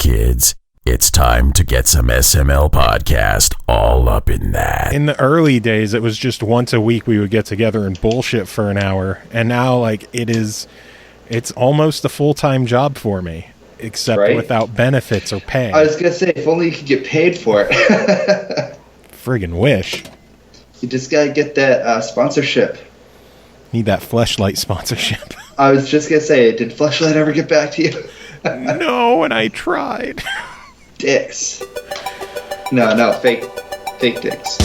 kids. It's time to get some SML podcast all up in that. In the early days, it was just once a week we would get together and bullshit for an hour. And now, like, it's almost a full-time job for me, except without benefits or pay. I was going to say, if only you could get paid for it. Friggin' wish. You just got to get that sponsorship. Need that Fleshlight sponsorship. I was just going to say, did Fleshlight ever get back to you? No, and I tried. Dicks. No, fake dicks.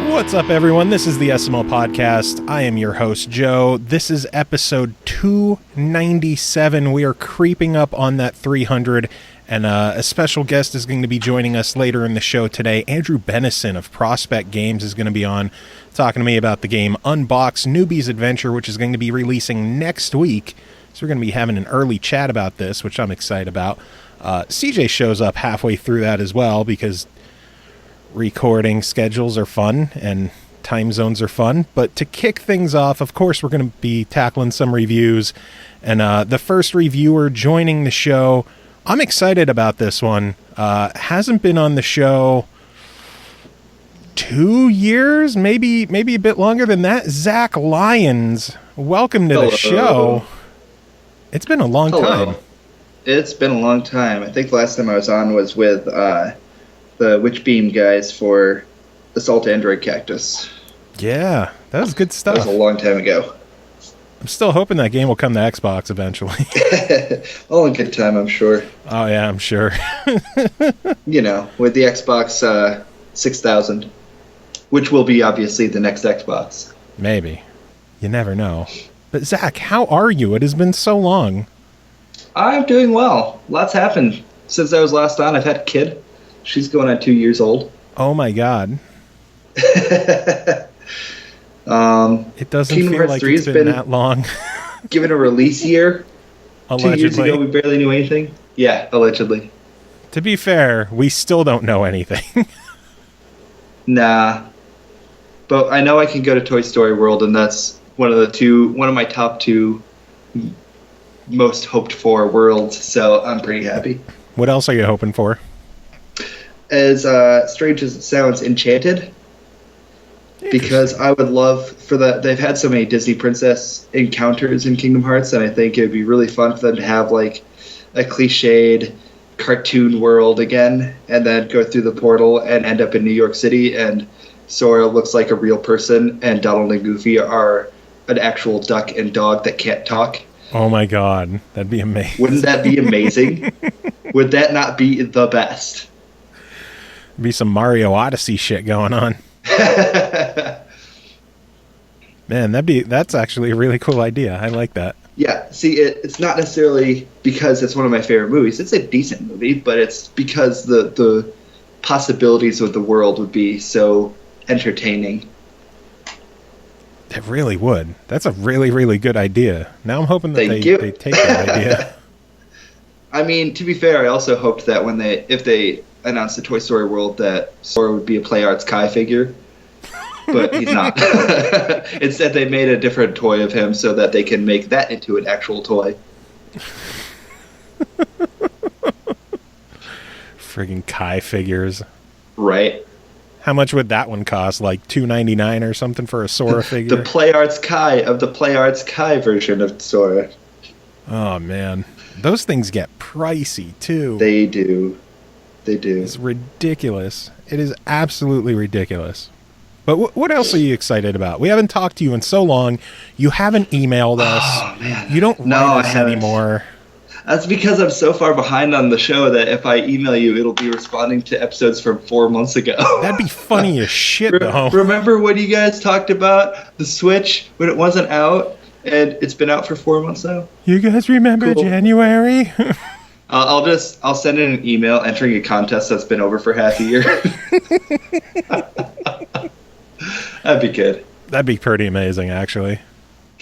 What's up, everyone? This is the SML Podcast. I am your host, Joe. This is episode 297. We are creeping up on that 300, and a special guest is going to be joining us later in the show today. Andrew Bennison of Prospect Games is going to be on talking to me about the game Unboxed, Newbies Adventure, which is going to be releasing next week. So we're going to be having an early chat about this, which I'm excited about. CJ shows up halfway through that as well, because recording schedules are fun and time zones are fun. But to kick things off, of course, we're going to be tackling some reviews. And the first reviewer joining the show, I'm excited about this one. Hasn't been on the show 2 years, maybe a bit longer than that. Zak Lyons, welcome to the show. It's been a long time. It's been a long time. I think the last time I was on was with the Witchbeam guys for Assault Android Cactus. Yeah, that was good stuff. That was a long time ago. I'm still hoping that game will come to Xbox eventually. All in good time, I'm sure. Oh, yeah, I'm sure. You know, with the Xbox 6000, which will be obviously the next Xbox. Maybe. You never know. But Zak, how are you? It has been so long. I'm doing well. Lots happened since I was last on. I've had a kid. She's going on 2 years old. Oh my god. It doesn't feel like it's been that long. Given a release year. Allegedly. 2 years ago, we barely knew anything. Yeah, allegedly. To be fair, we still don't know anything. Nah. But I know I can go to Toy Story World, and that's one of my top two most hoped for worlds, so I'm pretty happy. What else are you hoping for? As strange as it sounds, Enchanted, because I would love for that. They've had so many Disney princess encounters in Kingdom Hearts, and I think it'd be really fun for them to have like a cliched cartoon world again, and then go through the portal and end up in New York City, and Sora looks like a real person, and Donald and Goofy are an actual duck and dog that can't talk. Oh my god, that'd be amazing. Wouldn't that be amazing? Would that not be the best? Be some Mario Odyssey shit going on. Man, that's actually a really cool idea. I like that. Yeah, see, it's not necessarily because it's one of my favorite movies. It's a decent movie, but it's because the possibilities of the world would be so entertaining. It really would. That's a really, really good idea. Now I'm hoping that they take that idea. I mean, to be fair, I also hoped that if they announced the Toy Story World, that Sora would be a Play Arts Kai figure, but he's not. Instead, they made a different toy of him so that they can make that into an actual toy. Friggin' Kai figures. Right. How much would that one cost? Like $2.99 or something for a Sora figure? The Play Arts Kai of the Play Arts Kai version of Sora. Oh, man. Those things get pricey, too. They do. They do. It's ridiculous. It is absolutely ridiculous. But what else are you excited about? We haven't talked to you in so long. You haven't emailed us. Oh, man. You don't write us anymore. That's because I'm so far behind on the show that if I email you, it'll be responding to episodes from 4 months ago. That'd be funny as shit, though. Remember when you guys talked about the Switch when it wasn't out? And it's been out for 4 months now? You guys remember January? I'll send in an email entering a contest that's been over for half a year. That'd be good. That'd be pretty amazing, actually.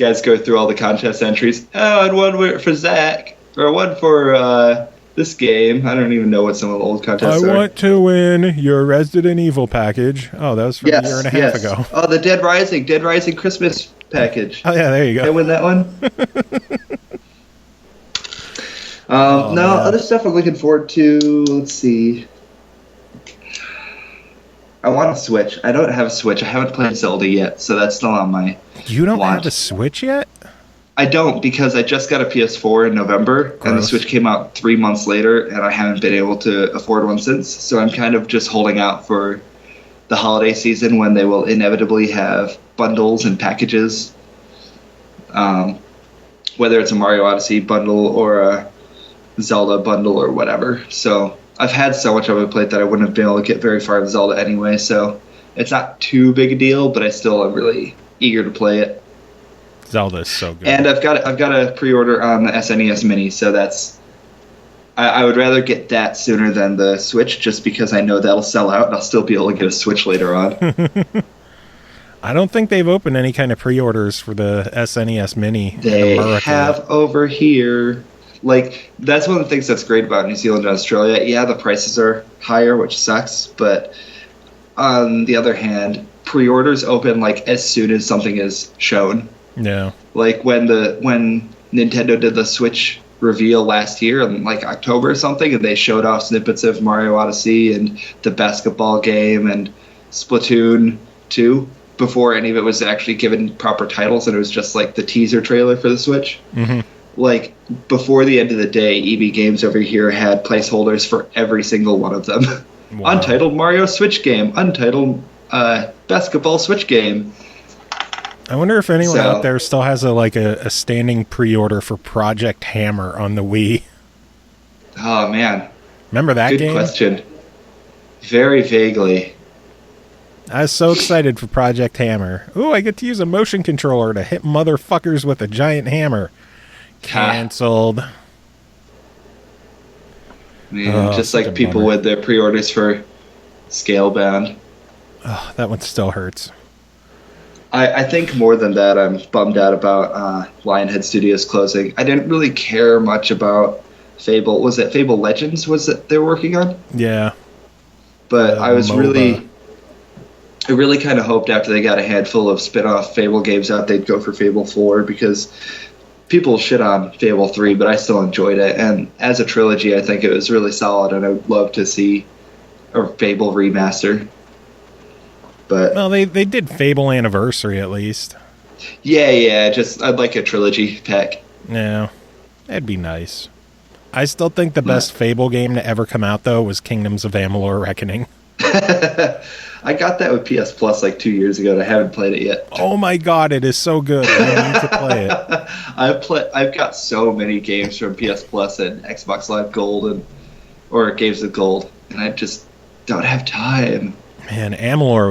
guys go through all the contest entries. Oh, and one for Zach, or one for this game. I don't even know what some of the old contests are. I want to win your Resident Evil package. Oh, that was from a year and a half ago. Oh, the Dead Rising Christmas package. Oh, yeah, there you go. Did I win that one? Other stuff I'm looking forward to. Let's see. I want a Switch. I don't have a Switch. I haven't played Zelda yet, so that's still on my You don't want. have a Switch yet? I don't, because I just got a PS4 in November, and the Switch came out 3 months later, and I haven't been able to afford one since. So I'm kind of just holding out for the holiday season when they will inevitably have bundles and packages. Whether it's a Mario Odyssey bundle or a Zelda bundle or whatever. So I've had so much on my plate that I wouldn't have been able to get very far in Zelda anyway, so it's not too big a deal, but I still am really eager to play it. Zelda's so good. And I've got a pre-order on the SNES Mini, so that's I would rather get that sooner than the Switch, just because I know that'll sell out and I'll still be able to get a Switch later on. I don't think they've opened any kind of pre-orders for the SNES Mini. They have over here. Like, that's one of the things that's great about New Zealand and Australia. Yeah, the prices are higher, which sucks, but on the other hand, pre-orders open like as soon as something is shown. Yeah. Like when Nintendo did the Switch reveal last year in like October or something, and they showed off snippets of Mario Odyssey and the basketball game and Splatoon 2 before any of it was actually given proper titles, and it was just like the teaser trailer for the Switch. Mm-hmm. Like, before the end of the day, EB Games over here had placeholders for every single one of them. Wow. Untitled Mario Switch game, untitled basketball Switch game. I wonder if anyone out there still has a standing pre-order for Project Hammer on the Wii. Oh, man. Remember that game? Good question. Very vaguely. I was so excited for Project Hammer. Ooh, I get to use a motion controller to hit motherfuckers with a giant hammer. Canceled. Man, just like people with their pre-orders for Scalebound. Oh, that one still hurts. I think more than that, I'm bummed out about Lionhead Studios closing. I didn't really care much about Fable. Was it Fable Legends they were working on? Yeah. But I really kind of hoped after they got a handful of spin-off Fable games out, they'd go for Fable 4, because people shit on Fable 3, but I still enjoyed it. And as a trilogy, I think it was really solid, and I would love to see a Fable remaster. But well, they did Fable Anniversary at least. Yeah. I'd like a trilogy pack. Yeah, that'd be nice. I still think the best Fable game to ever come out, though, was Kingdoms of Amalur Reckoning. I got that with PS Plus like 2 years ago, and I haven't played it yet. Oh my god, it is so good. I need to play it. I've got so many games from PS Plus and Xbox Live Gold or Games with Gold, and I just don't have time. Man, Amalur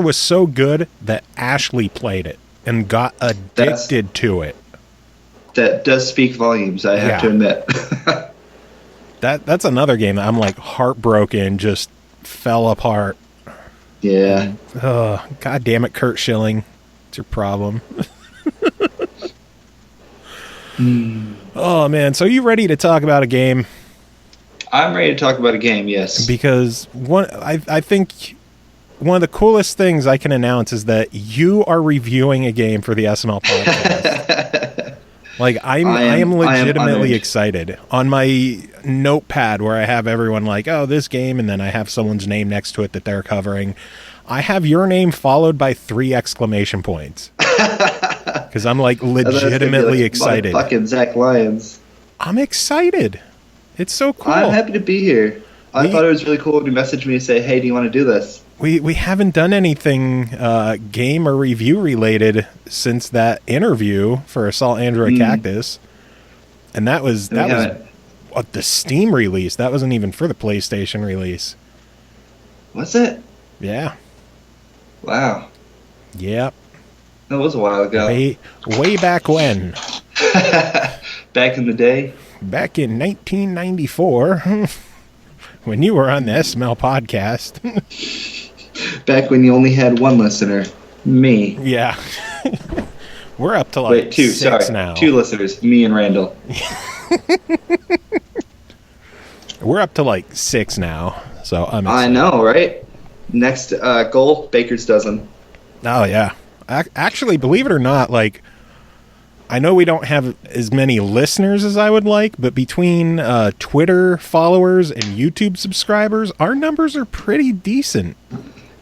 was so good that Ashley played it and got addicted to it. That does speak volumes, I have to admit. That's another game that I'm like heartbroken, just fell apart. Yeah. God damn it, Kurt Schilling. It's your problem. Oh, man. So you ready to talk about a game? I'm ready to talk about a game, yes. Because I think one of the coolest things I can announce is that you are reviewing a game for the SML podcast. Like, I am legitimately excited. On my notepad where I have everyone like, oh, this game, and then I have someone's name next to it that they're covering, I have your name followed by 3 exclamation points. Because I'm like legitimately excited. Fucking Zak Lyons. I'm excited. It's so cool. I'm happy to be here. I thought it was really cool when you messaged me to say, hey, do you want to do this? We haven't done anything game or review related since that interview for Assault Android Cactus. And that was the Steam release. That wasn't even for the PlayStation release. Was it? Yeah. Wow. Yep. That was a while ago. Way back when. Back in the day? Back in 1994, when you were on the SML podcast. Back when you only had one listener, me. Yeah. We're up to like Wait, two. 6 Sorry, now. 2 listeners. Me and Randall. We're up to like 6 now. So I'm excited. I know, right? Next goal, baker's dozen. Oh yeah. Actually, believe it or not, like, I know we don't have as many listeners as I would like, but between Twitter followers and YouTube subscribers, our numbers are pretty decent.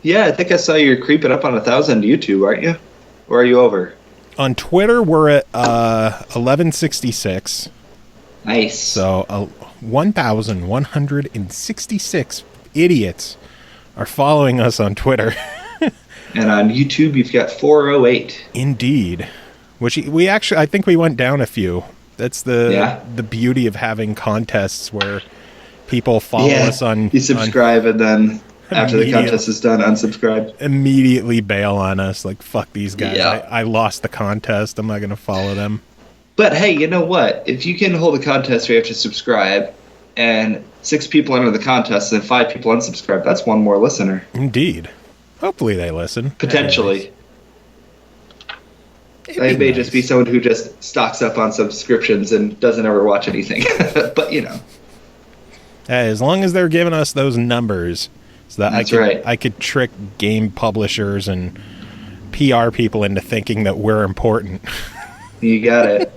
Yeah, I think I saw you're creeping up on 1,000 YouTube, aren't you? Or are you over? On Twitter, we're at 1166. Nice. So 1,166 idiots are following us on Twitter. And on YouTube, you've got 408. Indeed. Which we actually, I think we went down a few. That's the beauty of having contests where people follow us on... You subscribe and then after the contest is done, unsubscribe. Immediately bail on us. Like, fuck these guys. Yeah. I lost the contest. I'm not going to follow them. But hey, you know what? If you can hold a contest where you have to subscribe and 6 people enter the contest and 5 people unsubscribe, that's one more listener. Indeed. Hopefully they listen. Potentially. It may just be someone who just stocks up on subscriptions and doesn't ever watch anything. But, you know. Hey, as long as they're giving us those numbers so that I could trick game publishers and PR people into thinking that we're important. You got it.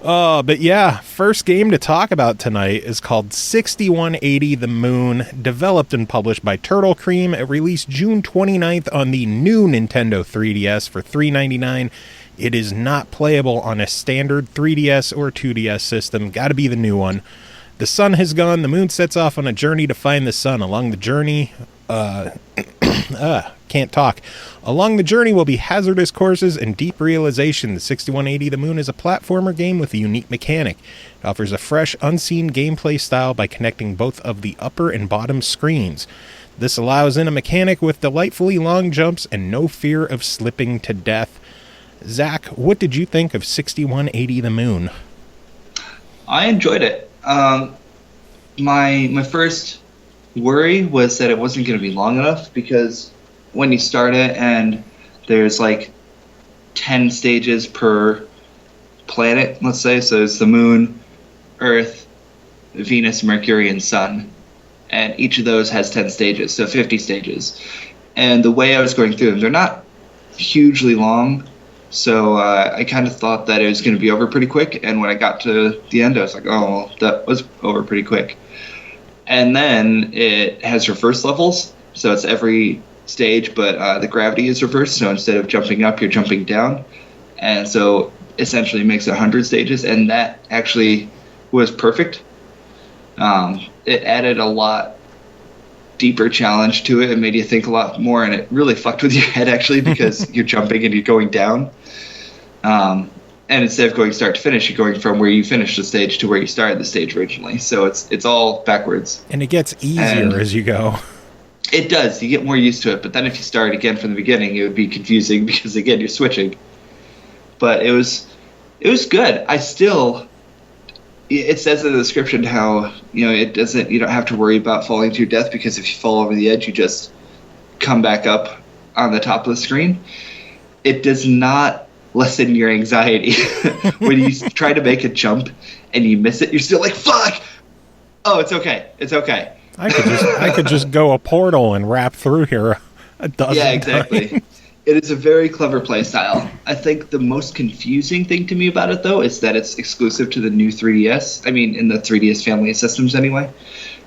But yeah, first game to talk about tonight is called 6180 The Moon, developed and published by Turtle Cream. It released June 29th on the new Nintendo 3DS for $3.99. It is not playable on a standard 3DS or 2DS system. Gotta be the new one. The sun has gone. The moon sets off on a journey to find the sun. Along the journey... can't talk. Along the journey will be hazardous courses and deep realization. The 6180 The Moon is a platformer game with a unique mechanic. It offers a fresh, unseen gameplay style by connecting both of the upper and bottom screens. This allows in a mechanic with delightfully long jumps and no fear of slipping to death. Zach, what did you think of 6180 The Moon? I enjoyed it. My first worry was that it wasn't going to be long enough, because when you start it and there's like 10 stages per planet, let's say, so it's the moon, Earth, Venus, Mercury, and Sun, and each of those has 10 stages, so 50 stages. And the way I was going through them, they're not hugely long, so I kind of thought that it was going to be over pretty quick, and when I got to the end, I was like, oh, well, that was over pretty quick. And then it has reverse levels, so it's every stage, but the gravity is reversed, so instead of jumping up, you're jumping down. And so essentially it makes 100 stages, and that actually was perfect. It added a lot deeper challenge to it. It made you think a lot more, and it really fucked with your head, actually, because you're jumping and you're going down. And instead of going start to finish, you're going from where you finished the stage to where you started the stage originally. So it's all backwards. And it gets easier as you go. It does. You get more used to it. But then if you start again from the beginning, it would be confusing because, again, you're switching. But it was good. It says in the description how, you don't have to worry about falling to your death, because if you fall over the edge, you just come back up on the top of the screen. It does not lessen your anxiety. When you try to make a jump and you miss it, you're still like, fuck! Oh, it's okay. It's okay. I could just go a portal and wrap through here a dozen Yeah, exactly. times. It is a very clever play style. I think the most confusing thing to me about it, though, is that it's exclusive to the new 3DS. I mean, in the 3DS family of systems anyway,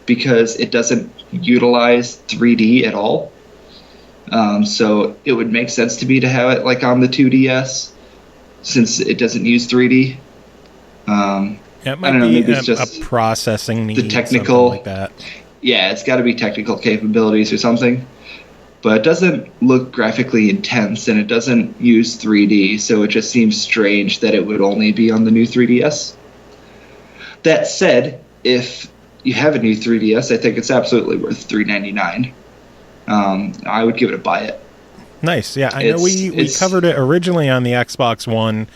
because it doesn't utilize 3D at all. So it would make sense to me to have it like on the 2DS, since it doesn't use 3D. It might be maybe it's just a processing need, the technical, something like that. Yeah, it's got to be technical capabilities or something. But it doesn't look graphically intense, and it doesn't use 3D, so it just seems strange that it would only be on the new 3DS. That said, if you have a new 3DS, I think it's absolutely worth $3.99. I would give it a buy it. Nice, yeah. I know we covered it originally on the Xbox One,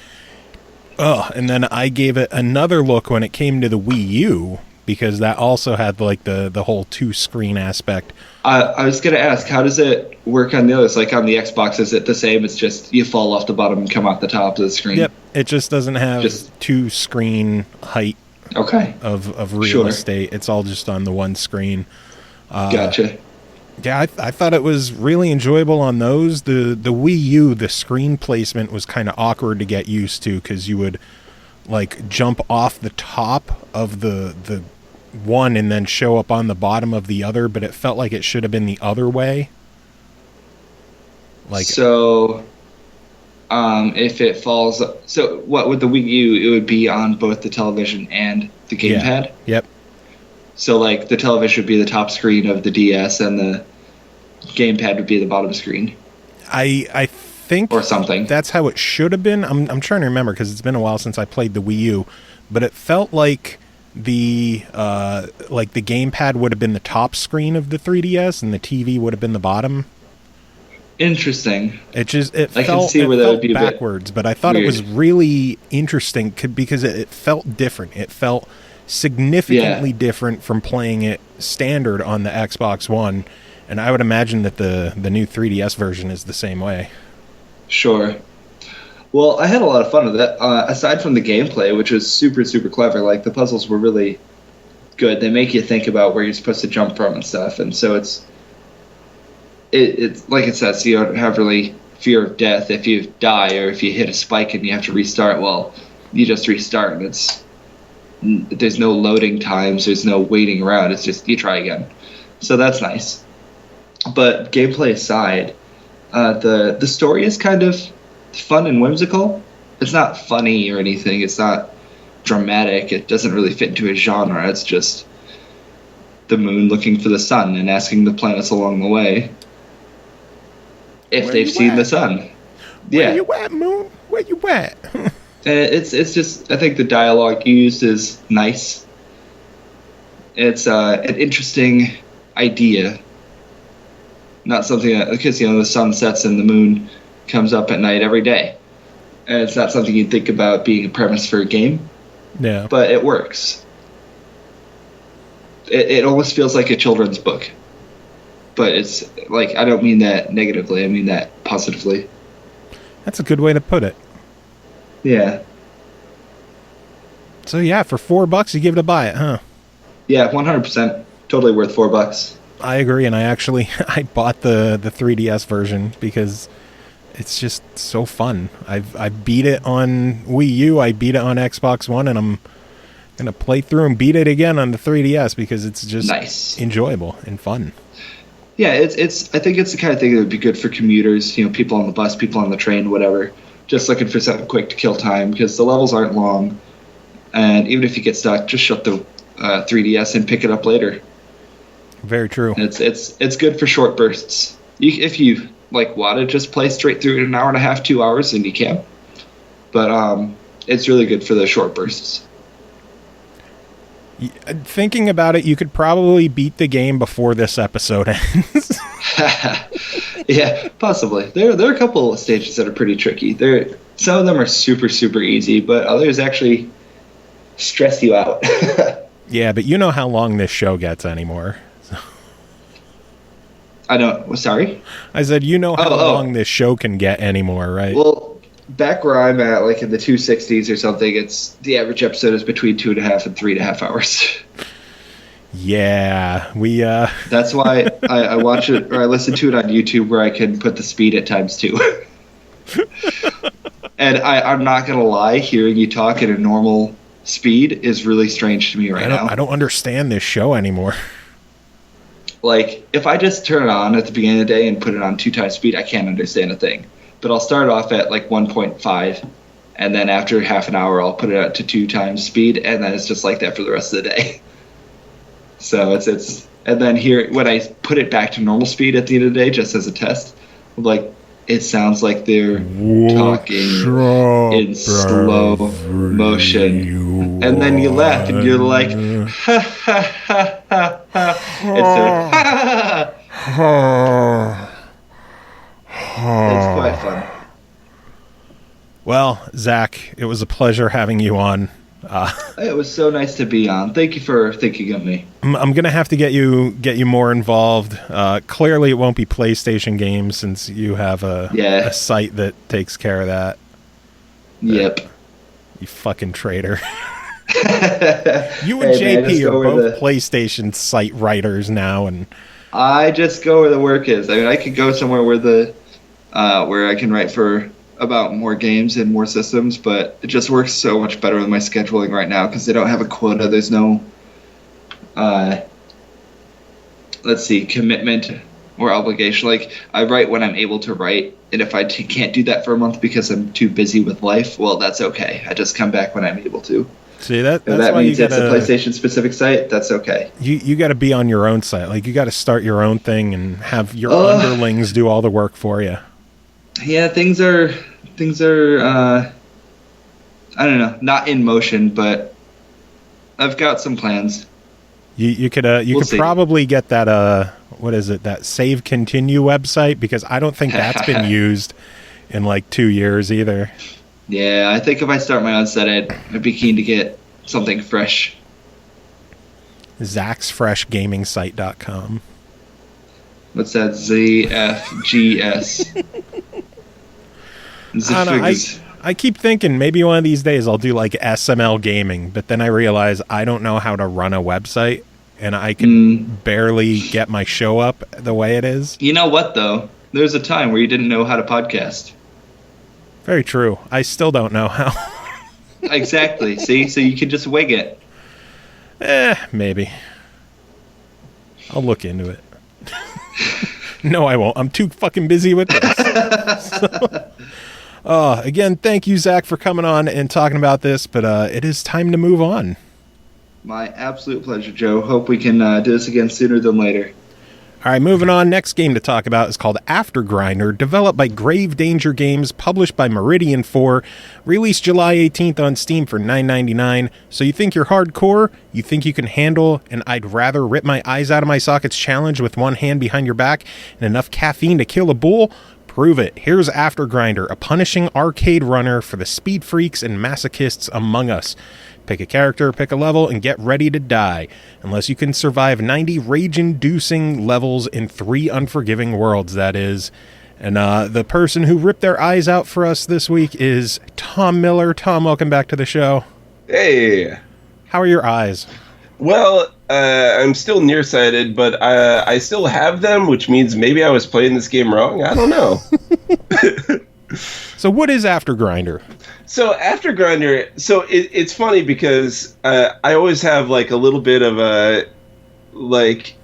and then I gave it another look when it came to the Wii U, because that also had like the whole 2-screen aspect. I was going to ask, how does it work on the others? Like on the Xbox, is it the same? It's just you fall off the bottom and come out the top of the screen? Yep, it just doesn't have 2-screen height of real estate. It's all just on the one screen. Gotcha. Yeah, I thought it was really enjoyable on those. The Wii U, the screen placement was kind of awkward to get used to because you would like jump off the top of the one and then show up on the bottom of the other, but it felt like it should have been the other way. Like if it falls, so what with the Wii U, it would be on both the television and the gamepad. Yep. So like the television would be the top screen of the DS, and the gamepad would be the bottom screen. I think or something. That's how it should have been. I'm trying to remember because it's been a while since I played the Wii U, but it felt like the gamepad would have been the top screen of the 3DS and the TV would have been the bottom. Interesting. I can felt, see where that would be backwards, but I thought it was really interesting because it felt different. It felt significantly different from playing it standard on the Xbox One, and I would imagine that the new 3DS version is the same way. Sure. Well, I had a lot of fun with it. Aside from the gameplay, which was super, super clever, like the puzzles were really good. They make you think about where you're supposed to jump from and stuff, and so it's like it says, you don't have really fear of death if you die or if you hit a spike and you have to restart. Well, you just restart, and there's no loading times, there's no waiting around. It's just you try again. So that's nice. But gameplay aside, the story is kind of fun and whimsical. It's not funny or anything. It's not dramatic. It doesn't really fit into a genre. It's just the moon looking for the sun and asking the planets along the way if they've seen the sun. Where you at, moon? Where you at? It's just, I think the dialogue used is nice. It's an interesting idea. Not something that, because the sun sets and the moon comes up at night every day, and it's not something you'd think about being a premise for a game. Yeah, but it works. It almost feels like a children's book, but it's like, I don't mean that negatively, I mean that positively. That's a good way to put it. Yeah. So yeah, for $4 you give it a buy it, huh? Yeah, 100%. Totally worth $4. I agree, and I bought the 3DS version because it's just so fun. I beat it on Wii U, I beat it on Xbox One, and I'm gonna play through and beat it again on the 3DS because it's just enjoyable and fun. Yeah, it's I think it's the kind of thing that would be good for commuters, people on the bus, people on the train, whatever, just looking for something quick to kill time, because the levels aren't long, and even if you get stuck, just shut the 3DS and pick it up later. Very true. And it's good for short bursts. If you want to just play straight through in an hour and a half, 2 hours, then you can. But it's really good for the short bursts. Thinking about it, you could probably beat the game before this episode ends. Yeah, possibly. There are a couple of stages that are pretty tricky. Some of them are super, super easy, but others actually stress you out. Yeah, but you know how long this show gets anymore. I don't. Sorry? I said, how long this show can get anymore, right? Well, back where I'm at, like in the 260s or something, the average episode is between 2.5 and 3.5 hours. Yeah, That's why I watch it, or I listen to it on YouTube, where I can put the speed at ×2. And I'm not gonna lie, hearing you talk at a normal speed is really strange to me now. I don't understand this show anymore. Like, if I just turn it on at the beginning of the day and put it on 2 times speed, I can't understand a thing. But I'll start off at 1.5, and then after half an hour, I'll put it up to 2 times speed, and then it's just like that for the rest of the day. So it's and then here, when I put it back to normal speed at the end of the day, just as a test, it sounds like they're talking in slow motion. And then you laugh and you're like, ha ha ha ha ha. It's quite fun. Well, Zach, it was a pleasure having you on. It was so nice to be on. Thank you for thinking of me. I'm gonna have to get you more involved. Clearly, it won't be PlayStation games since you have a site that takes care of that. Yep. You fucking traitor. You and JP are both PlayStation site writers now, and I just go where the work is. I mean, I could go somewhere where I can write about more games and more systems, but it just works so much better with my scheduling right now because they don't have a quota. There's no, commitment or obligation. Like, I write when I'm able to write, and if I can't do that for a month because I'm too busy with life, well, that's okay. I just come back when I'm able to. See, that's that why means you it's a PlayStation specific site. That's okay. You got to be on your own site. Like, you got to start your own thing and have your underlings do all the work for you. Yeah, things are I don't know, not in motion, but I've got some plans. You could probably get that what is it, that Save Continue website, because I don't think that's been used in like 2 years either. Yeah, I think if I start my own site, I'd be keen to get something fresh. ZaksFreshGamingSite.com. What's that? ZFGS. I keep thinking maybe one of these days I'll do like SML Gaming, but then I realize I don't know how to run a website, and I can barely get my show up the way it is. You know what, though? There's a time where you didn't know how to podcast. Very true. I still don't know how. Exactly. See? So you can just wing it. Maybe. I'll look into it. No, I won't. I'm too fucking busy with this. Again, thank you, Zak, for coming on and talking about this, but it is time to move on. My absolute pleasure, Joe. Hope we can do this again sooner than later. All right, moving on. Next game to talk about is called AFTERGRINDER, developed by Grave Danger Games, published by Meridian 4, released July 18th on Steam for $9.99. So you think you're hardcore? You think you can handle an I'd rather rip my eyes out of my sockets challenge with one hand behind your back and enough caffeine to kill a bull? Prove it. Here's AFTERGRINDER, a punishing arcade runner for the speed freaks and masochists among us. Pick a character, pick a level, and get ready to die, unless you can survive 90 rage-inducing levels in 3 unforgiving worlds, that is. And the person who ripped their eyes out for us this week is Tom Miller. Tom, welcome back to the show. Hey. How are your eyes? Well, I'm still nearsighted, but I still have them, which means maybe I was playing this game wrong. I don't know. So what is AFTERGRINDER? So AFTERGRINDER, it's funny because I always have like a little bit of a, like,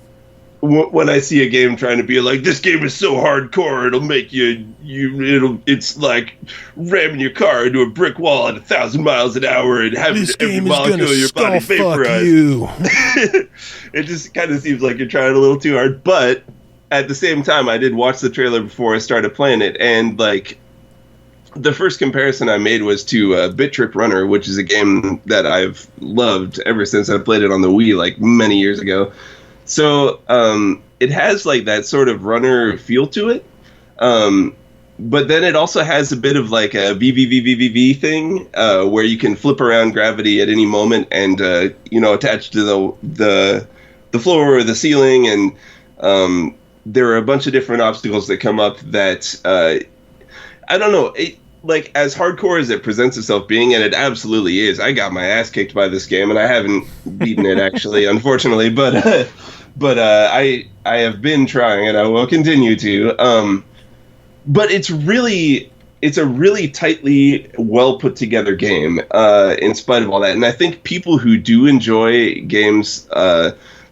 when I see a game trying to be like, this game is so hardcore, it'll make it's like ramming your car into a brick wall at 1,000 miles an hour and having every molecule of your body vaporized. It just kind of seems like you're trying a little too hard, but at the same time, I did watch the trailer before I started playing it, and like, the first comparison I made was to Bit Trip Runner, which is a game that I've loved ever since I played it on the Wii like many years ago. So it has like that sort of runner feel to it, but then it also has a bit of like a VVVVVV thing where you can flip around gravity at any moment and attach to the floor or the ceiling, and there are a bunch of different obstacles that come up that I don't know. Like, as hardcore as it presents itself being, and it absolutely is. I got my ass kicked by this game, and I haven't beaten it, actually, unfortunately. But I have been trying, and I will continue to. But it's a really tightly, well put together game, in spite of all that. And I think people who do enjoy games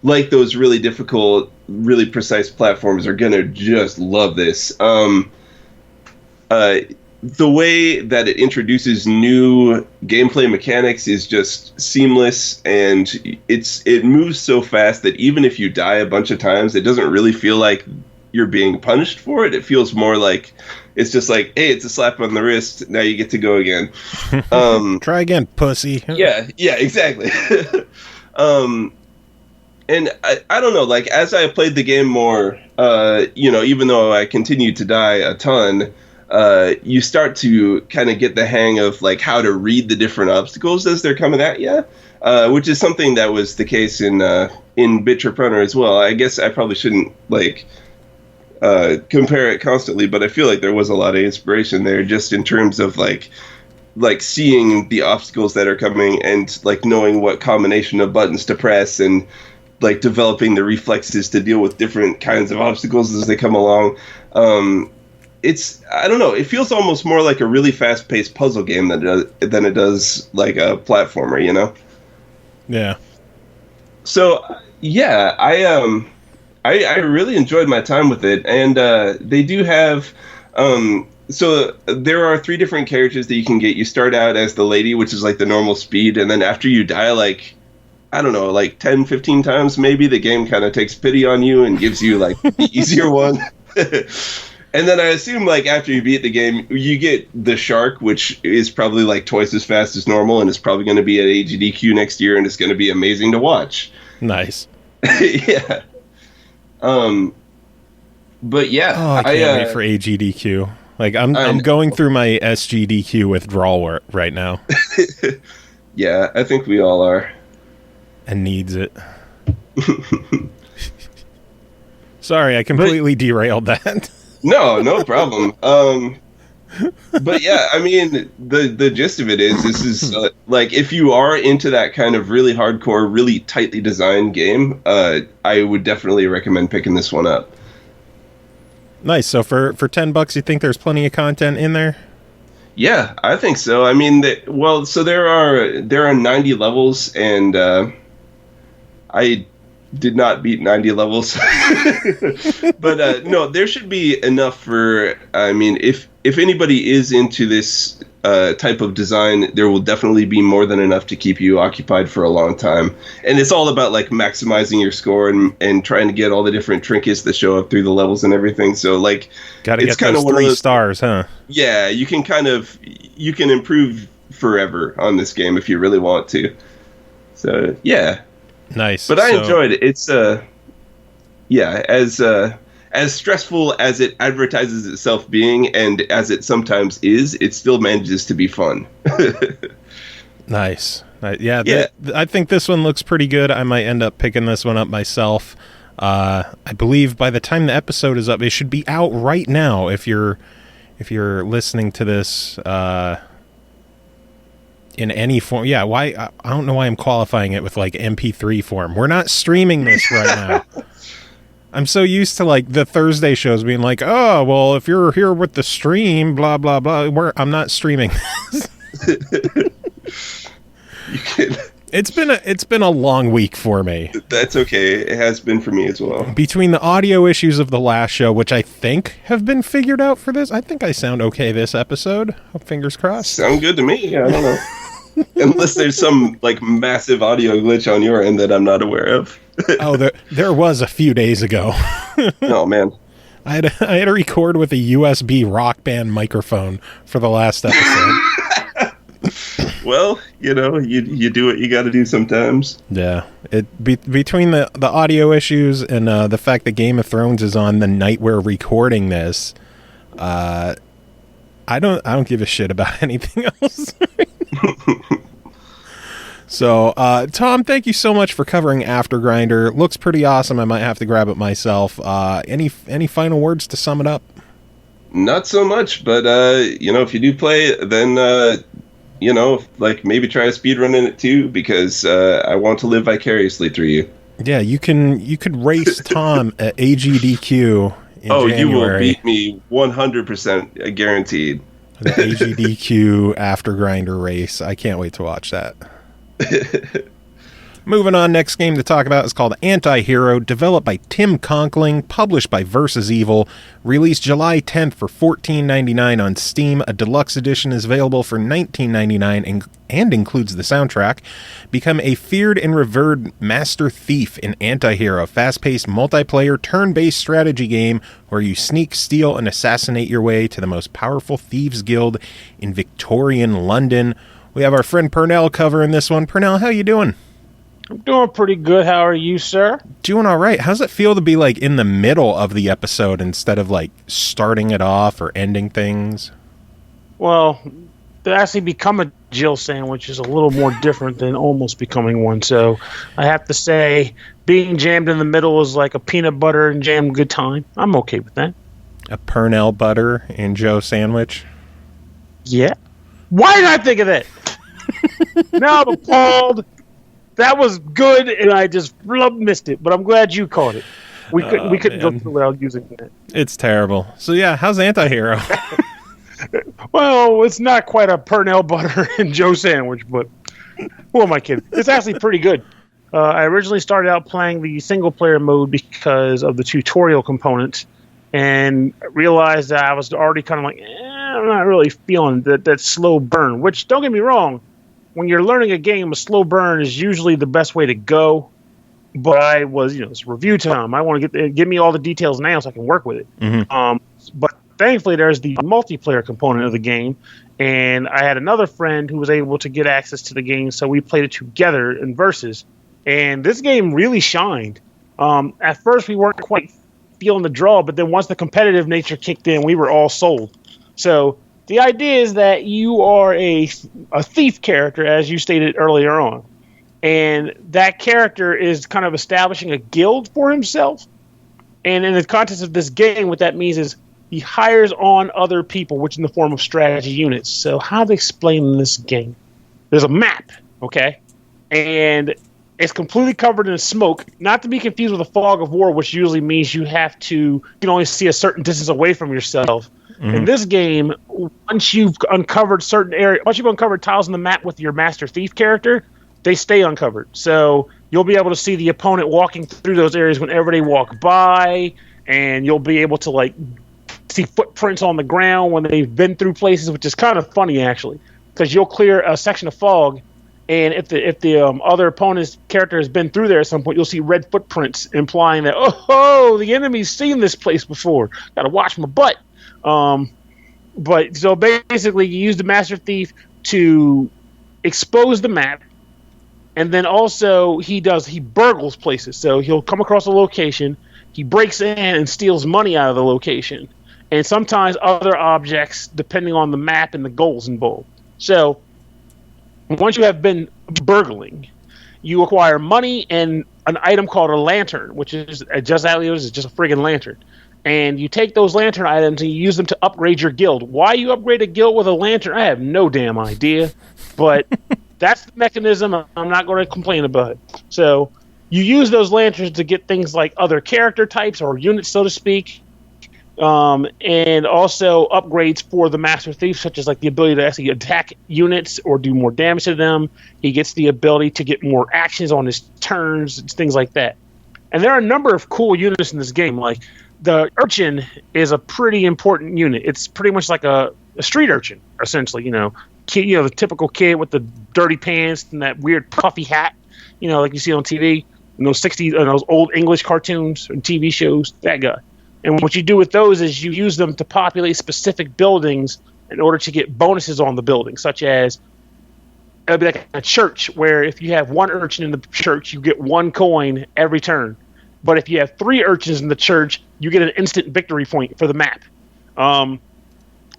like those really difficult, really precise platforms are gonna just love this. The way that it introduces new gameplay mechanics is just seamless, and it moves so fast that even if you die a bunch of times, it doesn't really feel like you're being punished for it. It feels more like it's just like, hey, it's a slap on the wrist. Now you get to go again. Try again, pussy. Yeah, exactly. And I don't know, like, as I played the game more, even though I continued to die a ton, you start to kind of get the hang of like how to read the different obstacles as they're coming at you, which is something that was the case in Bitrepreneur as well. I guess I probably shouldn't like compare it constantly, but I feel like there was a lot of inspiration there just in terms of like seeing the obstacles that are coming and like knowing what combination of buttons to press and like developing the reflexes to deal with different kinds of obstacles as they come along. I don't know, it feels almost more like a really fast-paced puzzle game than it does like a platformer, you know? Yeah. So, yeah, I really enjoyed my time with it, and they do have... so there are 3 different characters that you can get. You start out as the lady, which is like the normal speed, and then after you die, like, I don't know, like 10, 15 times maybe, the game kind of takes pity on you and gives you like the easier one. And then I assume, like, after you beat the game, you get the shark, which is probably, like, twice as fast as normal, and it's probably going to be at AGDQ next year, and it's going to be amazing to watch. Nice. Yeah. But, yeah. Oh, I can't wait for AGDQ. Like, I'm going through my SGDQ withdrawal right now. Yeah, I think we all are. And needs it. Sorry, I completely derailed that. No problem. But yeah, I mean, the gist of it is, this is like, if you are into that kind of really hardcore, really tightly designed game, I would definitely recommend picking this one up. Nice. So for $10, you think there's plenty of content in there? Yeah, I think so. I mean, so there are 90 levels, and I did not beat 90 levels. But no, there should be enough for, I mean, if anybody is into this type of design, there will definitely be more than enough to keep you occupied for a long time. And it's all about like maximizing your score and trying to get all the different trinkets that show up through the levels and everything. So like, gotta get those 3 stars, huh? Yeah, you can improve forever on this game if you really want to. So yeah. Nice. But I enjoyed it. It's as stressful as it advertises itself being, and as it sometimes is, it still manages to be fun. Nice. Yeah. I think this one looks pretty good. I might end up picking this one up myself. I believe by the time the episode is up, it should be out right now. If you're listening to this in any form. Yeah, why? I don't know why I'm qualifying it with like MP3 form. We're not streaming this right now. I'm so used to like the Thursday shows being like, oh, well, if you're here with the stream, blah, blah, blah. I'm not streaming this. You can. It's been a long week for me. That's okay. It has been for me as well. Between the audio issues of the last show, which I think have been figured out for this, I think I sound okay this episode. Fingers crossed. Sound good to me. I don't know. Unless there's some like massive audio glitch on your end that I'm not aware of. Oh, there was a few days ago. Oh man, I had to record with a USB Rock Band microphone for the last episode. Well, you know, you do what you got to do sometimes. Yeah, between the audio issues and the fact that Game of Thrones is on the night we're recording this, I don't give a shit about anything else. So, Tom, thank you so much for covering AFTERGRINDER. Looks pretty awesome. I might have to grab it myself. Any final words to sum it up? Not so much, but you know, if you do play, then you know, like maybe try a speedrun in it too, because I want to live vicariously through you. Yeah, you could race Tom at AGDQ in January. You will beat me 100% guaranteed. The AGDQ AFTERGRINDER race. I can't wait to watch that. Moving on, next game to talk about is called Antihero, developed by Tim Conkling, published by Versus Evil, released July 10th for $14.99 on Steam. A deluxe edition is available for $19.99 and includes the soundtrack. Become a feared and revered master thief in Antihero, fast-paced multiplayer turn-based strategy game where you sneak, steal, and assassinate your way to the most powerful thieves guild in Victorian London. We have our friend Pernell covering this one. Pernell, how you doing? I'm doing pretty good. How are you, sir? Doing all right. How's it feel to be like in the middle of the episode instead of like starting it off or ending things? Well, to actually become a Jill sandwich is a little more different than almost becoming one. So I have to say, being jammed in the middle is like a peanut butter and jam good time. I'm okay with that. A Pernell butter and Joe sandwich? Yeah. Why did I think of that? Now I'm appalled. That was good, and I just missed it. But I'm glad you caught it. We couldn't go through without using that. It's terrible. So yeah, how's Antihero? Well, it's not quite a Pernell butter and Joe sandwich, but who am I kidding? It's actually pretty good. I originally started out playing the single-player mode because of the tutorial component, and realized that I was already kind of like, I'm not really feeling that slow burn. Which, don't get me wrong, when you're learning a game, a slow burn is usually the best way to go. But I was, it's review time. I want to give me all the details now so I can work with it. Mm-hmm. But thankfully, there's the multiplayer component of the game, and I had another friend who was able to get access to the game, so we played it together in versus. And this game really shined. At first, we weren't quite feeling the draw, but then once the competitive nature kicked in, we were all sold. So the idea is that you are a thief character, as you stated earlier on, and that character is kind of establishing a guild for himself. And in the context of this game, what that means is he hires on other people, which in the form of strategy units. So how to explain this game? There's a map, okay? And it's completely covered in smoke, not to be confused with a fog of war, which usually means you can only see a certain distance away from yourself. Mm-hmm. In this game, once you've uncovered tiles on the map with your master thief character, they stay uncovered. So you'll be able to see the opponent walking through those areas whenever they walk by, and you'll be able to see footprints on the ground when they've been through places, which is kind of funny actually, because you'll clear a section of fog, and if the other opponent's character has been through there at some point, you'll see red footprints implying that the enemy's seen this place before. Got to watch my butt. But so basically, you use the master thief to expose the map, and then also he burgles places. So he'll come across a location, he breaks in and steals money out of the location, and sometimes other objects, depending on the map and the goals involved. So once you have been burgling, you acquire money and an item called a lantern, which is just a friggin' lantern. And you take those lantern items and you use them to upgrade your guild. Why you upgrade a guild with a lantern, I have no damn idea. But that's the mechanism. I'm not going to complain about it. So you use those lanterns to get things like other character types or units, so to speak. And also upgrades for the Master Thief, such as the ability to actually attack units or do more damage to them. He gets the ability to get more actions on his turns, things like that. And there are a number of cool units in this game. The urchin is a pretty important unit. It's pretty much like a street urchin, essentially. The typical kid with the dirty pants and that weird puffy hat, like you see on TV in those those old English cartoons and TV shows. That guy. And what you do with those is you use them to populate specific buildings in order to get bonuses on the building, such as it'll be like a church where if you have one urchin in the church, you get 1 coin every turn. But if you have 3 urchins in the church, you get an instant victory point for the map.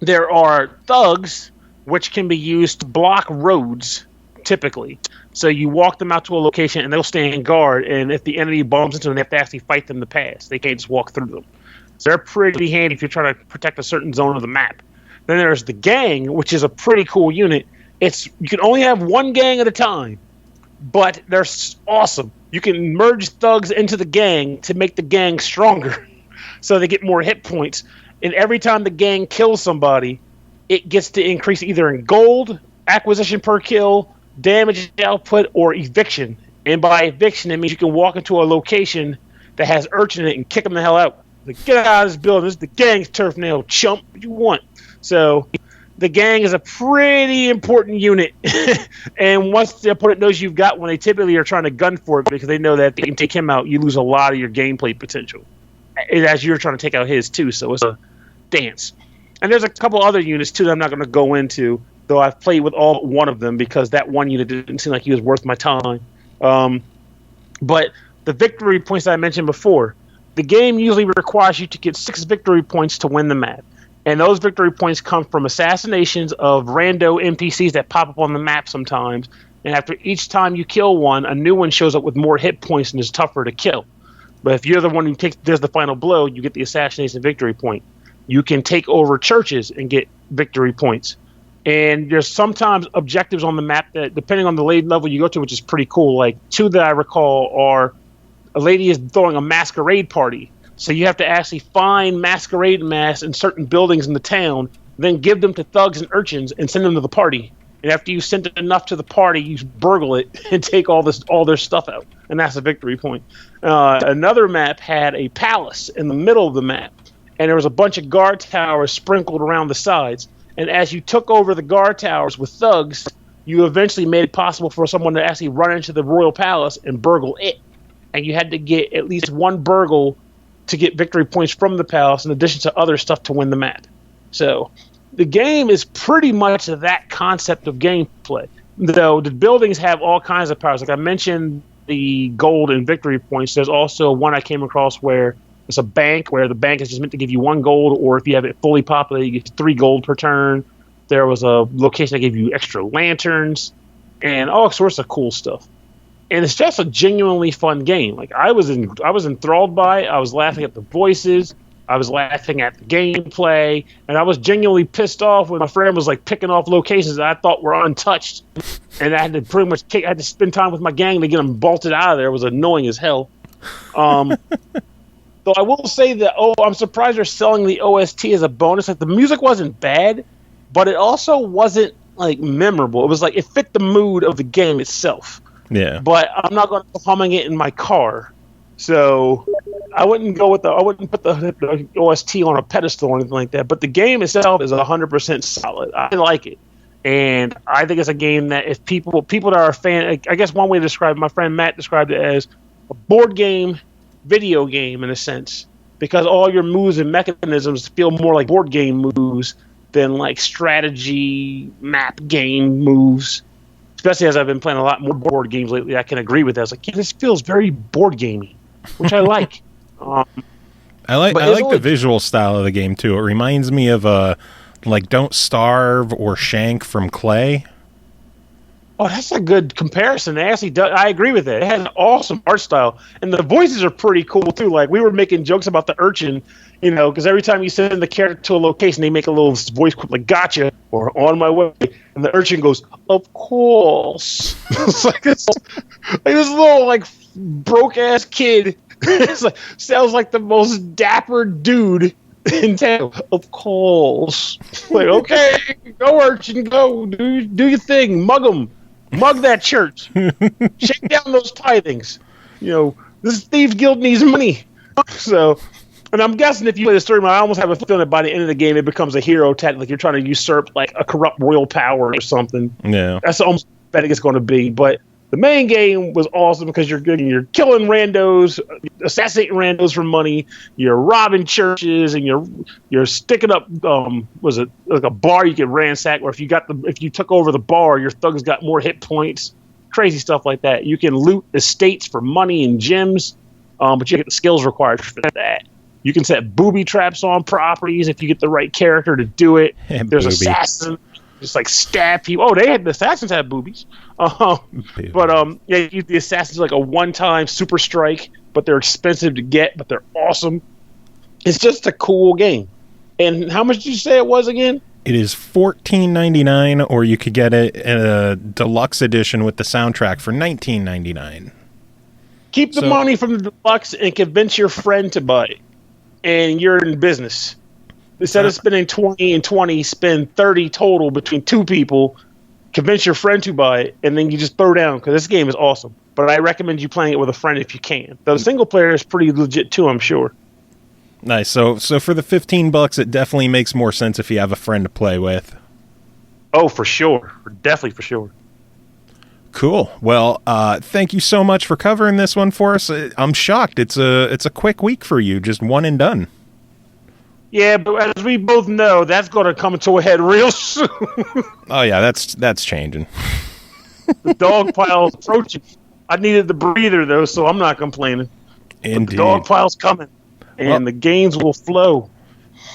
There are thugs, which can be used to block roads, typically. So you walk them out to a location, and they'll stand guard, and if the enemy bumps into them, they have to actually fight them to pass. They can't just walk through them. So they're pretty handy if you're trying to protect a certain zone of the map. Then there's the gang, which is a pretty cool unit. You can only have 1 gang at a time, but they're awesome. You can merge thugs into the gang to make the gang stronger, so they get more hit points. And every time the gang kills somebody, it gets to increase either in gold, acquisition per kill, damage output, or eviction. And by eviction, it means you can walk into a location that has urchin in it and kick them the hell out. Get out of this building. This is the gang's turf now, chump. What do you want? So the gang is a pretty important unit. And once the opponent knows you've got one, they typically are trying to gun for it because they know that if they can take him out, you lose a lot of your gameplay potential. As you're trying to take out his, too. So it's a dance. And there's a couple other units, too, that I'm not going to go into, though I've played with all but one of them because that one unit didn't seem like he was worth my time. But the victory points that I mentioned before, the game usually requires you to get 6 victory points to win the map. And those victory points come from assassinations of rando NPCs that pop up on the map sometimes. And after each time you kill one, a new one shows up with more hit points and is tougher to kill. But if you're the one who does the final blow, you get the assassination victory point. You can take over churches and get victory points. And there's sometimes objectives on the map that, depending on the level you go to, which is pretty cool. Like 2 that I recall are a lady is throwing a masquerade party. So you have to actually find masquerade masks in certain buildings in the town, then give them to thugs and urchins and send them to the party. And after you send enough to the party, you burgle it and take all their stuff out. And that's a victory point. Another map had a palace in the middle of the map. And there was a bunch of guard towers sprinkled around the sides. And as you took over the guard towers with thugs, you eventually made it possible for someone to actually run into the royal palace and burgle it. And you had to get at least 1 burgle to get victory points from the palace, in addition to other stuff to win the map. So the game is pretty much that concept of gameplay. Though the buildings have all kinds of powers. Like I mentioned, the gold and victory points. There's also one I came across where it's a bank where the bank is just meant to give you 1 gold, or if you have it fully populated, you get 3 gold per turn. There was a location that gave you extra lanterns and all sorts of cool stuff. And it's just a genuinely fun game. Like I was enthralled by it. I was laughing at the voices. I was laughing at the gameplay, and I was genuinely pissed off when my friend was like picking off locations that I thought were untouched, and I had to pretty much I had to spend time with my gang to get them bolted out of there. It was annoying as hell. Though I will say that, I'm surprised they're selling the OST as a bonus. Like the music wasn't bad, but it also wasn't like memorable. It was like it fit the mood of the game itself. Yeah. But I'm not going to be humming it in my car, so I wouldn't put the OST on a pedestal or anything like that. But the game itself is 100% solid. I like it, and I think it's a game that if people that are a fan, I guess one way to describe it, my friend Matt described it as a board game, video game in a sense, because all your moves and mechanisms feel more like board game moves than like strategy map game moves. Especially as I've been playing a lot more board games lately, I can agree with that. I was like, yeah, this feels very board gamey, which I like. I like the visual style of the game too. It reminds me of like Don't Starve or Shank from Clay. Oh, that's a good comparison. It actually does. I agree with it. It has an awesome art style, and the voices are pretty cool too. Like we were making jokes about the urchin, because every time you send the character to a location, they make a little voice clip like "Gotcha" or "On my way," and the urchin goes, "Of course." It's like this little like broke ass kid. It's like sounds like the most dapper dude in town. Of course, like okay, go urchin, go do your thing, mug them. Mug that church. Shake down those tithings. This Thieves Guild needs money. So, and I'm guessing if you play the story mode, I almost have a feeling that by the end of the game, it becomes a hero tactic. Like you're trying to usurp like a corrupt royal power or something. Yeah. That's almost what I think it's going to be. But the main game was awesome because you're killing randos, assassinating randos for money. You're robbing churches, and you're sticking up. Was it like a bar you could ransack? Or if you took over the bar, your thugs got more hit points. Crazy stuff like that. You can loot estates for money and gems, but you get the skills required for that. You can set booby traps on properties if you get the right character to do it. There's assassins. Just like stab people. The assassins have boobies. The assassins are like a one-time super strike, but they're expensive to get, but they're awesome. It's just a cool game. And how much did you say it was again? It is $14.99, or you could get it in a deluxe edition with the soundtrack for $19.99. Keep the money from the deluxe and convince your friend to buy it, and you're in business. Instead of spending 20 and 20, spend 30 total between 2 people. Convince your friend to buy it, and then you just throw down, because this game is awesome. But I recommend you playing it with a friend if you can. Though the single player is pretty legit too, I'm sure. Nice. So for the $15, it definitely makes more sense if you have a friend to play with. Oh, for sure. Definitely for sure. Cool. Well, thank you so much for covering this one for us. I'm shocked. It's a quick week for you, just one and done. Yeah, but as we both know, that's going to come to a head real soon. Oh yeah, that's changing. The dog pile is approaching. I needed the breather though, so I'm not complaining. Indeed. But the dog file's coming, and the gains will flow.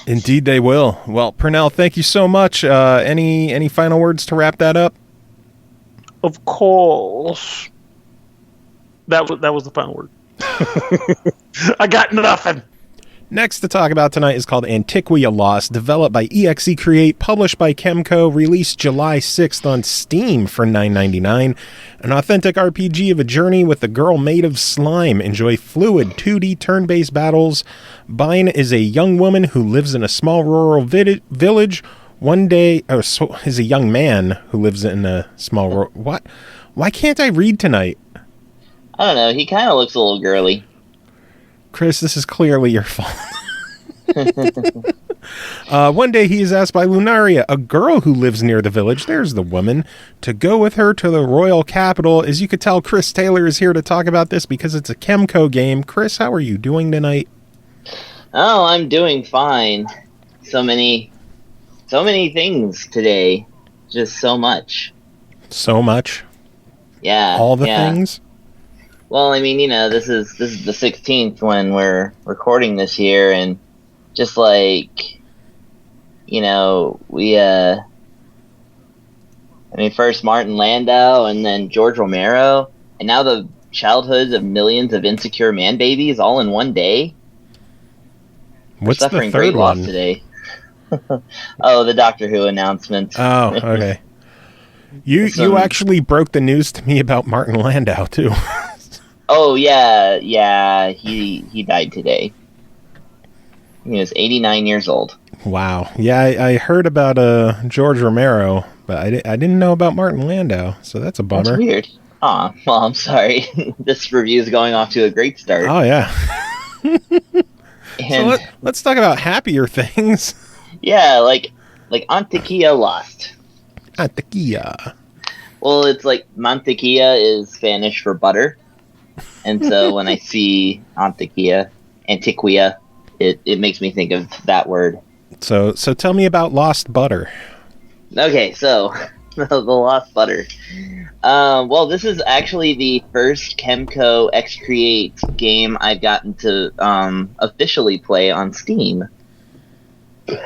Indeed, they will. Well, Pernell, thank you so much. Any final words to wrap that up? Of course. That was the final word. I got nothing. Next to talk about tonight is called Antiquia Lost, developed by EXE Create, published by KEMCO, released July 6th on Steam for $9.99. An authentic RPG of a journey with a girl made of slime. Enjoy fluid 2D turn-based battles. Bine is a young woman who lives in a small rural village. Is a young man who lives in a small what? Why can't I read tonight? I don't know. He kind of looks a little girly. Chris, this is clearly your fault. One day he is asked by Lunaria, a girl who lives near the village, there's the woman, to go with her to the royal capital. As you could tell, Chris Taylor is here to talk about this because it's a KEMCO game. Chris, how are you doing tonight? Oh, I'm doing fine. So many things today. Just so much. So much? Yeah. All the things? Well, I mean, this is the 16th when we're recording this year, and just like, first Martin Landau, and then George Romero, and now the childhoods of millions of insecure man babies all in one day. What's we're suffering the third great loss one today? Oh, the Doctor Who announcement. Oh, okay. You actually broke the news to me about Martin Landau too. Oh, yeah, he died today. He was 89 years old. Wow. Yeah, I heard about George Romero, but I didn't know about Martin Landau, so that's a bummer. That's weird. Aw, well, I'm sorry. This review is going off to a great start. Oh, yeah. And, so let's talk about happier things. Yeah, like Antiquia Lost. Antiquia. Well, it's like Mantequilla is Spanish for butter. And so when I see Antiquia, it makes me think of that word. So tell me about Lost Butter. Okay, so the Lost Butter. Well, this is actually the first KEMCO Exe Create game I've gotten to officially play on Steam.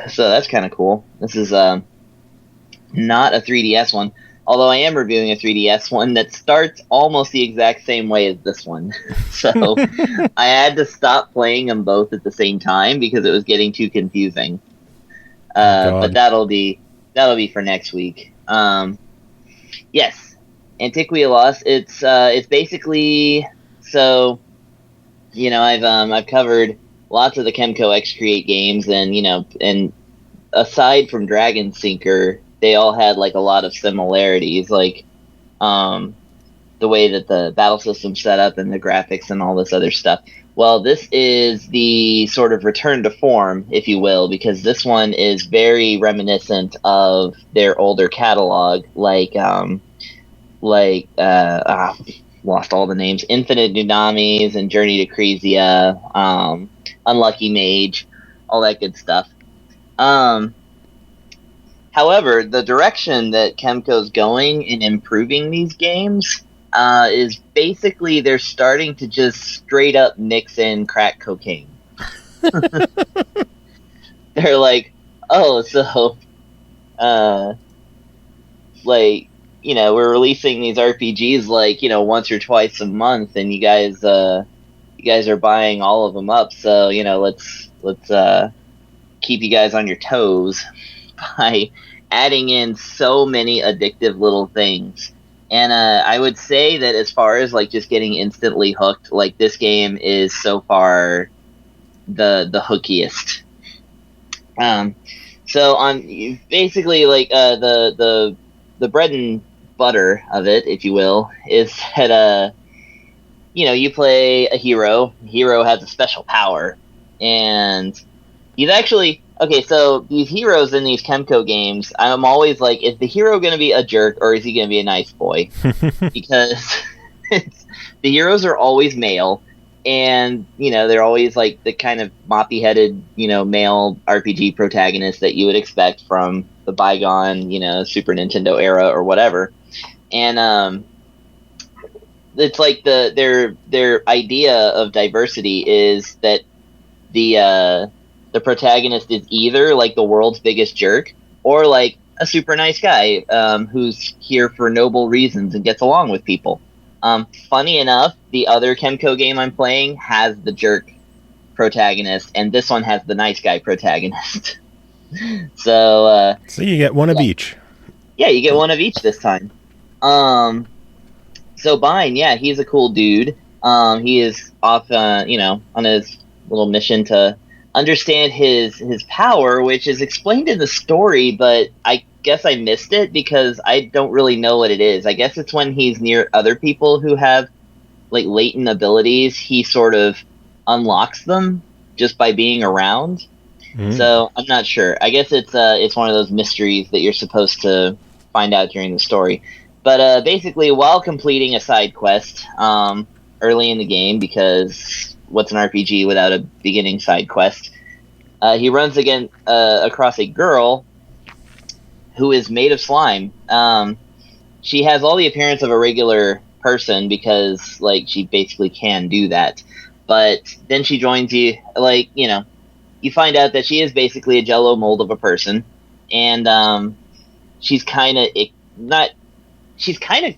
So that's kind of cool. This is not a 3DS one. Although I am reviewing a 3DS one that starts almost the exact same way as this one. So I had to stop playing them both at the same time because it was getting too confusing. But that'll be for next week. Yes, Antiquia Lost. It's basically, so I've covered lots of the KEMCO Exe Create games, and aside from Dragon Sinker, they all had like a lot of similarities, like the way that the battle system's set up and the graphics and all this other stuff. Well, this is the sort of return to form, if you will, because this one is very reminiscent of their older catalog, lost all the names, Infinite Dunamis and Journey to Crezia, Unlucky Mage, all that good stuff. However, the direction that KEMCO's going in improving these games is basically they're starting to just straight up mix in crack cocaine. They're like, oh, so, we're releasing these RPGs once or twice a month, and you guys are buying all of them up. So let's keep you guys on your toes by adding in so many addictive little things. And I would say that as far as just getting instantly hooked, this game is so far the hookiest. So on basically the bread and butter of it, if you will, is that you play a hero. Hero has a special power, and he's actually okay. So these heroes in these KEMCO games, I'm always like, is the hero going to be a jerk or is he going to be a nice boy? Because the heroes are always male, and they're always like the kind of moppy-headed male RPG protagonist that you would expect from the bygone Super Nintendo era or whatever. And it's like their idea of diversity is that the protagonist is either like the world's biggest jerk or like a super nice guy who's here for noble reasons and gets along with people. Funny enough, the other KEMCO game I'm playing has the jerk protagonist, and this one has the nice guy protagonist. So you get one of each. Yeah, you get one of each this time. So Bine, yeah, he's a cool dude. He is off, on his little mission to understand his power, which is explained in the story, but I guess I missed it because I don't really know what it is. I guess it's when he's near other people who have like latent abilities, he sort of unlocks them just by being around. So I'm not sure. I guess it's one of those mysteries that you're supposed to find out during the story. But basically, while completing a side quest early in the game, because what's an RPG without a beginning side quest, he runs again across a girl who is made of slime. She has all the appearance of a regular person because, like, she basically can do that. But then she joins you, like, you find out that she is basically a jello mold of a person, and she's kind of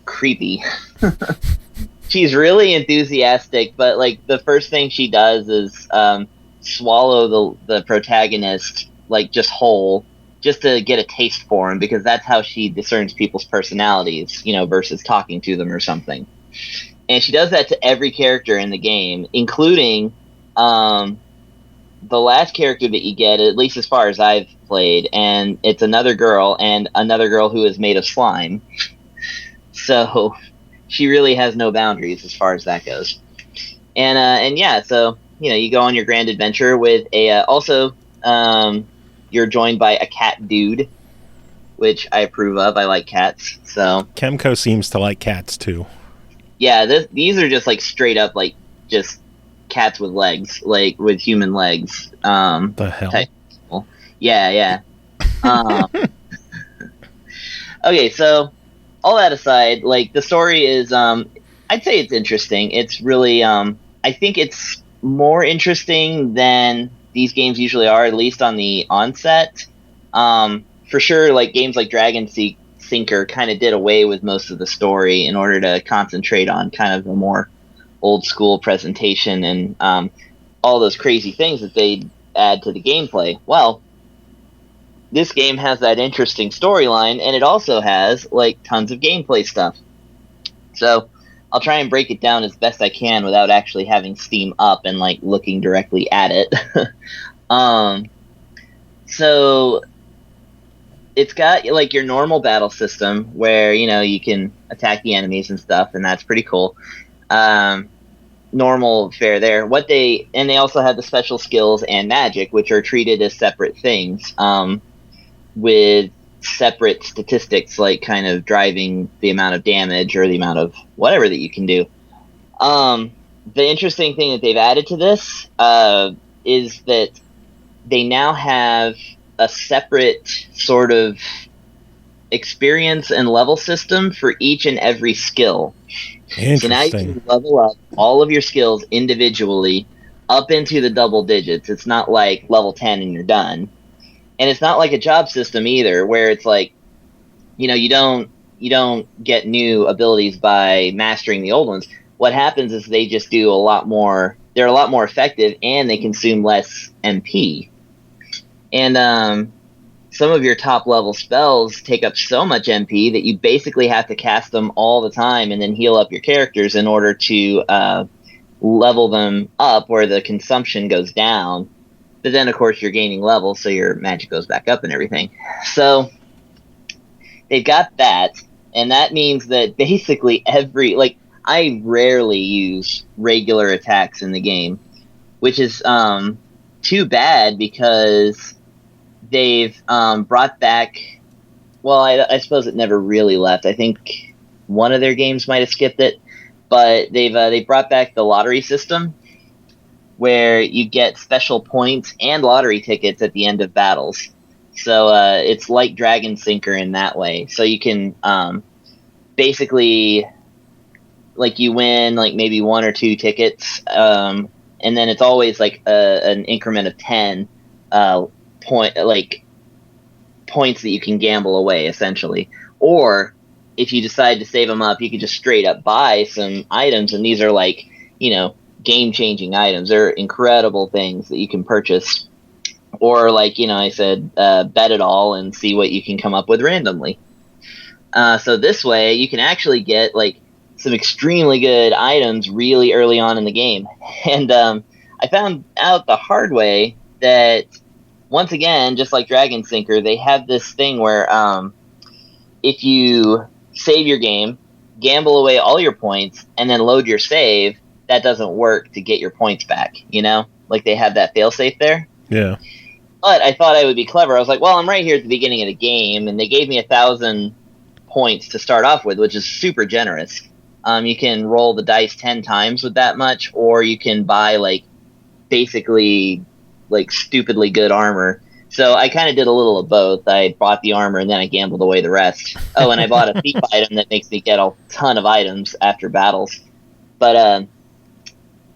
creepy. She's really enthusiastic, but like the first thing she does is swallow the protagonist like just whole, just to get a taste for him, because that's how she discerns people's personalities, versus talking to them or something. And she does that to every character in the game, including the last character that you get, at least as far as I've played, and it's another girl, and another girl who is made of slime. So she really has no boundaries as far as that goes. And yeah, so you go on your grand adventure with a also you're joined by a cat dude, which I approve of. I like cats. So KEMCO seems to like cats too. Yeah, these are just like straight up like just cats with legs, like with human legs. The hell? Yeah. Okay, so all that aside, like the story is, I'd say it's interesting. It's really, I think it's more interesting than these games usually are, at least on the onset. For sure, like games like Dragon Sinker kind of did away with most of the story in order to concentrate on kind of the more old school presentation and all those crazy things that they add to the gameplay. Well, this game has that interesting storyline, and it also has like tons of gameplay stuff. So I'll try and break it down as best I can without actually having Steam up and like looking directly at it. So it's got like your normal battle system where you can attack the enemies and stuff, and that's pretty cool. Normal fare there. They also have the special skills and magic, which are treated as separate things, with separate statistics, like kind of driving the amount of damage or the amount of whatever that you can do. The interesting thing that they've added to this is that they now have a separate sort of experience and level system for each and every skill. So now you can level up all of your skills individually up into the double digits. It's not like level 10 and you're done. And it's not like a job system either, where it's like, you don't get new abilities by mastering the old ones. What happens is they just do a lot more. They're a lot more effective, and they consume less MP. And some of your top level spells take up so much MP that you basically have to cast them all the time and then heal up your characters in order to level them up, where the consumption goes down. But then, of course, you're gaining levels, so your magic goes back up and everything. So they've got that, and that means that basically I rarely use regular attacks in the game, which is too bad because they've brought back... Well, I suppose it never really left. I think one of their games might have skipped it, but they brought back the lottery system, where you get special points and lottery tickets at the end of battles. So it's like Dragon Sinker in that way. So you can basically like you win like maybe 1 or 2 tickets, and then it's always like an increment of 10 points that you can gamble away, essentially. Or if you decide to save them up, you can just straight up buy some items, and these are like, game-changing items. They're incredible things that you can purchase. Or like, I said, bet it all and see what you can come up with randomly. So this way, you can actually get like some extremely good items really early on in the game. And I found out the hard way that, once again, just like Dragon Sinker, they have this thing where if you save your game, gamble away all your points, and then load your save, that doesn't work to get your points back, Like they have that failsafe there. Yeah. But I thought I would be clever. I was like, well, I'm right here at the beginning of the game, and they gave me 1,000 points to start off with, which is super generous. You can roll the dice 10 times with that much, or you can buy like basically like stupidly good armor. So I kind of did a little of both. I bought the armor and then I gambled away the rest. Oh, and I bought a thief item that makes me get a ton of items after battles. But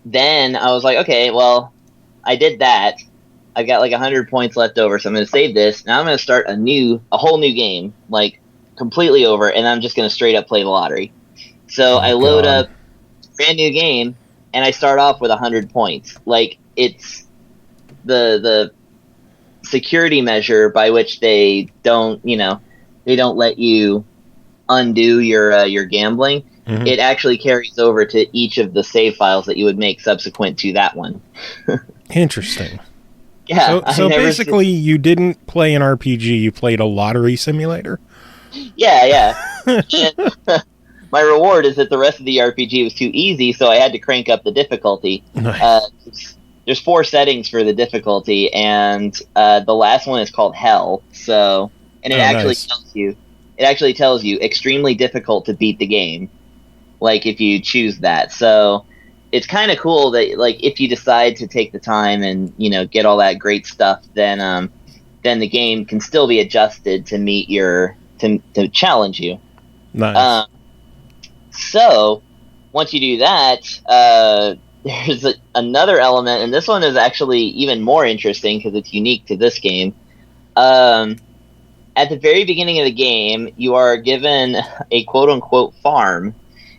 then I was like, okay, well, I did that. I've got like 100 points left over, so I'm going to save this. Now I'm going to start a whole new game, like completely over, and I'm just going to straight up play the lottery. So I load up brand new game, and I start off with 100 points. Like, it's the security measure by which they don't let you undo your gambling. Mm-hmm. It actually carries over to each of the save files that you would make subsequent to that one. Interesting. Yeah. So basically, you didn't play an RPG, you played a lottery simulator? Yeah. My reward is that the rest of the RPG was too easy, so I had to crank up the difficulty. Nice. There's 4 settings for the difficulty, and the last one is called Hell. So, and it actually tells you extremely difficult to beat the game, like if you choose that. So it's kind of cool that, like, if you decide to take the time and get all that great stuff, then the game can still be adjusted to meet to challenge you. Nice. So once you do that, there's another element, and this one is actually even more interesting because it's unique to this game. At the very beginning of the game, you are given a quote-unquote farm,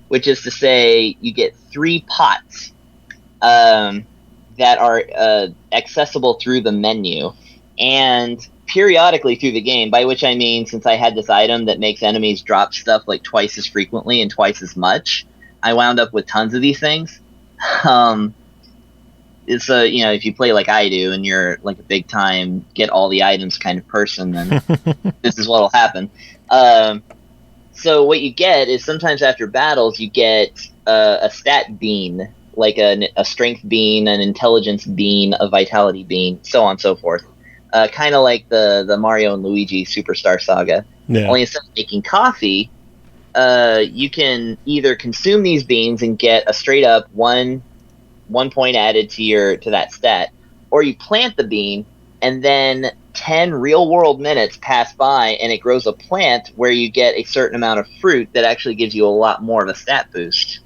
which is to say you get 3 pots that are accessible through the menu. And periodically through the game, by which I mean, since I had this item that makes enemies drop stuff like twice as frequently and twice as much, I wound up with tons of these things. It's if you play like I do and you're like a big time get all the items kind of person, then this is what'll happen. So what you get is sometimes after battles you get a stat bean, like a strength bean, an intelligence bean, a vitality bean, so on and so forth. Kind of like the Mario and Luigi Superstar Saga. Yeah. Only instead of making coffee, you can either consume these beans and get a straight up one point added to that stat, or you plant the bean and then 10 real world minutes pass by and it grows a plant where you get a certain amount of fruit that actually gives you a lot more of a stat boost.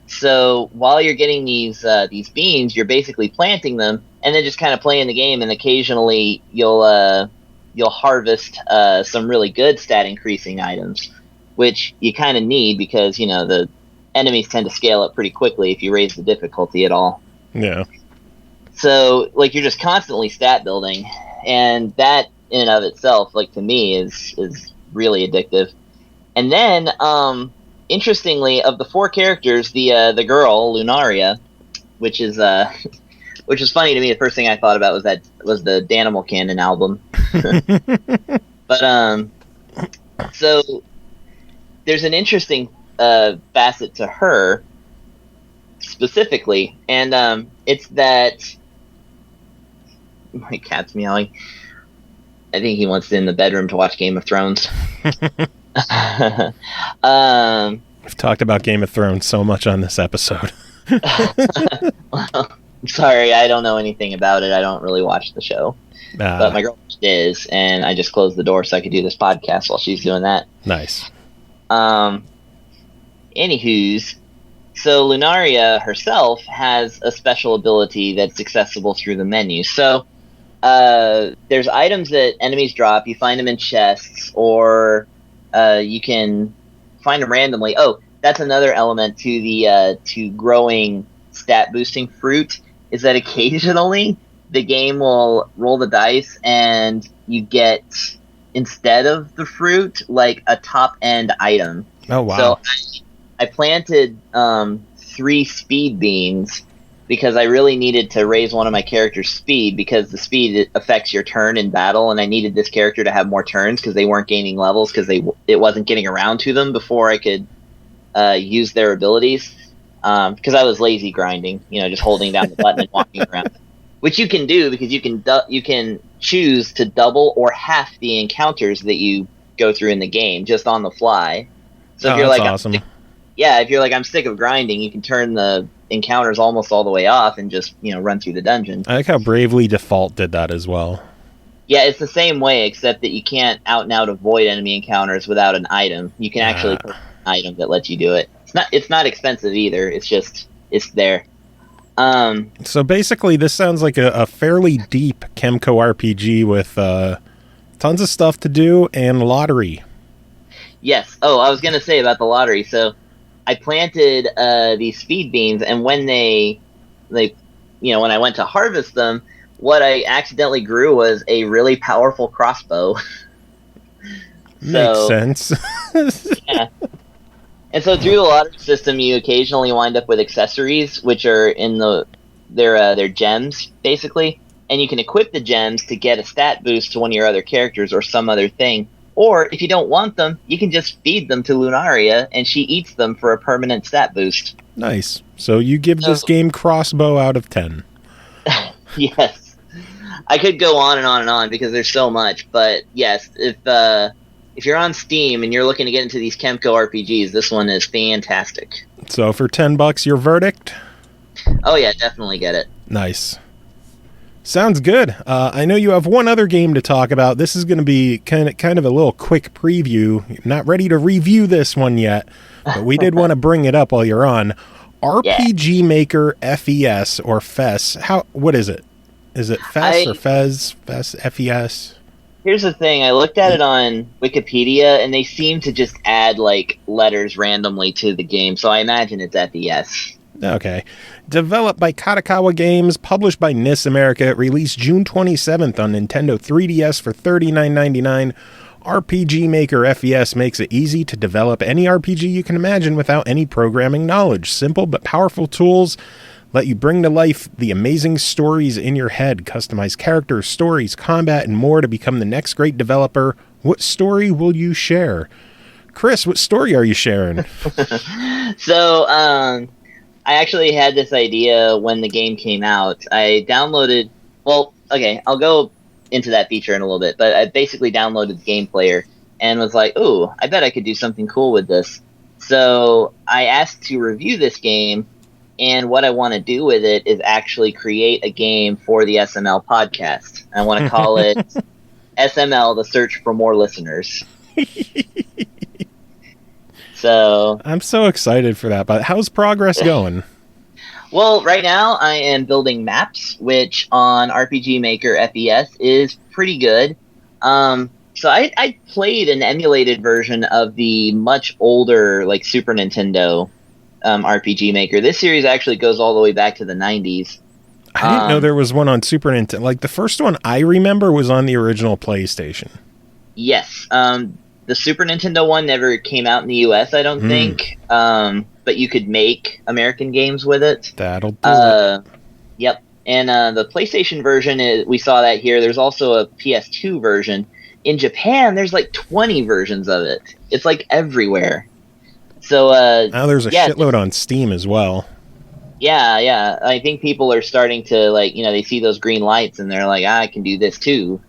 So while you're getting these beans, you're basically planting them and then just kind of playing the game, and occasionally you'll harvest some really good stat increasing items, which you kind of need because the enemies tend to scale up pretty quickly if you raise the difficulty at all. Yeah. So like you're just constantly stat building, and that in and of itself, like to me, is really addictive. And then interestingly, of the 4 characters, the girl Lunaria, which is funny to me. The first thing I thought about was the Danimal Cannon album. But so there's an interesting facet to her specifically, and it's that my cat's meowing. I think he wants in the bedroom to watch Game of Thrones. We've talked about Game of Thrones so much on this episode. Well, I'm sorry, I don't know anything about it. I don't really watch the show. But my girlfriend is, and I just closed the door so I could do this podcast while she's doing that. Nice. Anywho's, so Lunaria herself has a special ability that's accessible through the menu. So there's items that enemies drop. You find them in chests, or you can find them randomly. Oh, that's another element to the to growing stat boosting fruit, is that occasionally the game will roll the dice and you get, instead of the fruit, like a top end item. Oh wow. So I planted 3 speed beans because I really needed to raise one of my character's speed, because the speed affects your turn in battle, and I needed this character to have more turns because they weren't gaining levels because it wasn't getting around to them before I could use their abilities. Because I was lazy grinding, just holding down the button and walking around, which you can do because you can choose to double or half the encounters that you go through in the game just on the fly. So if you're that's like, awesome. if you're like, I'm sick of grinding, you can turn the encounters almost all the way off and just run through the dungeon. I like how Bravely Default did that as well. Yeah, it's the same way, except that you can't out and out avoid enemy encounters without an item. You can actually put an item that lets you do it. It's not expensive either. It's there. So basically, this sounds like a fairly deep KEMCO RPG with tons of stuff to do and lottery. Yes. Oh, I was gonna say about the lottery. So I planted these speed beans, and when when I went to harvest them, what I accidentally grew was a really powerful crossbow. Makes sense. Yeah. And so through the lottery system, you occasionally wind up with accessories, which are they're gems basically, and you can equip the gems to get a stat boost to one of your other characters or some other thing. Or if you don't want them, you can just feed them to Lunaria, and she eats them for a permanent stat boost. Nice. So you give this game crossbow out of 10. Yes. I could go on and on and on because there's so much, but yes, if you're on Steam and you're looking to get into these KEMCO RPGs, this one is fantastic. So for $10, your verdict? Oh yeah, definitely get it. Nice. Sounds good. I know you have one other game to talk about. This is going to be kind of a little quick preview. Not ready to review this one yet, but we did want to bring it up while you're on. RPG Maker FES or FES. What is it? Is it FES or FES? FES, FES? Here's the thing. I looked at it on Wikipedia, and they seem to just add like letters randomly to the game, so I imagine it's FES. Okay. Developed by Kadokawa Games, published by NIS America, released June 27th on Nintendo 3DS for $39.99. RPG Maker FES makes it easy to develop any RPG you can imagine without any programming knowledge. Simple but powerful tools let you bring to life the amazing stories in your head, customize characters, stories, combat, and more to become the next great developer. What story will you share? Chris, what story are you sharing? So, I actually had this idea when the game came out. I downloaded... Well, okay, I'll go into that feature in a little bit, but I basically downloaded the game player and was like, ooh, I bet I could do something cool with this. So I asked to review this game, and what I want to do with it is actually create a game for the SML podcast. I want to call it SML, the Search for More Listeners. So I'm so excited for that, but how's progress going? Well, right now I am building maps, which on RPG Maker FES is pretty good. So I played an emulated version of the much older, like, Super Nintendo RPG Maker. This series actually goes all the way back to the 90s. I didn't know there was one on Super Nintendo. Like, the first one I remember was on the original PlayStation. Yes. The Super Nintendo one never came out in the US, I don't think. But you could make American games with it. That'll do it. Yep. And the PlayStation version, we saw that here. There's also a PS2 version. In Japan, there's like 20 versions of it. It's like everywhere. So now there's a shitload on Steam as well. Yeah. I think people are starting to, like, they see those green lights and they're like, I can do this too.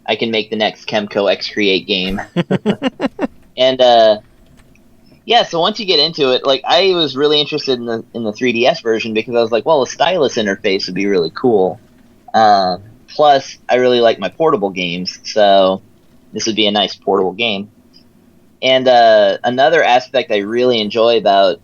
I can make the next KEMCO Exe Create game. And so once you get into it, like, I was really interested in the 3DS version because I was like, well, a stylus interface would be really cool. Plus, I really like my portable games, so this would be a nice portable game. And another aspect I really enjoy about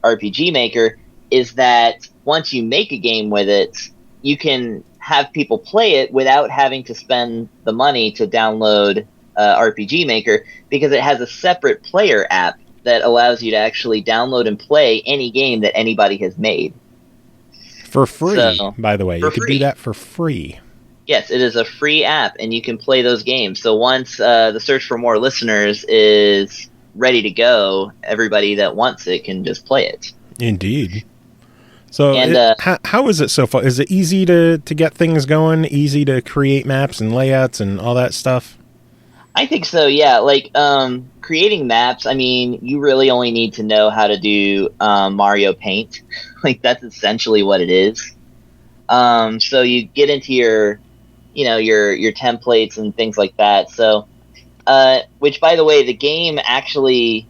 RPG Maker is that once you make a game with it, you can have people play it without having to spend the money to download RPG Maker, because it has a separate player app that allows you to actually download and play any game that anybody has made. For free, So, by the way. You for can free. do that for free. Yes, it is a free app, and you can play those games. So once the Search for More Listeners is ready to go, everybody that wants it can just play it. Indeed. So And, how is it so far? Is it easy to get things going, easy to create maps and layouts and all that stuff? I think so, yeah. Like, creating maps, I mean, you really only need to know how to do Mario Paint. Like, that's essentially what it is. So you get into your templates and things like that. So, which, by the way, the game actually,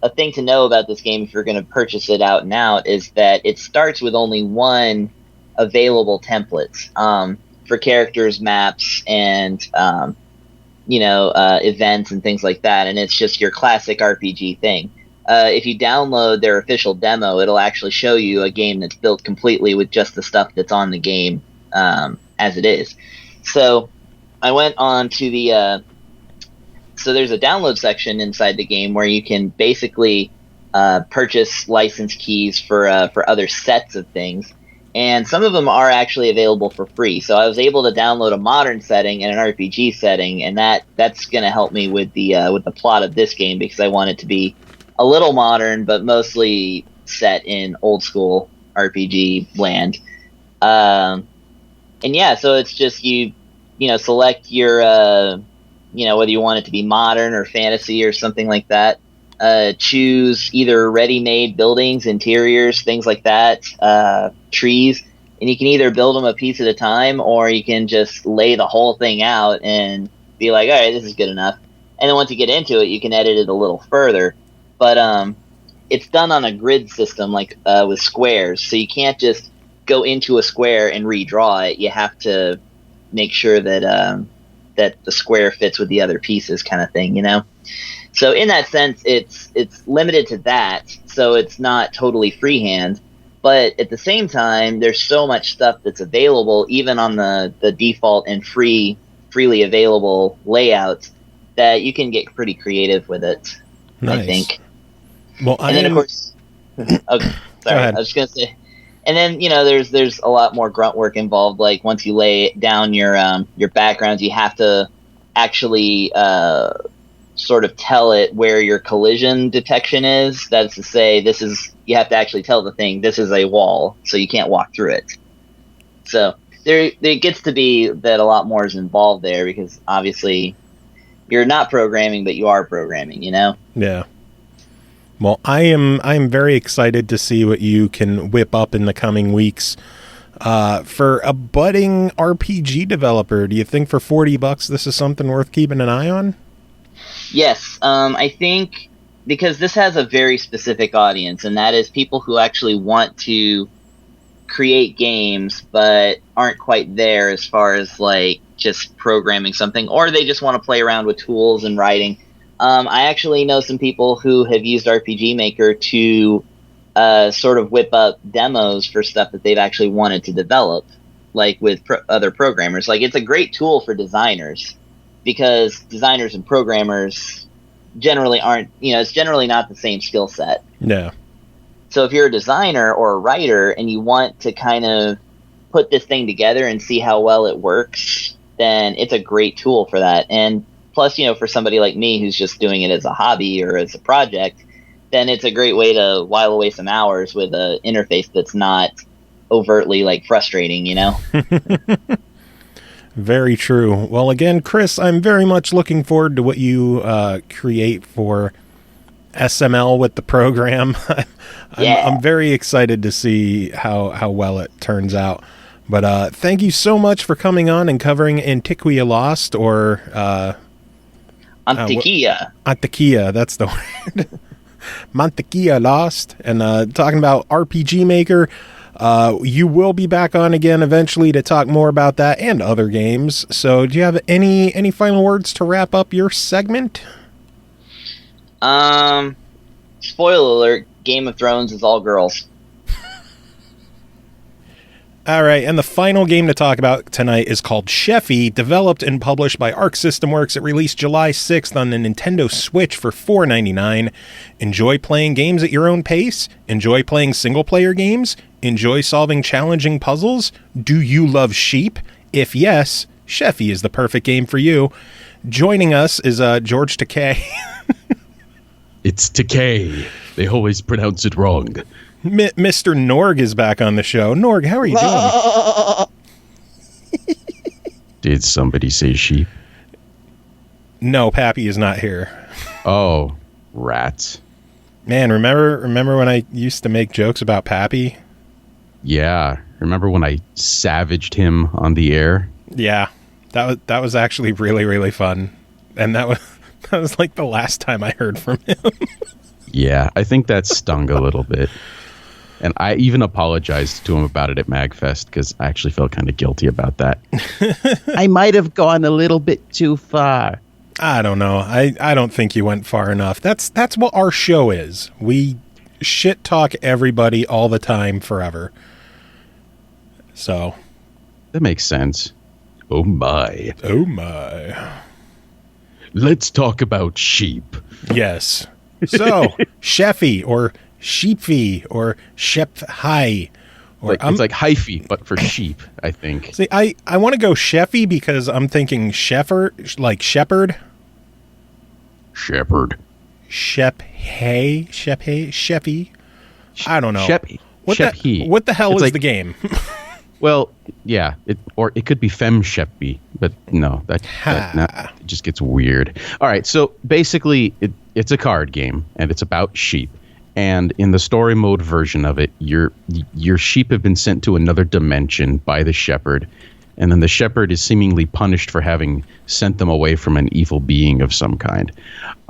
a thing to know about this game if you're going to purchase it out and out is that it starts with only one available template for characters, maps, and events and things like that, and it's just your classic RPG thing. If you download their official demo, it'll actually show you a game that's built completely with just the stuff that's on the game as it is. So I went on to the so there's a download section inside the game where you can basically purchase license keys for other sets of things. And some of them are actually available for free. So I was able to download a modern setting and an RPG setting, and that's going to help me with the plot of this game, because I want it to be a little modern, but mostly set in old school RPG land. And yeah, so it's just you select your whether you want it to be modern or fantasy or something like that. Choose either ready-made buildings, interiors, things like that, trees, and you can either build them a piece at a time, or you can just lay the whole thing out and be like, all right, this is good enough. And then once you get into it, you can edit it a little further. But it's done on a grid system, like with squares, so you can't just go into a square and redraw it. You have to make sure that that the square fits with the other pieces, kind of thing, So in that sense, it's limited to that, so it's not totally freehand. But at the same time, there's so much stuff that's available, even on the default and freely available layouts, that you can get pretty creative with it. Nice. I think. Well, and then of course, okay, sorry, I was just gonna say. And then there's a lot more grunt work involved. Like once you lay down your backgrounds, you have to actually sort of tell it where your collision detection is. That's to say, you have to actually tell the thing this is a wall, so you can't walk through it. So there gets to be that a lot more is involved there, because obviously you're not programming, but you are programming. Yeah. Well, I am very excited to see what you can whip up in the coming weeks. For a budding RPG developer, do you think for $40 this is something worth keeping an eye on? Yes, I think because this has a very specific audience, and that is people who actually want to create games but aren't quite there as far as like just programming something, or they just want to play around with tools and writing. I actually know some people who have used RPG Maker to sort of whip up demos for stuff that they've actually wanted to develop, like with other programmers. Like, it's a great tool for designers, because designers and programmers generally aren't, it's generally not the same skill set. Yeah. So if you're a designer or a writer and you want to kind of put this thing together and see how well it works, then it's a great tool for that. And plus, for somebody like me who's just doing it as a hobby or as a project, then it's a great way to while away some hours with an interface that's not overtly like frustrating, Very true. Well, again, Chris, I'm very much looking forward to what you create for SML with the program. I'm very excited to see how well it turns out. But thank you so much for coming on and covering Antiquia Lost, or Antiquia. Antiquia, that's the word. Antiquia Lost, and talking about RPG Maker. You will be back on again eventually to talk more about that and other games. So do you have any final words to wrap up your segment? Spoiler alert, Game of Thrones is all girls. All right, and the final game to talk about tonight is called Shephy, developed and published by Arc System Works. It released July 6th on the Nintendo Switch for $4.99. Enjoy playing games at your own pace? Enjoy playing single-player games? Enjoy solving challenging puzzles? Do you love sheep? If yes, Shephy is the perfect game for you. Joining us is George Takei. It's Takei. They always pronounce it wrong. Mr. Norg is back on the show. Norg, how are you doing? Did somebody say sheep? No, Pappy is not here. Oh, rats. Man, remember when I used to make jokes about Pappy? Yeah. Remember when I savaged him on the air? Yeah. That was actually really, really fun. And that was like the last time I heard from him. Yeah, I think that stung a little bit. And I even apologized to him about it at MagFest because I actually felt kind of guilty about that. I might have gone a little bit too far. I don't know. I don't think you went far enough. That's what our show is. We shit talk everybody all the time forever. So. That makes sense. Oh my. Oh my. Let's talk about sheep. Yes. So, Shephy or Sheepy or Shephy. Or it's like hyphy, but for sheep, I think. See, I want to go Shephy because I'm thinking shepherd, like shepherd. Shepherd. Shephy. I don't know. Shephy. What the hell is like, the game? Well, yeah, or it could be Fem Shephy, but no, that it just gets weird. All right, so basically, it's a card game, and it's about sheep. And in the story mode version of it, your sheep have been sent to another dimension by the shepherd, and then the shepherd is seemingly punished for having sent them away from an evil being of some kind.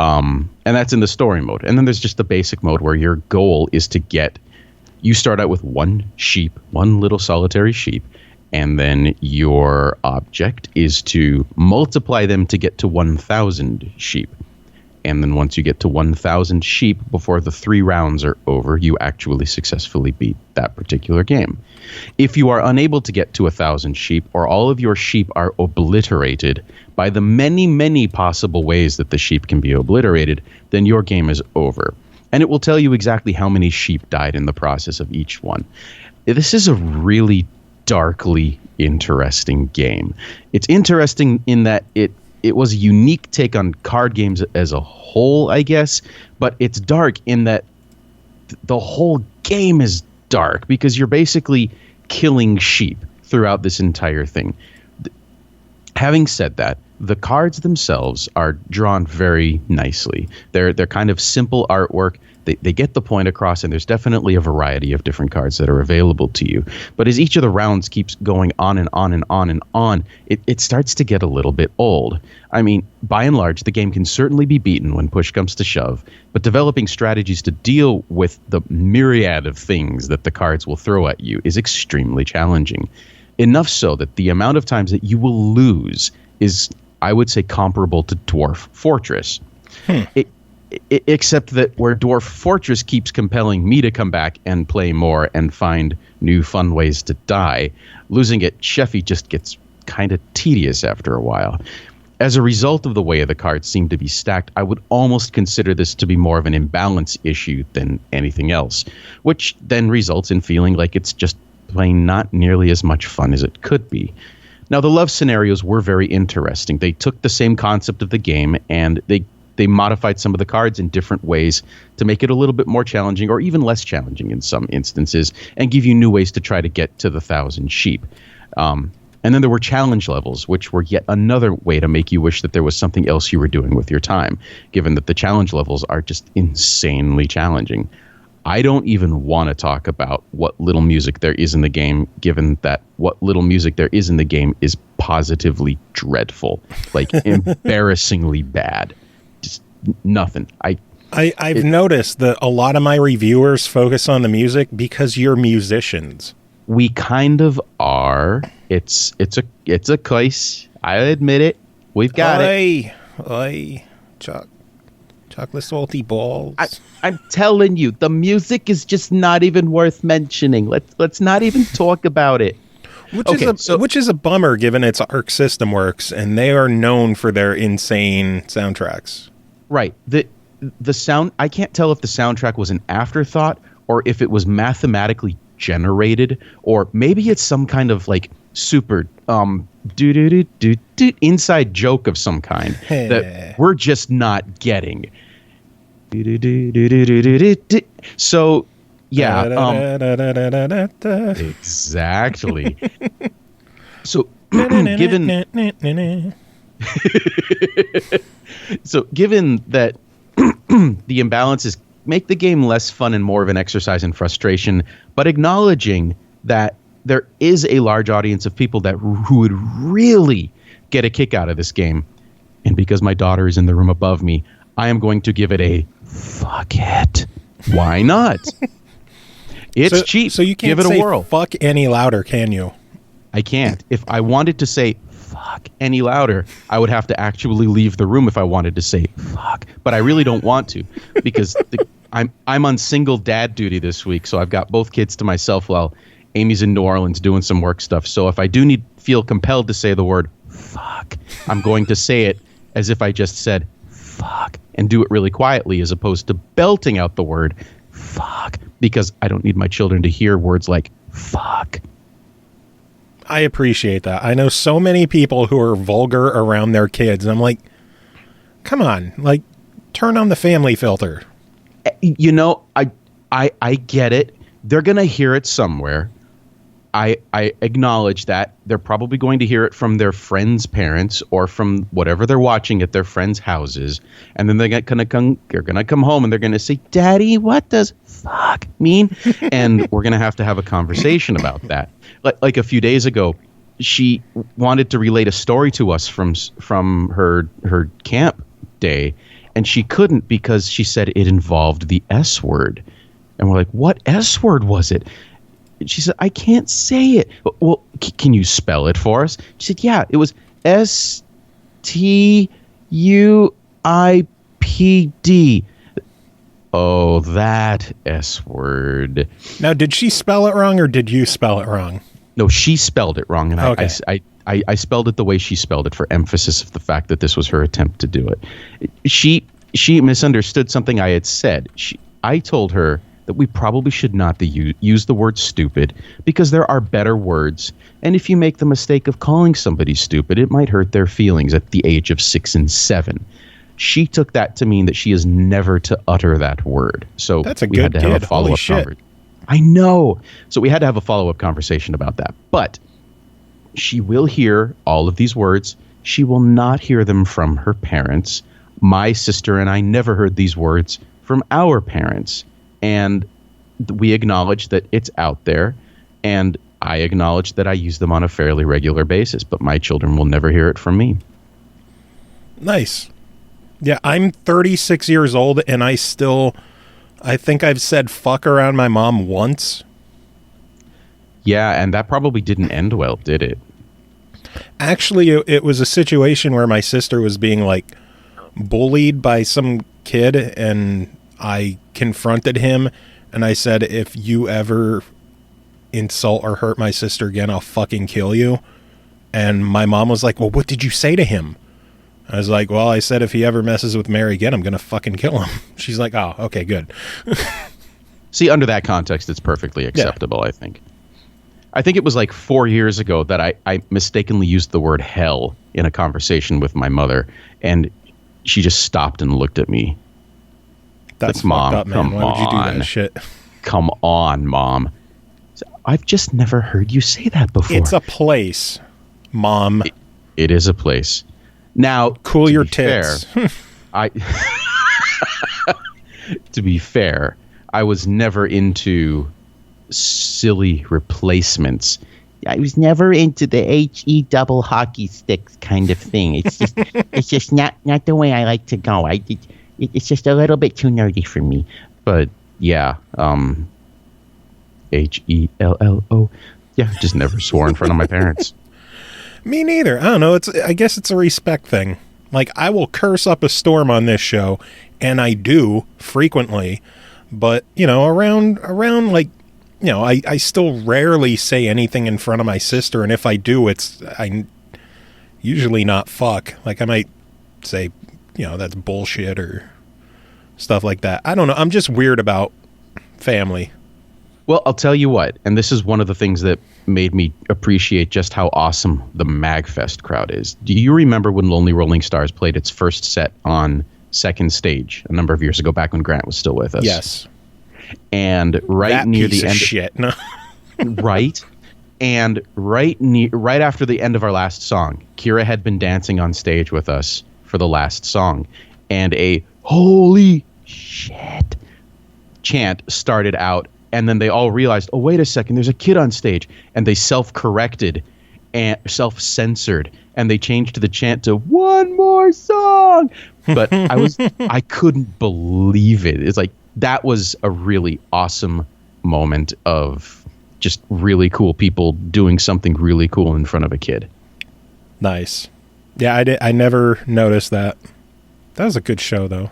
And that's in the story mode. And then there's just the basic mode where your goal is to you start out with one sheep, one little solitary sheep, and then your object is to multiply them to get to 1,000 sheep. And then once you get to 1,000 sheep before the 3 rounds are over, you actually successfully beat that particular game. If you are unable to get to 1,000 sheep, or all of your sheep are obliterated by the many, many possible ways that the sheep can be obliterated, then your game is over. And it will tell you exactly how many sheep died in the process of each one. This is a really darkly interesting game. It's interesting in that it was a unique take on card games as a whole, I guess, but it's dark in that the whole game is dark because you're basically killing sheep throughout this entire thing. Having said that, the cards themselves are drawn very nicely. They're kind of simple artwork. They get the point across, and there's definitely a variety of different cards that are available to you. But as each of the rounds keeps going on and on and on and on, it starts to get a little bit old. I mean, by and large, the game can certainly be beaten when push comes to shove, but developing strategies to deal with the myriad of things that the cards will throw at you is extremely challenging. Enough so that the amount of times that you will lose is, I would say, comparable to Dwarf Fortress. Except that where Dwarf Fortress keeps compelling me to come back and play more and find new fun ways to die, losing at Shephy just gets kind of tedious after a while. As a result of the way the cards seem to be stacked, I would almost consider this to be more of an imbalance issue than anything else, which then results in feeling like it's just plain not nearly as much fun as it could be. Now, the love scenarios were very interesting. They took the same concept of the game and they modified some of the cards in different ways to make it a little bit more challenging or even less challenging in some instances and give you new ways to try to get to the 1,000 sheep. And then there were challenge levels, which were yet another way to make you wish that there was something else you were doing with your time, given that the challenge levels are just insanely challenging. I don't even want to talk about what little music there is in the game, given that what little music there is in the game is positively dreadful, like embarrassingly bad. Just nothing. I've noticed that a lot of my reviewers focus on the music because you're musicians. We kind of are. It's a case. I admit it. We've got it. Oi, Chuck. Chocolate salty balls. I'm telling you, the music is just not even worth mentioning. Let's not even talk about it. Which is a bummer, given its Arc System Works, and they are known for their insane soundtracks. Right. The sound. I can't tell if the soundtrack was an afterthought or if it was mathematically generated, or maybe it's some kind of like super inside joke of some kind that we're just not getting. So yeah, exactly. So given that the imbalances make the game less fun and more of an exercise in frustration, but acknowledging that there is a large audience of people who would really get a kick out of this game, and because my daughter is in the room above me, I am going to give it a fuck it. Why not? It's cheap. So you can't give it say a whirl. Fuck any louder, can you? I can't. If I wanted to say fuck any louder, I would have to actually leave the room if I wanted to say fuck. But I really don't want to, because I'm on single dad duty this week, so I've got both kids to myself while Amy's in New Orleans doing some work stuff. So if I do feel compelled to say the word fuck, I'm going to say it as if I just said fuck and do it really quietly, as opposed to belting out the word fuck, because I don't need my children to hear words like fuck. I appreciate that. I know so many people who are vulgar around their kids, and I'm like, come on, like, turn on the family filter. You know, I get it. They're going to hear it somewhere. I acknowledge that. They're probably going to hear it from their friends' parents or from whatever they're watching at their friends' houses. And then they're going to come home and they're going to say, Daddy, what does fuck mean? And we're going to have a conversation about that. Like a few days ago, she wanted to relate a story to us from her camp day, and she couldn't because she said it involved the S word. And we're like, what S word was it? And she said, I can't say it. Well, can you spell it for us? She said, yeah, it was STUIPD. Oh, that S word. Now, did she spell it wrong or did you spell it wrong? No, she spelled it wrong, and okay. I spelled it the way she spelled it for emphasis of the fact that this was her attempt to do it. She misunderstood something I had said. I told her that we probably should not use the word stupid because there are better words, and if you make the mistake of calling somebody stupid, it might hurt their feelings at the age of 6 and 7. She took that to mean that she is never to utter that word. So that's a we good had to have a follow-up conversation. I know. So we had to have a follow-up conversation about that. But she will hear all of these words. She will not hear them from her parents. My sister and I never heard these words from our parents. And we acknowledge that it's out there. And I acknowledge that I use them on a fairly regular basis. But my children will never hear it from me. Nice. Yeah, I'm 36 years old, and I think I've said fuck around my mom once. Yeah, and that probably didn't end well, did it? Actually, it was a situation where my sister was being, like, bullied by some kid, and I confronted him, and I said, if you ever insult or hurt my sister again, I'll fucking kill you. And my mom was like, well, what did you say to him? I was like, well, I said if he ever messes with Mary again, I'm going to fucking kill him. She's like, oh, okay, good. See, under that context, it's perfectly acceptable, yeah. I think it was like 4 years ago that I mistakenly used the word hell in a conversation with my mother, and she just stopped and looked at me. That's Mom, up, man. come Why would you do on. that shit? Come on, Mom. I've just never heard you say that before. It's a place, Mom. It is a place. Now, cool your tits. Fair, to be fair, I was never into silly replacements. I was never into the HE double hockey sticks kind of thing. It's just not the way I like to go. It's just a little bit too nerdy for me. But yeah, HELLO. Yeah, just never swore in front of my parents. Me neither. I don't know. I guess it's a respect thing. Like, I will curse up a storm on this show, and I do frequently, but, you know, around like, you know, I still rarely say anything in front of my sister, and if I do, I usually not fuck. Like, I might say, you know, that's bullshit or stuff like that. I don't know. I'm just weird about family. Well, I'll tell you what, and this is one of the things that made me appreciate just how awesome the MagFest crowd is. Do you remember when Lonely Rolling Stars played its first set on Second Stage a number of years ago, back when Grant was still with us? Yes. And right that near piece the of end, shit. No. right, and right after the end of our last song, Kira had been dancing on stage with us for the last song, and a "holy shit" chant started out, and then they all realized, oh, wait a second, there's a kid on stage, and they self-corrected and self-censored, and they changed the chant to "one more song." But I couldn't believe it. It's like, that was a really awesome moment of just really cool people doing something really cool in front of a kid. Nice. Yeah, I never noticed that. That was a good show, though.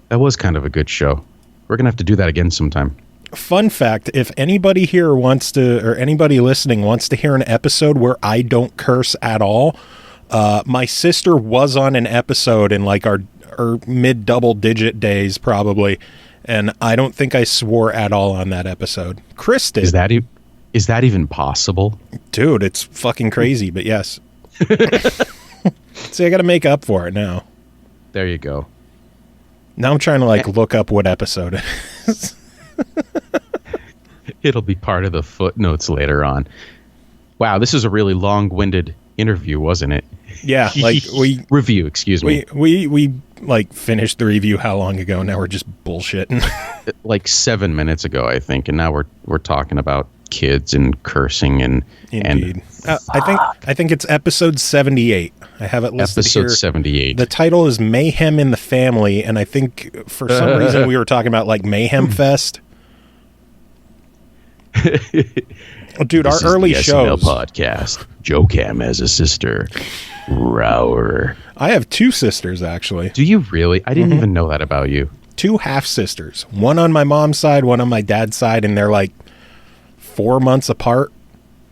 That was kind of a good show. We're going to have to do that again sometime. Fun fact, if anybody here wants to, or anybody listening wants to hear an episode where I don't curse at all, my sister was on an episode in like our mid double digit days probably, and I don't think I swore at all on that episode. Chris did. Is that even possible? Dude, it's fucking crazy, but yes. See, I got to make up for it now. There you go. Now I'm trying to like look up what episode it is. It'll be part of the footnotes later on. Wow, this is a really long-winded interview, wasn't it? Yeah, like review, excuse me. We like finished the review how long ago? Now we're just bullshitting. Like 7 minutes ago, I think, and now we're talking about kids and cursing and Indeed. I think it's episode 78. I have it listed episode here. 78. The title is Mayhem in the Family, and I think for some reason we were talking about like Mayhem Fest. Dude, this our early is the shows. SML podcast. Joe Cam has a sister. Rower. I have two sisters, actually. Do you really? I didn't even know that about you. Two half sisters. One on my mom's side, one on my dad's side, and they're like 4 months apart.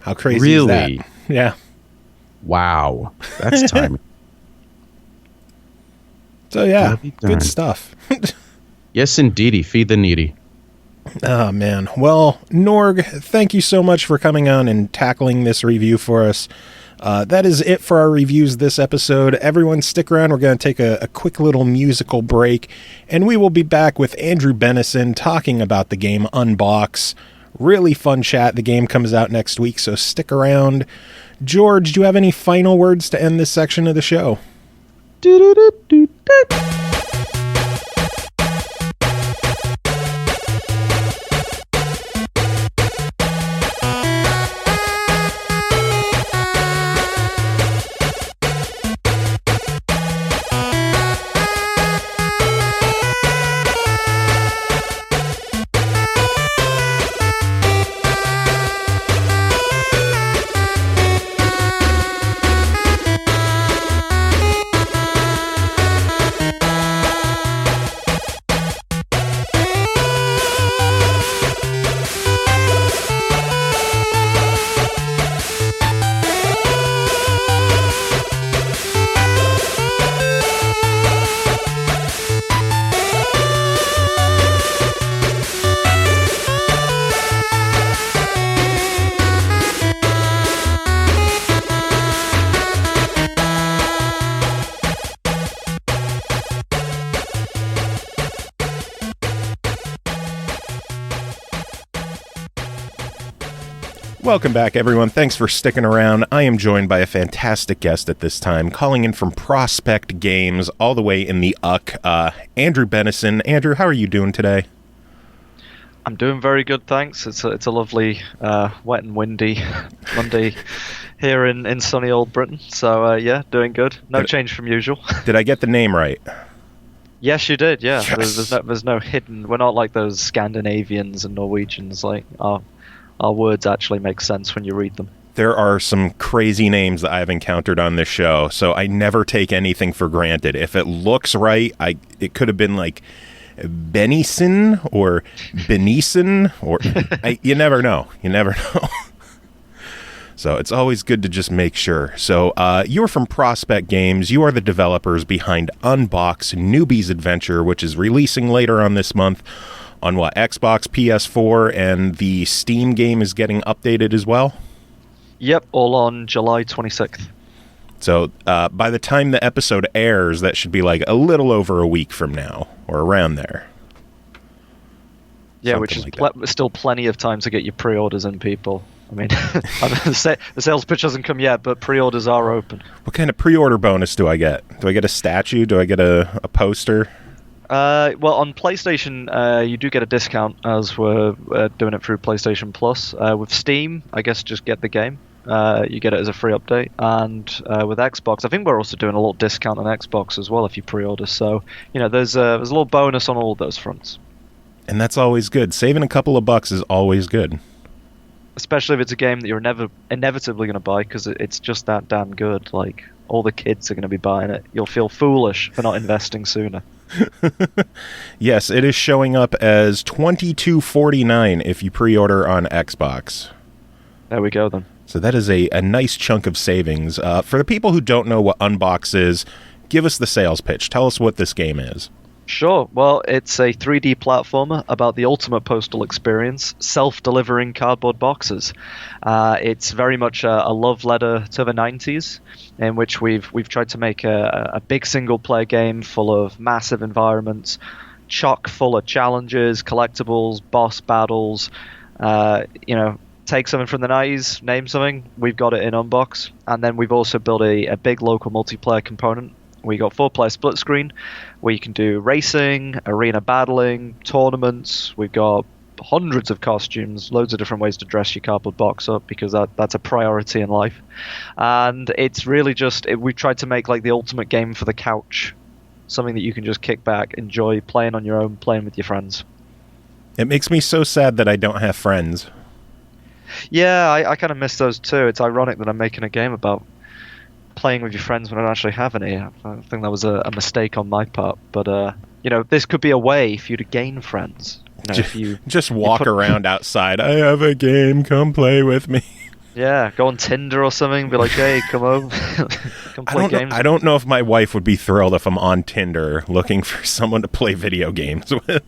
How crazy is that? Yeah. Wow. That's timing. So yeah, good stuff. Yes, indeedy. Feed the needy. Oh, man. Well, Norg, thank you so much for coming on and tackling this review for us. That is it for our reviews this episode. Everyone stick around. We're going to take a quick little musical break, and we will be back with Andrew Bennison talking about the game Unboxed. Really fun chat. The game comes out next week, so stick around. George, do you have any final words to end this section of the show? Welcome back, everyone. Thanks for sticking around. I am joined by a fantastic guest at this time, calling in from Prospect Games, all the way in the UC, Andrew Bennison. Andrew, how are you doing today? I'm doing very good, thanks. It's a lovely, wet and windy Monday here in sunny old Britain. So, yeah, doing good. No change from usual. Did I get the name right? Yes, you did, yeah. Yes. There's no hidden... We're not like those Scandinavians and Norwegians. Like, our words actually make sense when you read them. there are some crazy names that I've encountered on this show, so I never take anything for granted. If it looks right, it could have been like Bennison or Bennison, or you never know. You never know. So it's always good to just make sure. So you're from Prospect Games. You are the developers behind Unboxed, Newbies Adventure, which is releasing later on this month on Xbox, PS4, and the Steam game is getting updated as well? Yep, all on July 26th. So by the time the episode airs, that should be like a little over a week from now, or around there. Yeah, which is still plenty of time to get your pre-orders in, people. I mean, the sales pitch hasn't come yet, but pre-orders are open. What kind of pre-order bonus do I get? Do I get a statue? Do I get a poster? Well, on PlayStation, you do get a discount, as we're doing it through PlayStation Plus. With Steam, I guess just get the game. You get it as a free update. And with Xbox, I think we're also doing a little discount on Xbox as well if you pre-order. So, there's a little bonus on all of those fronts. And that's always good. Saving a couple of bucks is always good. Especially if it's a game that you're inevitably going to buy, because it's just that damn good. Like, all the kids are going to be buying it. You'll feel foolish for not investing sooner. Yes, it is showing up as $22.49 if you pre-order on Xbox. There we go, then. So that is a nice chunk of savings. For the people who don't know what Unbox is, give us the sales pitch. Tell us what this game is. Sure. Well, it's a 3D platformer about the ultimate postal experience, self-delivering cardboard boxes. It's very much a love letter to the 90s, in which we've tried to make a big single-player game full of massive environments, chock full of challenges, collectibles, boss battles. Take something from the 90s, name something, we've got it in Unbox. And then we've also built a big local multiplayer component. We got 4-player split screen, where you can do racing, arena battling, tournaments. We've got hundreds of costumes, loads of different ways to dress your cardboard box up, because that's a priority in life. And it's really we've tried to make like the ultimate game for the couch, something that you can just kick back, enjoy playing on your own, playing with your friends. It makes me so sad that I don't have friends. Yeah, I kind of miss those too. It's ironic that I'm making a game about playing with your friends when I don't actually have any. I think that was a mistake on my part. But, this could be a way for you to gain friends. If you just walk around outside. I have a game. Come play with me. Yeah, go on Tinder or something. Be like, hey, come home. Come play games. I don't know if my wife would be thrilled if I'm on Tinder looking for someone to play video games with.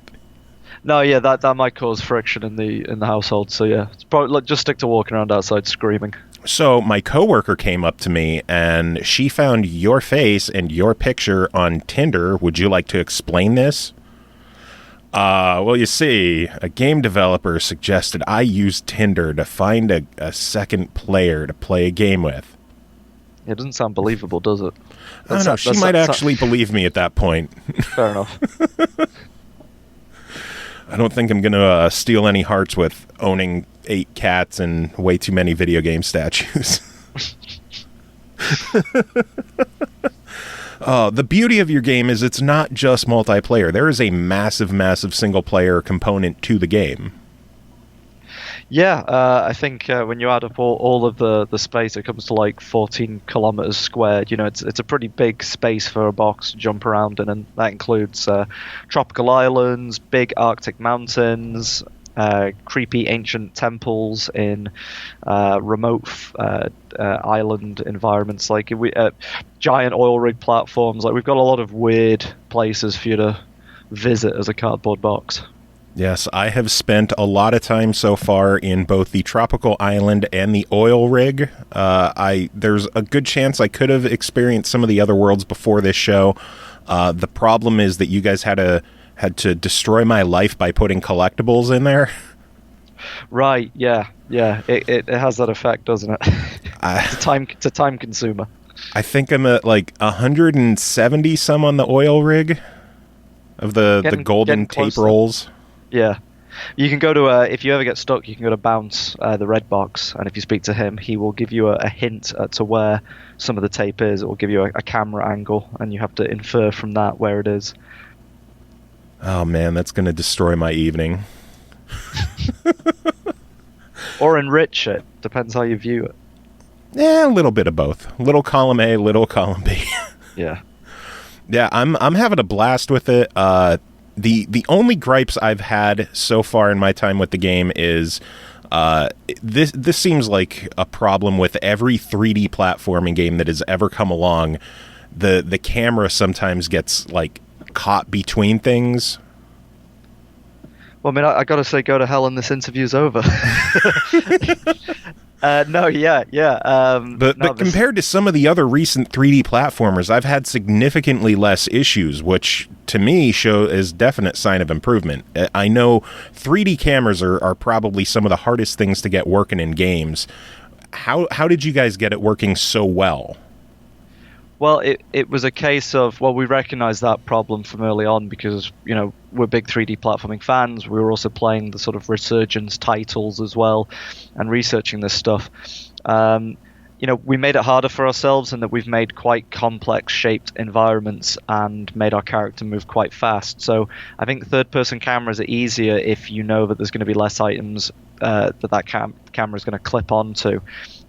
No, yeah, that might cause friction in the household. So yeah, it's probably just stick to walking around outside screaming. So my coworker came up to me and she found your face and your picture on Tinder. Would you like to explain this? Well, you see, a game developer suggested I use Tinder to find a second player to play a game with. It doesn't sound believable, does it? I don't know. She might actually believe me at that point. Fair enough. I don't think I'm going to steal any hearts with owning 8 cats and way too many video game statues. The beauty of your game is it's not just multiplayer. There is a massive, massive single-player component to the game. Yeah, I think when you add up all of the space, it comes to like 14 kilometers squared. It's a pretty big space for a box to jump around in, and that includes tropical islands, big Arctic mountains, creepy ancient temples in remote island environments, like giant oil rig platforms. Like, we've got a lot of weird places for you to visit as a cardboard box. Yes, I have spent a lot of time so far in both the tropical island and the oil rig. There's a good chance I could have experienced some of the other worlds before this show. The problem is that you guys had to destroy my life by putting collectibles in there. Right, yeah. It has that effect, doesn't it? It's a time consumer. I think I'm at like 170 some on the oil rig of the golden tape rolls. Yeah. You can go to, if you ever get stuck, you can go to Bounce, the red box, and if you speak to him, he will give you a hint to where some of the tape is. It will give you a camera angle, and you have to infer from that where it is. Oh man, that's going to destroy my evening. Or enrich it. Depends how you view it. A little bit of both. Little column A, little column B. Yeah. Yeah, I'm having a blast with it. The only gripes I've had so far in my time with the game is this seems like a problem with every 3D platforming game that has ever come along. The camera sometimes gets like caught between things. Well, I mean, I gotta say, go to hell, and this interview's over. But compared to some of the other recent 3D platformers, I've had significantly less issues, which to me show is definite sign of improvement. I know 3D cameras are probably some of the hardest things to get working in games. How did you guys get it working so well? Well, it was a case of, we recognized that problem from early on because, we're big 3D platforming fans. We were also playing the sort of resurgence titles as well and researching this stuff. We made it harder for ourselves in that we've made quite complex shaped environments and made our character move quite fast. So I think third-person cameras are easier if you know that there's going to be less items that camera is going to clip onto.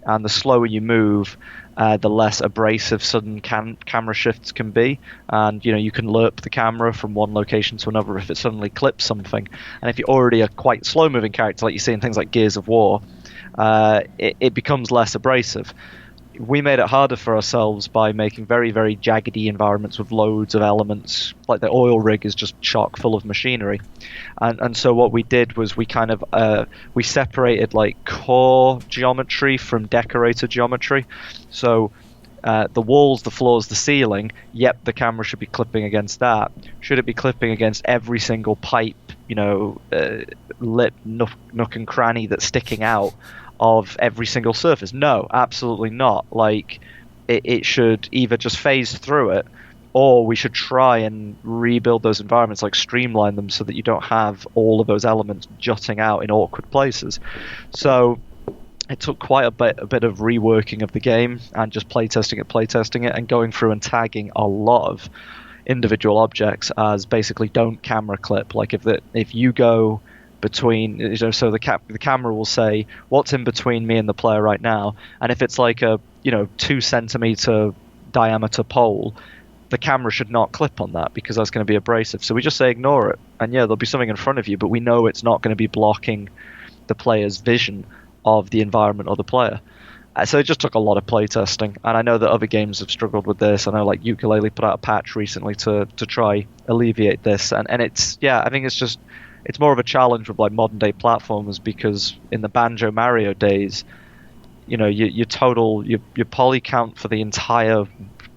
And the slower you move, the less abrasive sudden camera shifts can be. And, you can lerp the camera from one location to another if it suddenly clips something. And if you're already a quite slow-moving character, like you see in things like Gears of War, it becomes less abrasive. We made it harder for ourselves by making very, very jaggedy environments with loads of elements. Like the oil rig is just chock full of machinery. And so what we did was we kind of we separated like core geometry from decorator geometry. So the walls, the floors, the ceiling, the camera should be clipping against that. Should it be clipping against every single pipe, lip, nook and cranny that's sticking out of every single surface? No, absolutely not. Like, it should either just phase through it, or we should try and rebuild those environments, like streamline them so that you don't have all of those elements jutting out in awkward places. So it took quite a bit of reworking of the game and just playtesting it and going through and tagging a lot of individual objects as basically don't camera clip. Like if you go between, so the camera will say what's in between me and the player right now, and if it's like a 2 centimeter diameter pole, the camera should not clip on that because that's going to be abrasive. So we just say ignore it, and there'll be something in front of you, but we know it's not going to be blocking the player's vision of the environment or the player. So it just took a lot of playtesting, and I know that other games have struggled with this. I know like Yooka-Laylee put out a patch recently to try alleviate this, and it's I think it's more of a challenge with like modern day platformers, because in the Banjo Mario days, your poly count for the entire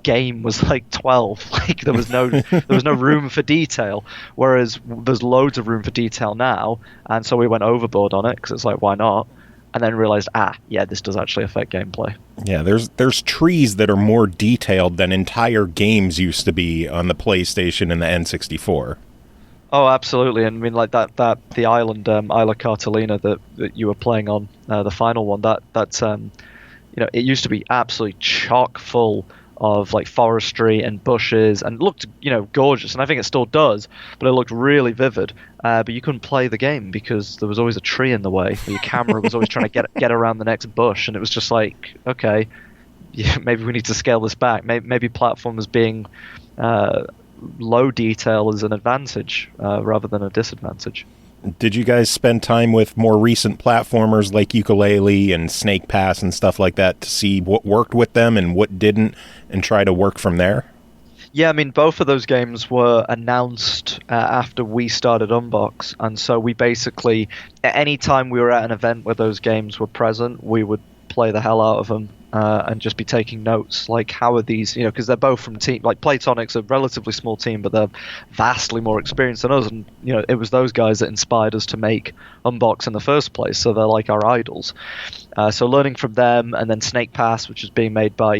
game was like 12. Like there was no room for detail, whereas there's loads of room for detail now, and so we went overboard on it because it's like, why not? And then realized, this does actually affect gameplay. Yeah, there's trees that are more detailed than entire games used to be on the PlayStation and the N64. Oh, absolutely. And I mean, like that the island, Isla Cartolina that you were playing on, the final one, that's it used to be absolutely chock full of like forestry and bushes and looked, gorgeous. And I think it still does, but it looked really vivid. But you couldn't play the game because there was always a tree in the way. Your camera was always trying to get around the next bush. And it was just like, okay, maybe we need to scale this back. Maybe platformers being low detail is an advantage rather than a disadvantage. Did you guys spend time with more recent platformers like Yooka-Laylee and Snake Pass and stuff like that to see what worked with them and what didn't, and try to work from there? Yeah, I mean, both of those games were announced after we started Unboxed, and so we basically, at any time we were at an event where those games were present, we would play the hell out of them. And just be taking notes, like how are these, because they're both from team, like Playtonic's a relatively small team, but they're vastly more experienced than us, and it was those guys that inspired us to make Unbox in the first place, so they're like our idols. So learning from them, and then Snake Pass, which is being made by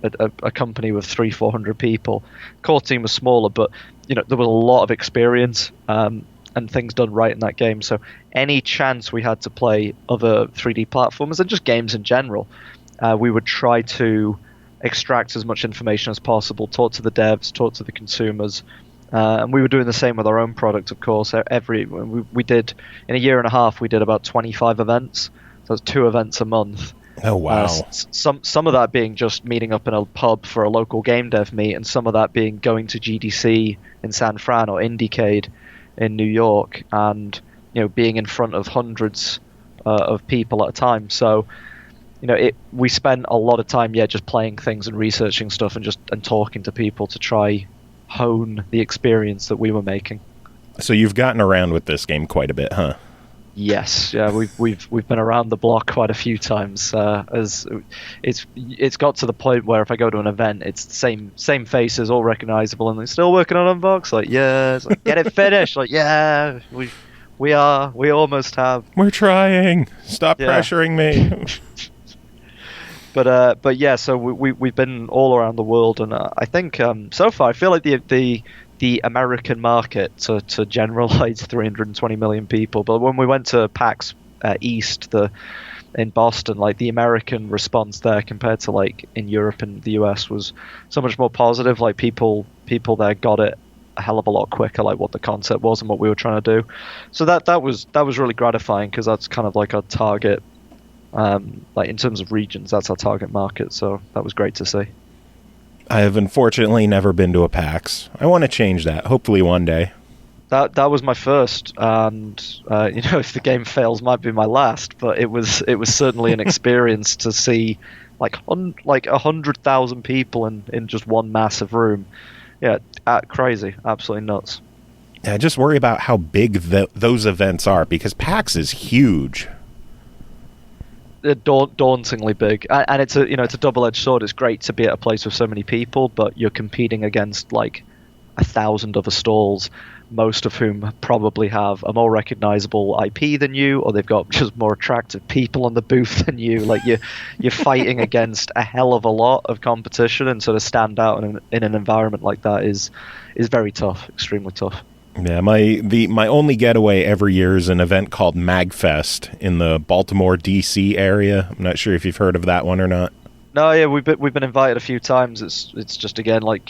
a company with 300-400 people. Core team was smaller, but there was a lot of experience and things done right in that game. So any chance we had to play other 3D platformers and just games in general, we would try to extract as much information as possible, talk to the devs, talk to the consumers, and we were doing the same with our own product, of course. We did, in a year and a half, we did about 25 events, so it's 2 events a month, Oh wow! Some of that being just meeting up in a pub for a local game dev meet, and some of that being going to GDC in San Fran or Indiecade in New York, and being in front of hundreds of people at a time. So we spent a lot of time just playing things and researching stuff and talking to people to try hone the experience that we were making. So you've gotten around with this game quite a bit, huh? Yes, yeah, we've been around the block quite a few times. As it's got to the point where if I go to an event, it's the same faces, all recognizable, and they're still working on Unboxed. Like, yeah, it's like, get it finished. Like, yeah, we almost have. We're trying. Stop pressuring me. But yeah, so we've been all around the world, and I think so far I feel like the American market, to generalize 320 million people, but when we went to PAX East in Boston, like the American response there compared to like in Europe and the US was so much more positive. Like people there got it a hell of a lot quicker, like what the concept was and what we were trying to do. So that was really gratifying, because that's kind of like our target, like in terms of regions, that's our target market. So that was great to see. I have unfortunately never been to a PAX. I want to change that, hopefully one day. That was my first, and if the game fails, might be my last. But it was certainly an experience to see like 100,000 people in just one massive room. Yeah, crazy, absolutely nuts. Yeah, I just worry about how big those events are, because PAX is huge. Dauntingly big, and it's a double-edged sword. It's great to be at a place with so many people, but you're competing against like 1,000 other stalls, most of whom probably have a more recognizable IP than you, or they've got just more attractive people on the booth than you. Like you're fighting against a hell of a lot of competition, and sort of stand out in an environment like that is very tough, extremely tough. Yeah, my only getaway every year is an event called MagFest in the Baltimore, D.C. area. I'm not sure if you've heard of that one or not. No, yeah, we've been invited a few times. It's just, again, like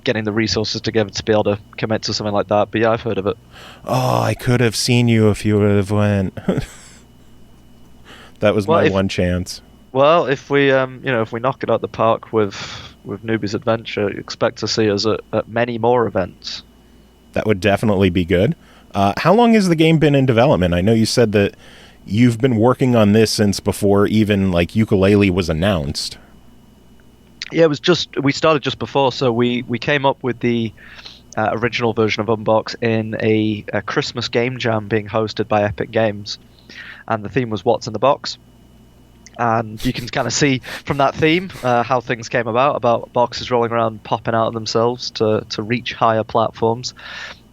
getting the resources together to be able to commit to something like that. But yeah, I've heard of it. Oh, I could have seen you if you would have went. That was my one chance. Well, if we knock it out the park with Newbies Adventure, expect to see us at many more events. That would definitely be good. How long has the game been in development? I know you said that you've been working on this since before even like Ukulele was announced. Yeah, we started just before. So we came up with the original version of Unboxed in a Christmas game jam being hosted by Epic Games, and the theme was "What's in the Box?" And you can kind of see from that theme how things came about boxes rolling around, popping out of themselves to reach higher platforms.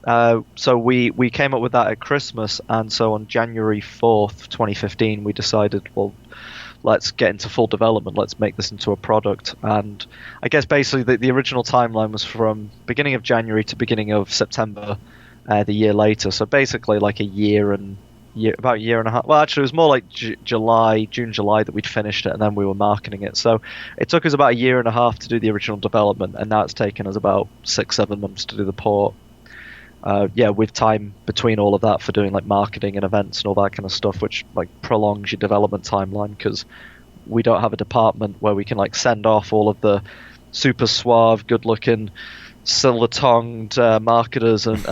So we came up with that at Christmas, and so on January 4th, 2015, we decided, well, let's get into full development, let's make this into a product. And I guess basically the original timeline was from beginning of January to beginning of September the year later. So basically like about a year and a half. Well, actually, it was more like June, July that we'd finished it, and then we were marketing it. So it took us about a year and a half to do the original development, and now it's taken us about 6-7 months to do the port. With time between all of that for doing like marketing and events and all that kind of stuff, which like prolongs your development timeline, because we don't have a department where we can like send off all of the super suave, good-looking, silver-tongued marketers and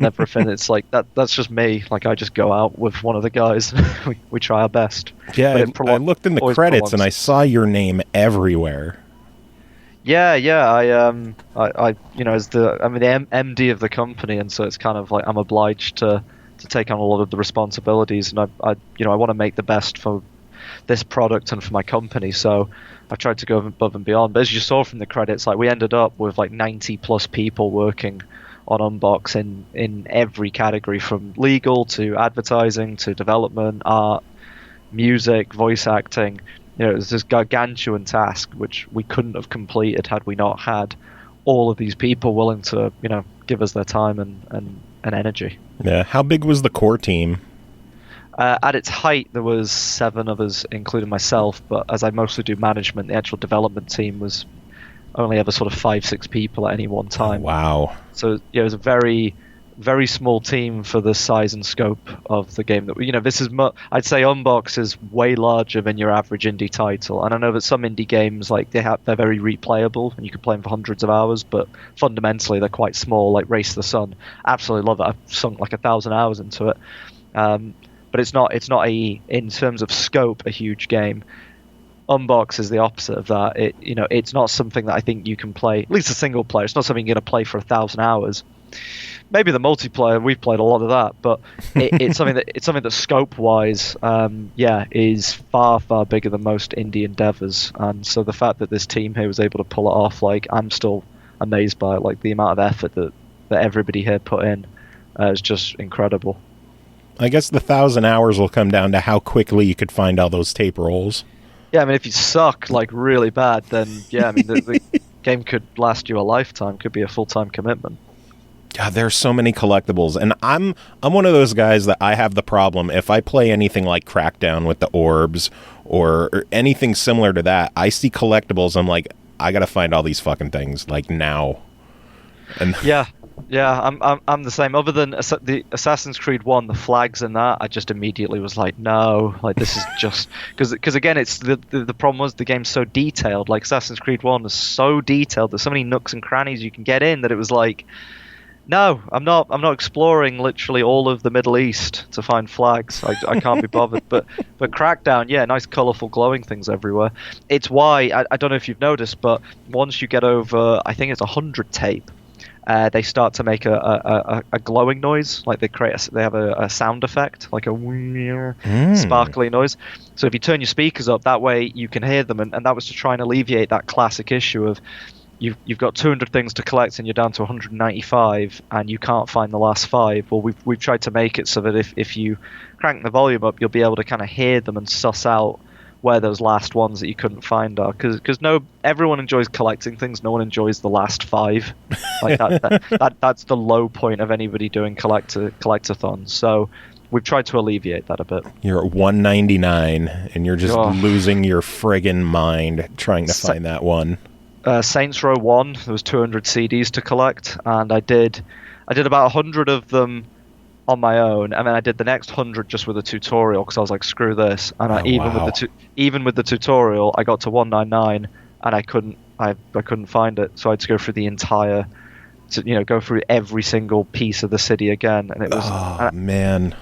everything. It's like that's just me. Like, I just go out with one of the guys. we try our best. Yeah, I looked in the credits and I saw your name everywhere. Yeah. I'm the MD of the company, and so it's kind of like I'm obliged to take on a lot of the responsibilities, and I want to make the best for this product and for my company. So I tried to go above and beyond. But as you saw from the credits, like we ended up with like 90 plus people working on Unboxed in every category, from legal to advertising to development, art, music, voice acting. It was this gargantuan task which we couldn't have completed had we not had all of these people willing to, give us their time and energy. Yeah. How big was the core team? At its height, there was 7 of us, including myself. But as I mostly do management, the actual development team was only ever sort of 5-6 people at any one time. Wow. So it was a very, very small team for the size and scope of the game. That this is, I'd say, Unboxed is way larger than your average indie title. And I know that some indie games, like they're very replayable and you can play them for hundreds of hours, but fundamentally they're quite small. Like Race to the Sun, absolutely love it. I've sunk like 1,000 hours into it. But it's not in terms of scope a huge game. Unbox is the opposite of that. It's not something that I think you can play, at least a single player. It's not something you're going to play for 1,000 hours. Maybe the multiplayer, we've played a lot of that, but it's something that scope wise, is far bigger than most indie endeavors. And so the fact that this team here was able to pull it off, like, I'm still amazed by it. Like the amount of effort that everybody here put in is just incredible. I guess the 1,000 hours will come down to how quickly you could find all those tape rolls. Yeah, I mean, if you suck like really bad, then yeah, I mean, the game could last you a lifetime. Could be a full-time commitment. God, there's so many collectibles, and I'm one of those guys that I have the problem. If I play anything like Crackdown with the orbs or anything similar to that, I see collectibles. I'm like, I gotta find all these fucking things like now. And yeah, I'm the same. Other than the Assassin's Creed 1, the flags and that, I just immediately was like, no, like this is just because again, it's the problem was the game's so detailed. Like Assassin's Creed 1 is so detailed. There's so many nooks and crannies you can get in that it was like, no, I'm not exploring literally all of the Middle East to find flags. I can't be bothered. But Crackdown, yeah, nice colourful glowing things everywhere. It's why I don't know if you've noticed, but once you get over, I think it's 100 tape, they start to make a glowing noise. Like they have a sound effect, like a sparkly noise. So if you turn your speakers up, that way you can hear them, and that was to try and alleviate that classic issue of you've got 200 things to collect and you're down to 195 and you can't find the last 5. Well, we've tried to make it so that if you crank the volume up, you'll be able to kind of hear them and suss out where those last ones that you couldn't find are. Because everyone enjoys collecting things. No one enjoys the last 5. Like that's the low point of anybody doing collectathons. So we've tried to alleviate that a bit. You're at 199 and you're just losing your friggin' mind trying to find that one. Saints Row 1, there was 200 CDs to collect, and I did about 100 of them on my own, and then I did the next 100 just with a tutorial because I was like, screw this. And even with the tutorial, I got to 199 and I couldn't find it, so I had to go through the entire, go through every single piece of the city again, and it was man,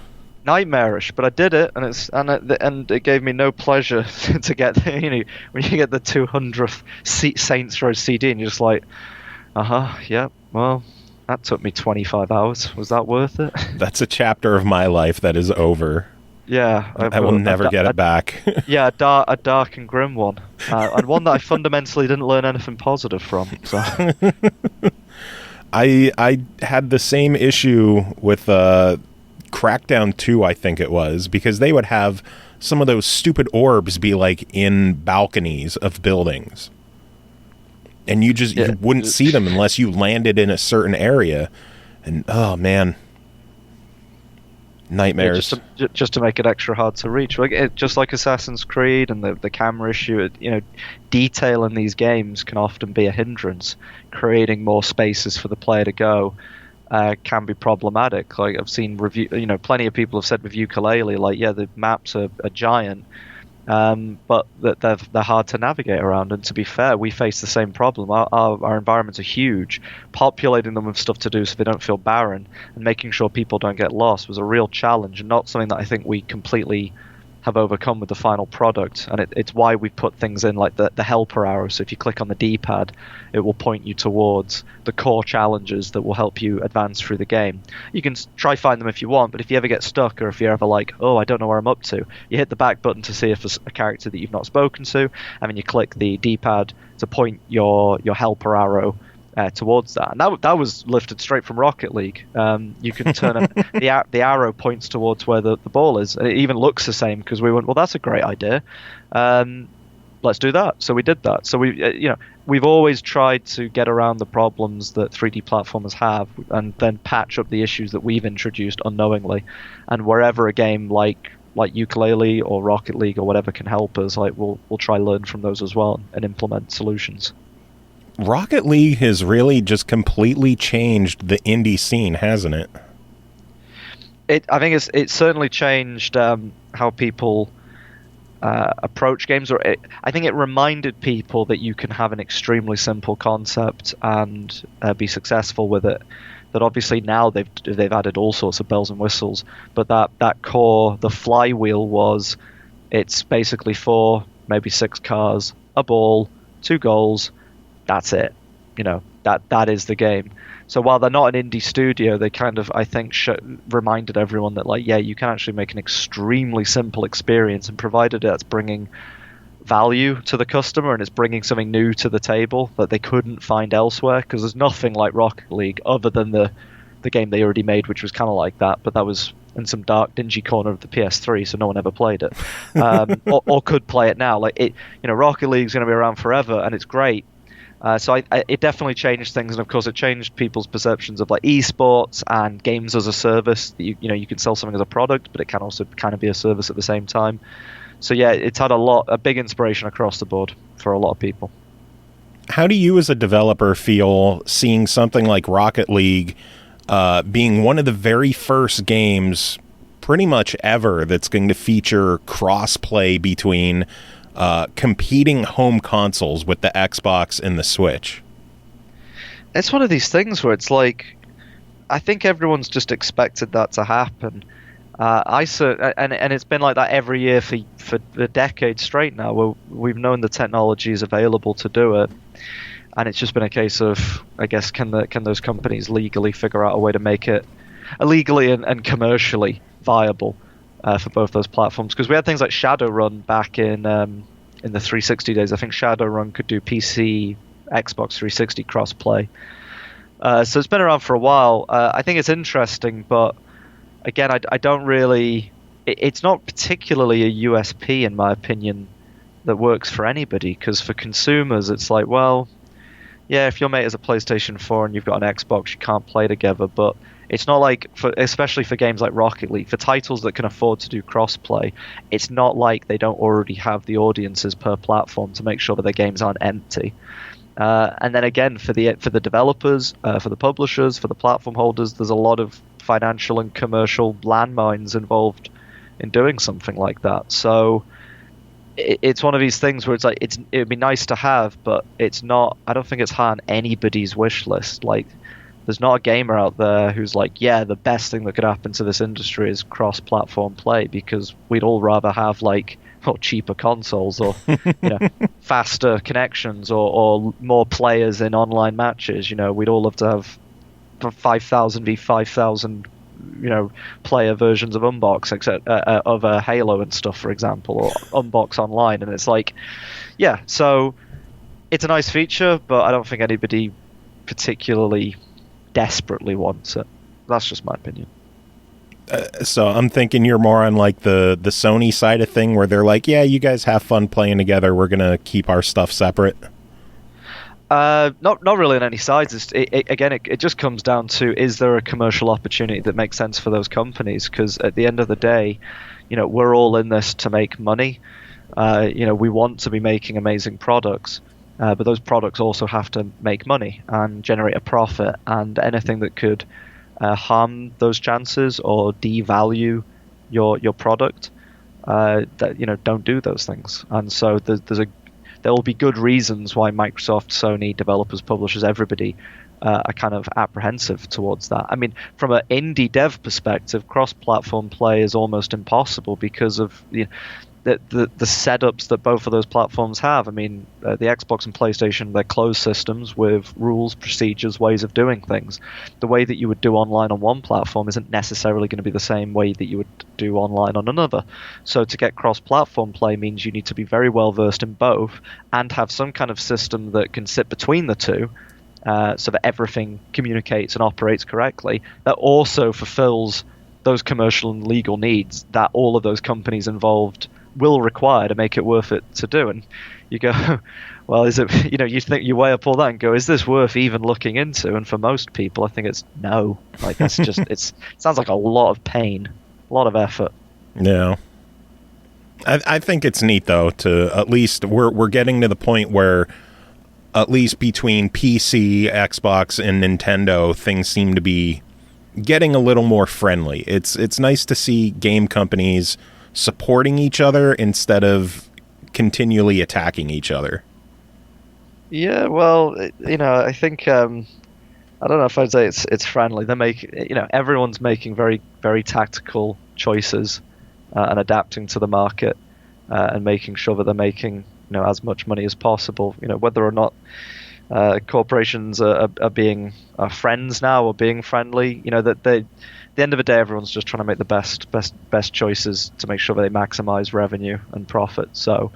nightmarish, but I did it, and it gave me no pleasure to get the, when you get the 200th Saints Row CD and you're just like, yeah, well, that took me 25 hours. Was that worth it? That's a chapter of my life that is over. Yeah, I will never get it back. Yeah, a dark and grim one, and one that I fundamentally didn't learn anything positive from. So. I had the same issue with Crackdown 2, I think it was, because they would have some of those stupid orbs be like in balconies of buildings. And you wouldn't see them unless you landed in a certain area. And oh man, nightmares. Yeah, just to make it extra hard to reach. Just like Assassin's Creed and the camera issue, detail in these games can often be a hindrance. Creating more spaces for the player to go can be problematic. Like I've seen plenty of people have said with Ukulele, like, yeah, the maps are giant, but they're hard to navigate around. And to be fair, we face the same problem. Our environments are huge. Populating them with stuff to do so they don't feel barren and making sure people don't get lost was a real challenge, and not something that I think we completely have overcome with the final product. And it's why we put things in like the helper arrow. So if you click on the D-pad, it will point you towards the core challenges that will help you advance through the game. You can try find them if you want, but if you ever get stuck, or if you're ever like, oh, I don't know where I'm up to, you hit the back button to see if there's a character that you've not spoken to, and then you click the D-pad to point your helper arrow towards that. And that was lifted straight from Rocket League. You can turn the arrow points towards where the ball is, and it even looks the same, because we went, well, that's a great idea. Let's do that. So we did that. So we've always tried to get around the problems that 3D platformers have, and then patch up the issues that we've introduced unknowingly. And wherever a game like Ukulele or Rocket League or whatever can help us, like we'll try learn from those as well and implement solutions. Rocket League has really just completely changed the indie scene, hasn't it? I think it's certainly changed how people approach games. I think it reminded people that you can have an extremely simple concept and be successful with it. That obviously now they've added all sorts of bells and whistles, but that core, the flywheel it's basically 4, maybe 6 cars, a ball, 2 goals. That's it. That is the game. So while they're not an indie studio, they kind of, I think, reminded everyone that, like, yeah, you can actually make an extremely simple experience, and provided it's bringing value to the customer and it's bringing something new to the table that they couldn't find elsewhere, because there's nothing like Rocket League other than the game they already made, which was kind of like that, but that was in some dark, dingy corner of the PS3, so no one ever played it, or could play it now. Like Rocket League's going to be around forever, and it's great. So it definitely changed things, and of course it changed people's perceptions of like esports and games as a service. That you can sell something as a product, but it can also kind of be a service at the same time. So yeah, it's had a big inspiration across the board for a lot of people. How do you as a developer feel seeing something like Rocket League being one of the very first games pretty much ever that's going to feature cross-play between competing home consoles with the Xbox and the Switch? It's one of these things where it's like, I think everyone's just expected that to happen. And it's been like that every year for a decade straight now, where we've known the technology is available to do it, and it's just been a case of, I guess, can those companies legally figure out a way to make it illegally and commercially viable for both those platforms? Because we had things like Shadowrun back in the 360 days. I think Shadowrun could do PC, Xbox 360 crossplay. So it's been around for a while. I think it's interesting, but again, I don't really... It's not particularly a USP, in my opinion, that works for anybody, because for consumers, it's like, well, yeah, if your mate has a PlayStation 4 and you've got an Xbox, you can't play together, but it's not like, especially for games like Rocket League, for titles that can afford to do crossplay, it's not like they don't already have the audiences per platform to make sure that their games aren't empty. And then again, for the developers, for the publishers, for the platform holders, there's a lot of financial and commercial landmines involved in doing something like that. So it's one of these things where it's like it would be nice to have, but it's not. I don't think it's high on anybody's wish list. Like, there's not a gamer out there who's like, yeah, the best thing that could happen to this industry is cross-platform play, because we'd all rather have cheaper consoles, or faster connections, or more players in online matches. We'd all love to have 5,000 v 5,000 player versions of Unbox, except of Halo and stuff, for example, or Unbox Online. And it's like, yeah, so it's a nice feature, but I don't think anybody particularly desperately wants it. That's just my opinion. So I'm thinking you're more on like the Sony side of thing, where they're like, yeah, you guys have fun playing together, we're gonna keep our stuff separate. Not really on any sides. It just comes down to, is there a commercial opportunity that makes sense for those companies? Because at the end of the day, we're all in this to make money. We want to be making amazing products, but those products also have to make money and generate a profit. And anything that could harm those chances or devalue your product, don't do those things. And so there will be good reasons why Microsoft, Sony, developers, publishers, everybody are kind of apprehensive towards that. I mean, from an indie dev perspective, cross-platform play is almost impossible because of the setups that both of those platforms have. I mean, the Xbox and PlayStation, they're closed systems with rules, procedures, ways of doing things. The way that you would do online on one platform isn't necessarily going to be the same way that you would do online on another. So to get cross-platform play means you need to be very well versed in both and have some kind of system that can sit between the two, so that everything communicates and operates correctly, that also fulfills those commercial and legal needs that all of those companies involved will require to make it worth it to do. And you go, well, is it, you think, you weigh up all that and go, is this worth even looking into? And for most people, I think it's no. Like, that's just, it sounds like a lot of pain, a lot of effort. Yeah. I think it's neat, though, to at least we're getting to the point where at least between PC, Xbox, and Nintendo, things seem to be getting a little more friendly. It's nice to see game companies supporting each other instead of continually attacking each other. Yeah, well, I think I don't know if I'd say it's friendly. Everyone's making very, very tactical choices and adapting to the market and making sure that they're making as much money as possible. Whether or not corporations are being friends now or being friendly. At the end of the day, everyone's just trying to make the best choices to make sure that they maximize revenue and profit. So.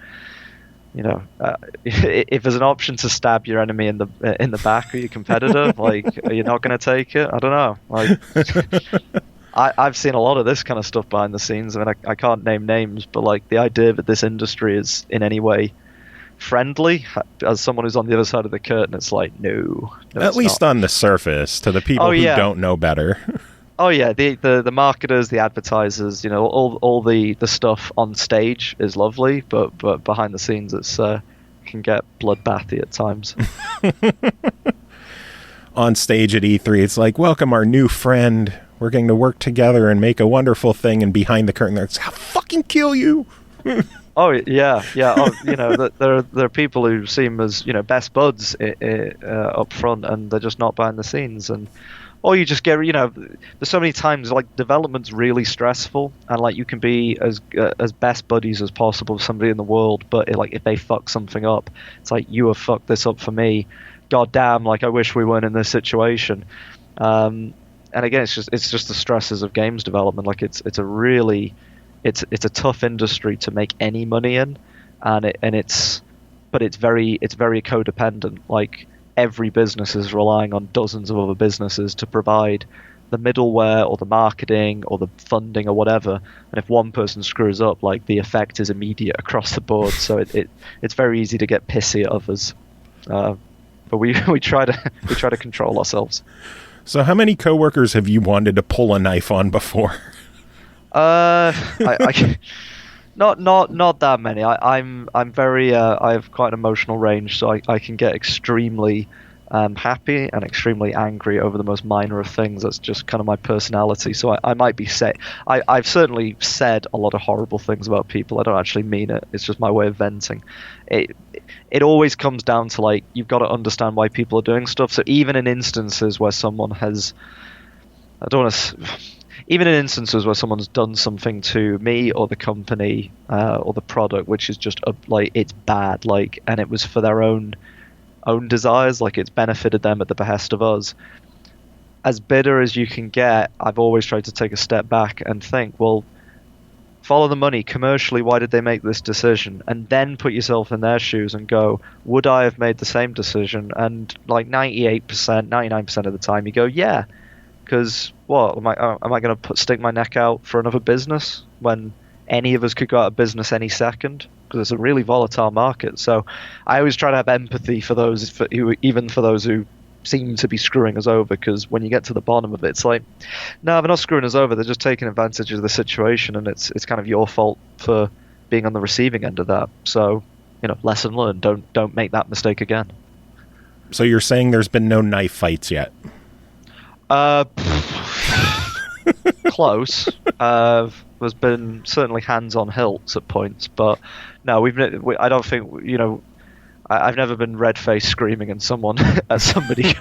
If there's an option to stab your enemy in the back or your competitor, are you not going to take it? I don't know. I've seen a lot of this kind of stuff behind the scenes. I mean, I can't name names, but the idea that this industry is in any way friendly, as someone who's on the other side of the curtain, it's no. At least not. On the surface, to the people who don't know better. Oh yeah, the marketers, the advertisers, all the stuff on stage is lovely, but behind the scenes it's can get bloodbathy at times. On stage at E3, it's welcome our new friend. We're going to work together and make a wonderful thing, and behind the curtain, it's I'll fucking kill you. Oh yeah. There are people who seem as best buds up front, and they're just not behind the scenes, or you just get there's so many times development's really stressful, and you can be as best buddies as possible with somebody in the world, but if they fuck something up, it's you have fucked this up for me. God damn, I wish we weren't in this situation. And again, it's just the stresses of games development. It's a tough industry to make any money in, but it's very codependent. Every business is relying on dozens of other businesses to provide the middleware or the marketing or the funding or whatever. And if one person screws up, the effect is immediate across the board. So it's very easy to get pissy at others. But we try to control ourselves. So how many coworkers have you wanted to pull a knife on before? Not that many. I'm very I have quite an emotional range, so I can get extremely happy and extremely angry over the most minor of things. That's just kind of my personality. So I might be I've certainly said a lot of horrible things about people. I don't actually mean it. It's just my way of venting. It always comes down to you've got to understand why people are doing stuff. So even in instances where someone has, even in instances where someone's done something to me or the company or the product, which is just it's bad, and it was for their own desires, it's benefited them at the behest of us. As bitter as you can get, I've always tried to take a step back and think, well, follow the money. Commercially, why did they make this decision? And then put yourself in their shoes and go, would I have made the same decision? And 98%, 99% of the time you go, yeah. Because what am I going to stick my neck out for another business when any of us could go out of business any second? Because it's a really volatile market. So I always try to have empathy for those, even for those who seem to be screwing us over. Because when you get to the bottom of it, it's no, they're not screwing us over. They're just taking advantage of the situation, and it's kind of your fault for being on the receiving end of that. So lesson learned. Don't make that mistake again. So you're saying there's been no knife fights yet? Close. There's been certainly hands on hilts at points, but no, I don't think I've never been red faced screaming at somebody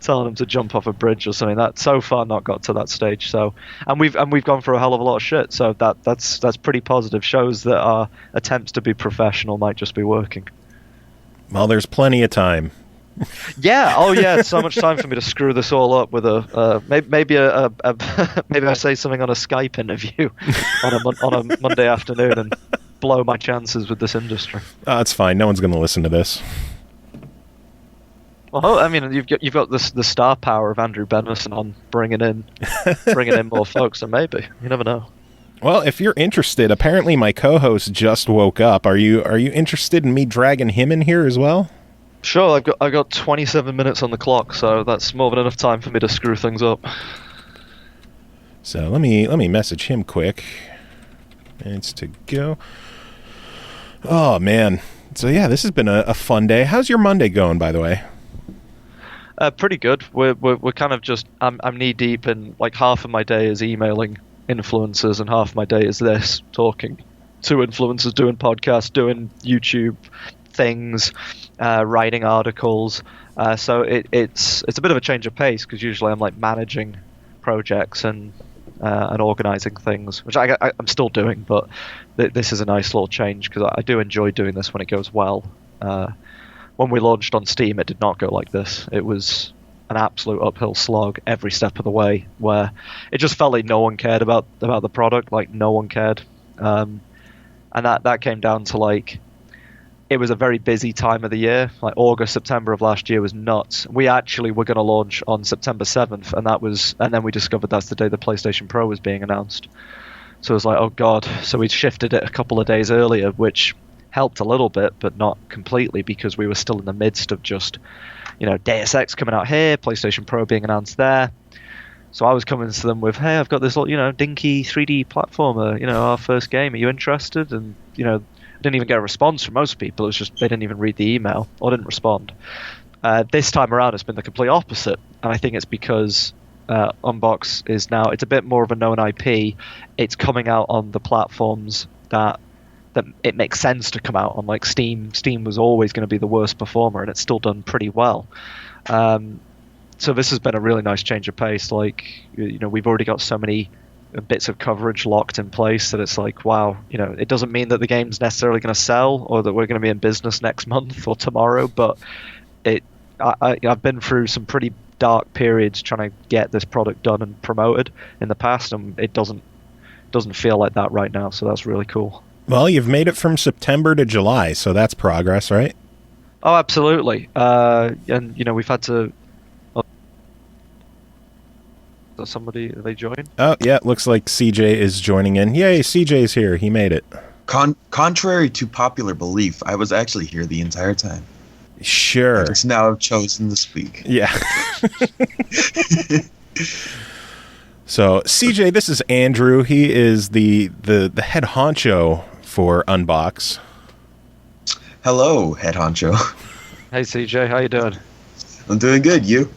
telling them to jump off a bridge or something. That so far not got to that stage. So and we've gone through a hell of a lot of shit. So that's pretty positive. Shows that our attempts to be professional might just be working. Well, there's plenty of time. Yeah. Oh, yeah. So much time for me to screw this all up with maybe maybe I say something on a Skype interview on a Monday afternoon and blow my chances with this industry. It's fine. No one's going to listen to this. Well, I mean, you've got the star power of Andrew Bennison on bringing in more folks, so maybe you never know. Well, if you're interested, apparently my co-host just woke up. Are you interested in me dragging him in here as well? Sure, I've got 27 minutes on the clock, so that's more than enough time for me to screw things up. So let me message him quick. It's to go. Oh man, So yeah, this has been a fun day. How's your Monday going, by the way? Pretty good. We're kind of just I'm knee deep in, like, half of my day is emailing influencers and half of my day is this, talking to influencers, doing podcasts, doing YouTube things, writing articles. So it's a bit of a change of pace, because usually I'm like managing projects and organizing things, which I'm still doing, but this is a nice little change because I do enjoy doing this when it goes well. When we launched on Steam, it did not go like this. It was an absolute uphill slog every step of the way, where it just felt like no one cared about the product, like no one cared. And that came down to, like, it was a very busy time of the year. Like August, September of last year was nuts. We actually were going to launch on September 7th, and then we discovered that's the day the PlayStation Pro was being announced. So it was like, oh god. So we shifted it a couple of days earlier, which helped a little bit, but not completely, because we were still in the midst of just, Deus Ex coming out here, PlayStation Pro being announced there. So I was coming to them with, hey, I've got this little, dinky 3D platformer, our first game. Are you interested? And, I didn't even get a response from most people. It was just they didn't even read the email or didn't respond. This time around, it's been the complete opposite. And I think it's because Unbox is now, it's a bit more of a known IP. It's coming out on the platforms that it makes sense to come out on, like Steam. Steam was always going to be the worst performer, and it's still done pretty well. So this has been a really nice change of pace. Like, we've already got so many bits of coverage locked in place that it's like, wow, it doesn't mean that the game's necessarily going to sell or that we're going to be in business next month or tomorrow, but I've been through some pretty dark periods trying to get this product done and promoted in the past, and it doesn't feel like that right now, so that's really cool. Well, you've made it from September to July, so that's progress, right? Oh, absolutely. And we've had to... Somebody, are they joined? Oh, yeah, it looks like CJ is joining in. Yay, CJ's here. He made it. Contrary to popular belief, I was actually here the entire time. Sure. I just now have chosen to speak. Yeah. So, CJ, this is Andrew. He is the head honcho for Unbox. Hello, head honcho. Hey, CJ, how you doing? I'm doing good. You?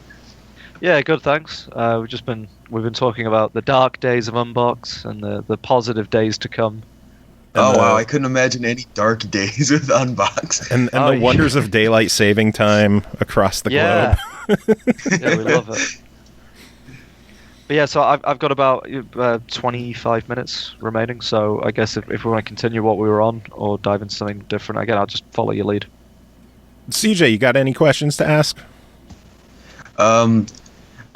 Yeah, good, thanks. We've been talking about the dark days of Unbox and the positive days to come. Oh, wow, I couldn't imagine any dark days with Unbox. And the wonders of daylight saving time across the globe. Yeah, we love it. But yeah, so I've got about 25 minutes remaining, so I guess if we want to continue what we were on or dive into something different, again, I'll just follow your lead. CJ, you got any questions to ask?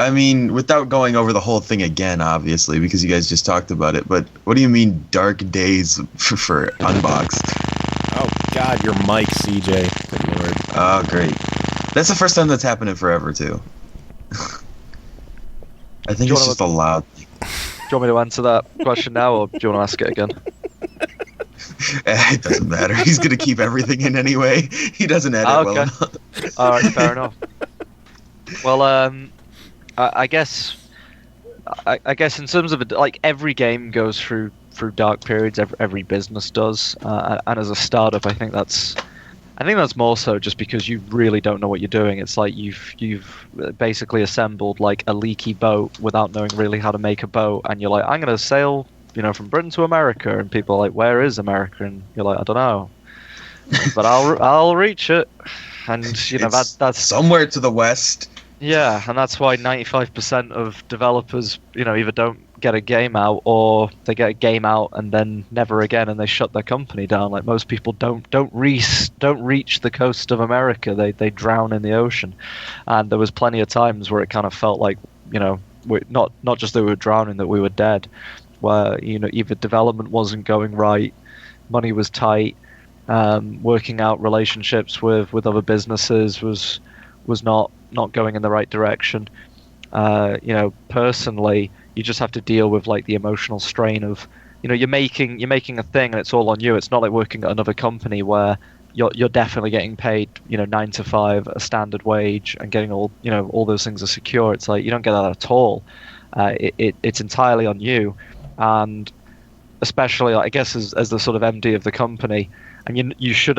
I mean, without going over the whole thing again, obviously, because you guys just talked about it, but what do you mean dark days for Unboxed? Oh, God, your mic, CJ. Good Lord. Oh, great. That's the first time that's happened in forever, too. I think it's just a loud thing. Do you want me to answer that question now, or do you want to ask it again? It doesn't matter. He's going to keep everything in anyway. He doesn't edit well enough. All right, fair enough. Well, I guess in terms of like every game goes through dark periods. Every business does, and as a startup, I think that's more so just because you really don't know what you're doing. It's like you've basically assembled like a leaky boat without knowing really how to make a boat, and you're like, I'm gonna sail, from Britain to America, and people are like, where is America? And you're like, I don't know, but I'll reach it, and that's somewhere to the west. Yeah, and that's why 95% of developers, either don't get a game out or they get a game out and then never again, and they shut their company down. Like most people don't reach the coast of America. They drown in the ocean, and there was plenty of times where it kind of felt like we're not just that we were drowning, that we were dead. Where either development wasn't going right, money was tight, working out relationships with other businesses was not going in the right direction. Personally, you just have to deal with like the emotional strain of, you're making a thing and it's all on you. It's not like working at another company where you're definitely getting paid, 9 to 5, a standard wage, and getting all those things are secure. It's like you don't get that at all. It's entirely on you, and especially I guess as the sort of MD of the company, and you should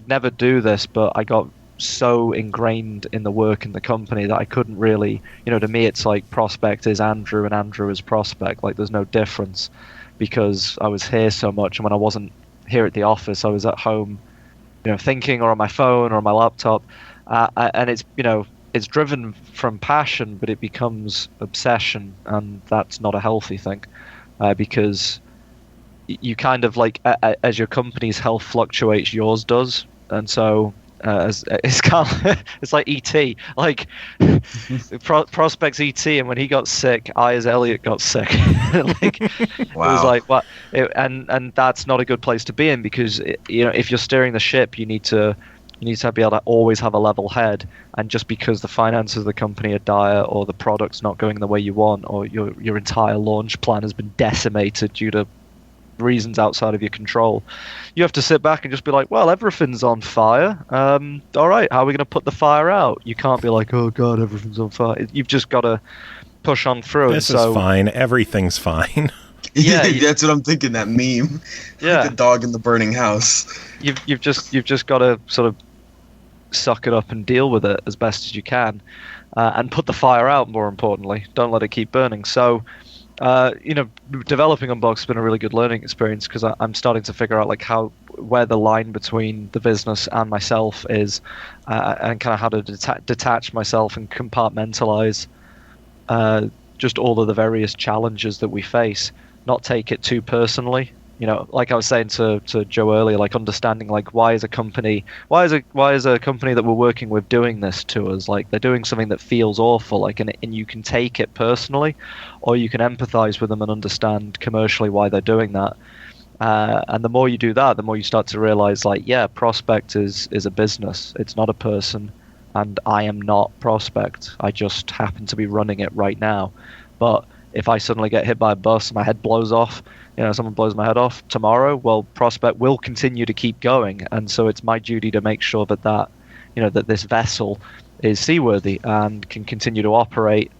never do this, but I got so ingrained in the work in the company that I couldn't really, to me it's like Prospect is Andrew and Andrew is Prospect. Like there's no difference, because I was here so much, and when I wasn't here at the office, I was at home, thinking, or on my phone or on my laptop, and it's driven from passion, but it becomes obsession, and that's not a healthy thing, because you kind of like, as your company's health fluctuates, yours does, and so it's kind of, it's like ET, like Prospect's ET, and when he got sick, I as Elliot got sick. Like, wow. It was like what, and that's not a good place to be in, because if you're steering the ship, you need to be able to always have a level head, and just because the finances of the company are dire, or the product's not going the way you want, or your entire launch plan has been decimated due to reasons outside of your control, you have to sit back and just be like, well, everything's on fire. All right, how are we going to put the fire out? You can't be like, oh god, everything's on fire. You've just got to push on through. This is fine. Everything's fine. Yeah, that's what I'm thinking. That meme. Yeah, like the dog in the burning house. You've just got to sort of suck it up and deal with it as best as you can, and put the fire out. More importantly, don't let it keep burning. So. Developing Unboxed has been a really good learning experience, because I'm starting to figure out like where the line between the business and myself is, and kind of how to detach myself and compartmentalize just all of the various challenges that we face, not take it too personally. Like I was saying to Joe earlier, like understanding like why is a company that we're working with doing this to us? Like they're doing something that feels awful, like and you can take it personally, or you can empathize with them and understand commercially why they're doing that. And the more you do that, the more you start to realize like, yeah, Prospect is a business. It's not a person, and I am not Prospect. I just happen to be running it right now. But if I suddenly get hit by a bus and my head blows off, someone blows my head off tomorrow, well, Prospect will continue to keep going, and so it's my duty to make sure that that this vessel is seaworthy and can continue to operate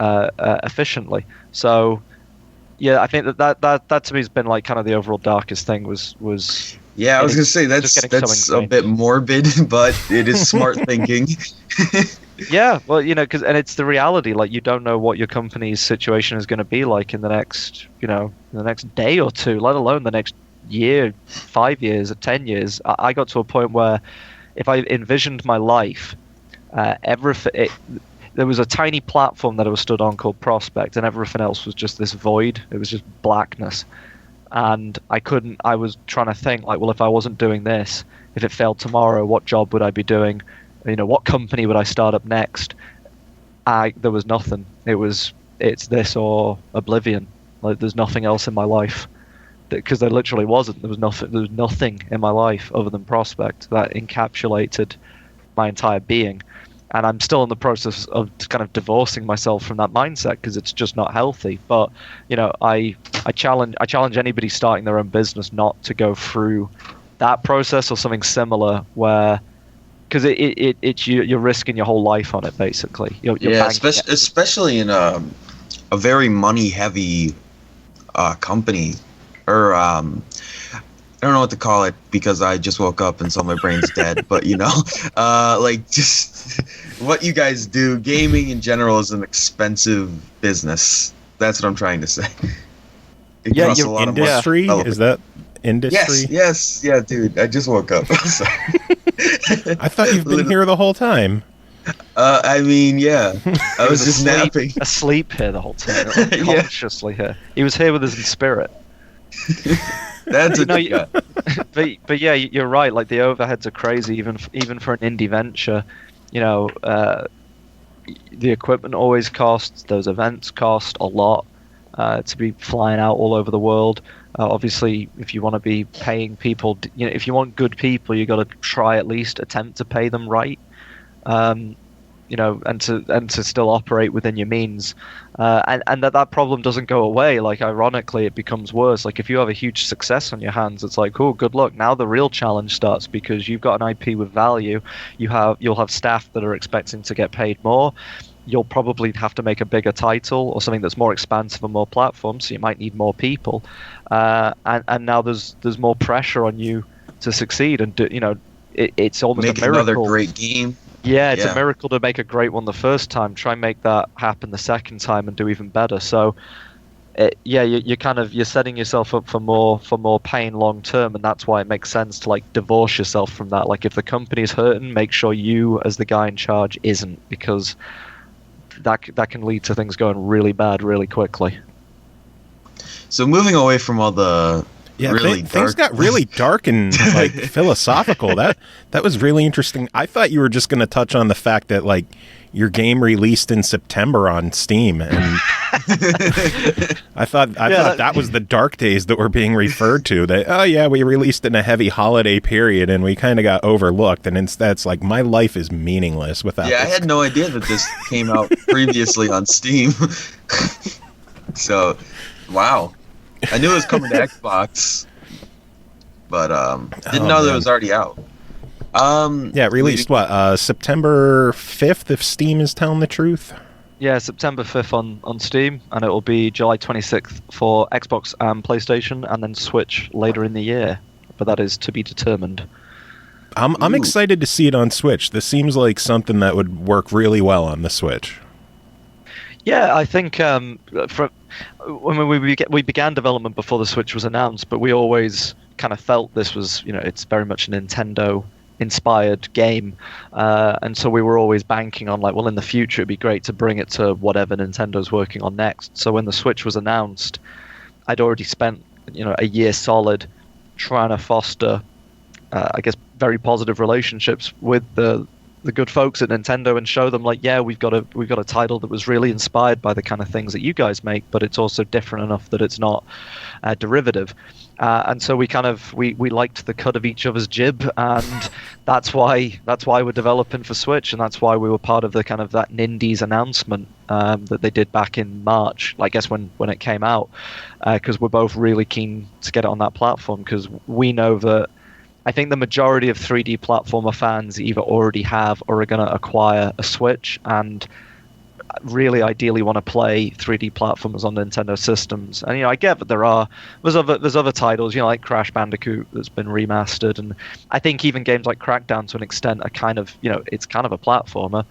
efficiently. So, yeah, I think that to me has been like kind of the overall darkest thing was. Yeah, I was gonna say that's a bit morbid, but it is smart thinking. Yeah, well, and it's the reality. Like, you don't know what your company's situation is going to be like in the next, the next day or two, let alone the next year, 5 years, or 10 years. I got to a point where, if I envisioned my life, there was a tiny platform that I was stood on called Prospect, and everything else was just this void. It was just blackness, and I was trying to think like, well, if I wasn't doing this, if it failed tomorrow, what job would I be doing? What company would I start up next? There was nothing. It's this or oblivion. Like, there's nothing else in my life, because there literally wasn't. There was nothing in my life other than Prospect that encapsulated my entire being. And I'm still in the process of kind of divorcing myself from that mindset, because it's just not healthy. But I challenge anybody starting their own business not to go through that process or something similar, where. Because you're risking your whole life on it, basically. Especially in a very money-heavy company, or I don't know what to call it, because I just woke up and so my brain's dead. But like, just what you guys do, gaming in general is an expensive business. That's what I'm trying to say. It costs a lot industry. Is that industry? Yes, yeah, dude. I just woke up. Sorry. I thought you've been here the whole time. I mean, yeah. I was just napping. Asleep here the whole time. Consciously here. He was here with us in spirit. That's but yeah, you're right. Like, the overheads are crazy, even for an indie venture. The equipment always costs. Those events cost a lot to be flying out all over the world. Obviously, if you want to be paying people, if you want good people, you got to try at least attempt to pay them right, and to still operate within your means, and that problem doesn't go away. Like, ironically, it becomes worse. Like, if you have a huge success on your hands, it's like, oh, good luck. Now the real challenge starts, because you've got an IP with value. You'll have staff that are expecting to get paid more. you'll probably have to make a bigger title or something that's more expansive on more platforms, so you might need more people. And now there's more pressure on you to succeed, and it's almost make a miracle. Another great game. Yeah, it's a miracle to make a great one the first time. Try and make that happen the second time and do even better. So, you're setting yourself up for more pain long term, and that's why it makes sense to like divorce yourself from that. Like if the company's hurting, make sure you as the guy in charge isn't, because that can lead to things going really bad really quickly. So moving away from all the things got really dark and like philosophical. That was really interesting. I thought you were just going to touch on the fact that like your game released in September on Steam, and I thought that was the dark days that were being referred to. That we released in a heavy holiday period and we kind of got overlooked, and instead it's like my life is meaningless without. Yeah, I had no idea that this came out previously on Steam. So, wow. I knew it was coming to Xbox, but didn't know that it was already out. It released September 5th, if Steam is telling the truth? Yeah, September 5th on Steam, and it will be July 26th for Xbox and PlayStation, and then Switch later in the year, but that is to be determined. I'm excited to see it on Switch. This seems like something that would work really well on the Switch. Yeah, I think when we began development before the Switch was announced, but we always kind of felt this was, it's very much a Nintendo-inspired game, and so we were always banking on in the future it'd be great to bring it to whatever Nintendo's working on next. So when the Switch was announced, I'd already spent a year solid trying to foster, I guess, very positive relationships with the good folks at Nintendo and show them we've got a title that was really inspired by the kind of things that you guys make, but it's also different enough that it's not derivative. And so we liked the cut of each other's jib, and that's why we're developing for Switch, and that's why we were part of the kind of that Nindies announcement that they did back in March, I guess when it came out, because we're both really keen to get it on that platform, because we know that I think the majority of 3D platformer fans either already have or are going to acquire a Switch, and really ideally want to play 3D platformers on Nintendo systems. And I get that there's other titles, like Crash Bandicoot that's been remastered, and I think even games like Crackdown to an extent are kind of it's kind of a platformer.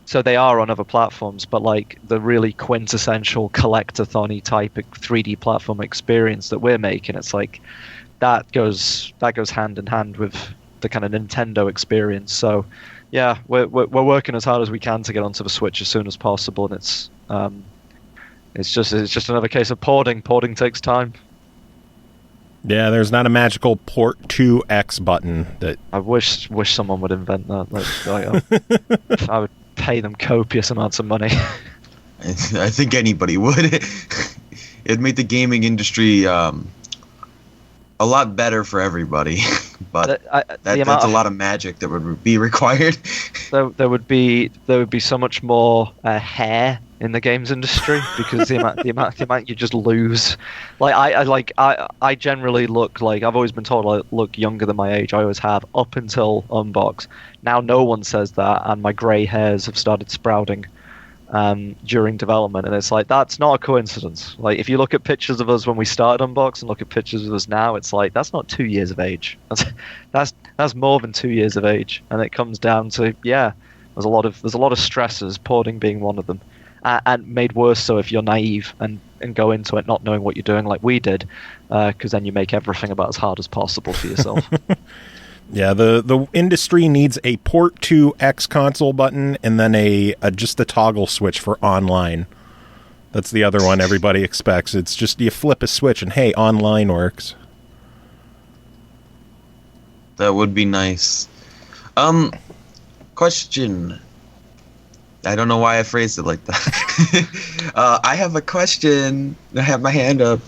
So they are on other platforms, but the really quintessential collectathon-y type of 3D platform experience that we're making, it's that goes hand in hand with the kind of Nintendo experience. So yeah, we're working as hard as we can to get onto the Switch as soon as possible, and it's just another case of porting. Porting takes time. Yeah, there's not a magical port to X button that I wish someone would invent that. I would pay them copious amounts of money. I think anybody would. It'd make the gaming industry a lot better for everybody, but that's a lot of magic that would be required. There would be so much more hair in the games industry, because the amount you just lose. I generally look I've always been told I look younger than my age. I always have, up until Unboxed. Now no one says that, and my grey hairs have started sprouting during development, and it's that's not a coincidence. If you look at pictures of us when we started Unboxed and look at pictures of us now, it's that's not 2 years of age. That's more than 2 years of age, and it comes down to there's a lot of stresses, porting being one of them, and made worse so if you're naive and go into it not knowing what you're doing like we did, because then you make everything about as hard as possible for yourself. Yeah, the industry needs a port to X console button, and then just a toggle switch for online. That's the other one everybody expects. It's just you flip a switch and hey, online works. That would be nice. Question. I don't know why I phrased it like that. I have a question. I have my hand up.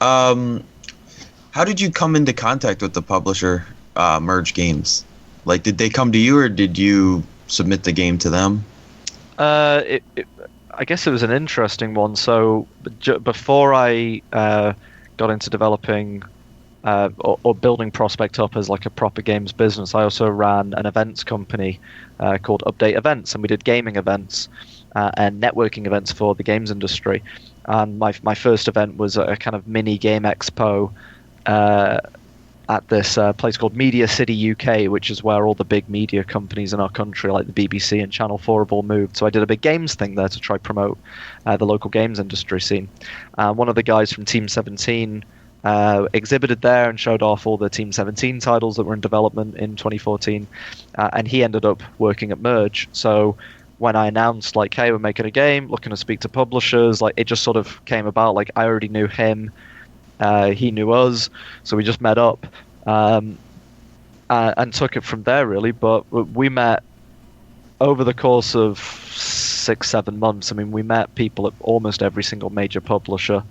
How did you come into contact with the publisher? Merge Games, did they come to you, or did you submit the game to them? I guess it was an interesting one. So before I got into developing or building Prospect up as like a proper games business, I also ran an events company called Update Events, and we did gaming events and networking events for the games industry. And my first event was a kind of mini game expo at this place called Media City UK, which is where all the big media companies in our country, like the BBC and Channel 4, have all moved. So I did a big games thing there to try promote the local games industry scene. One of the guys from Team 17 exhibited there and showed off all the Team 17 titles that were in development in 2014, and he ended up working at Merge. So when I announced, like, hey, we're making a game, looking to speak to publishers, like, it just sort of came about. Like, I already knew him, he knew us, so we just met up and took it from there, really. But we met over the course of 6-7 months. I mean, we met people at almost every single major publisher,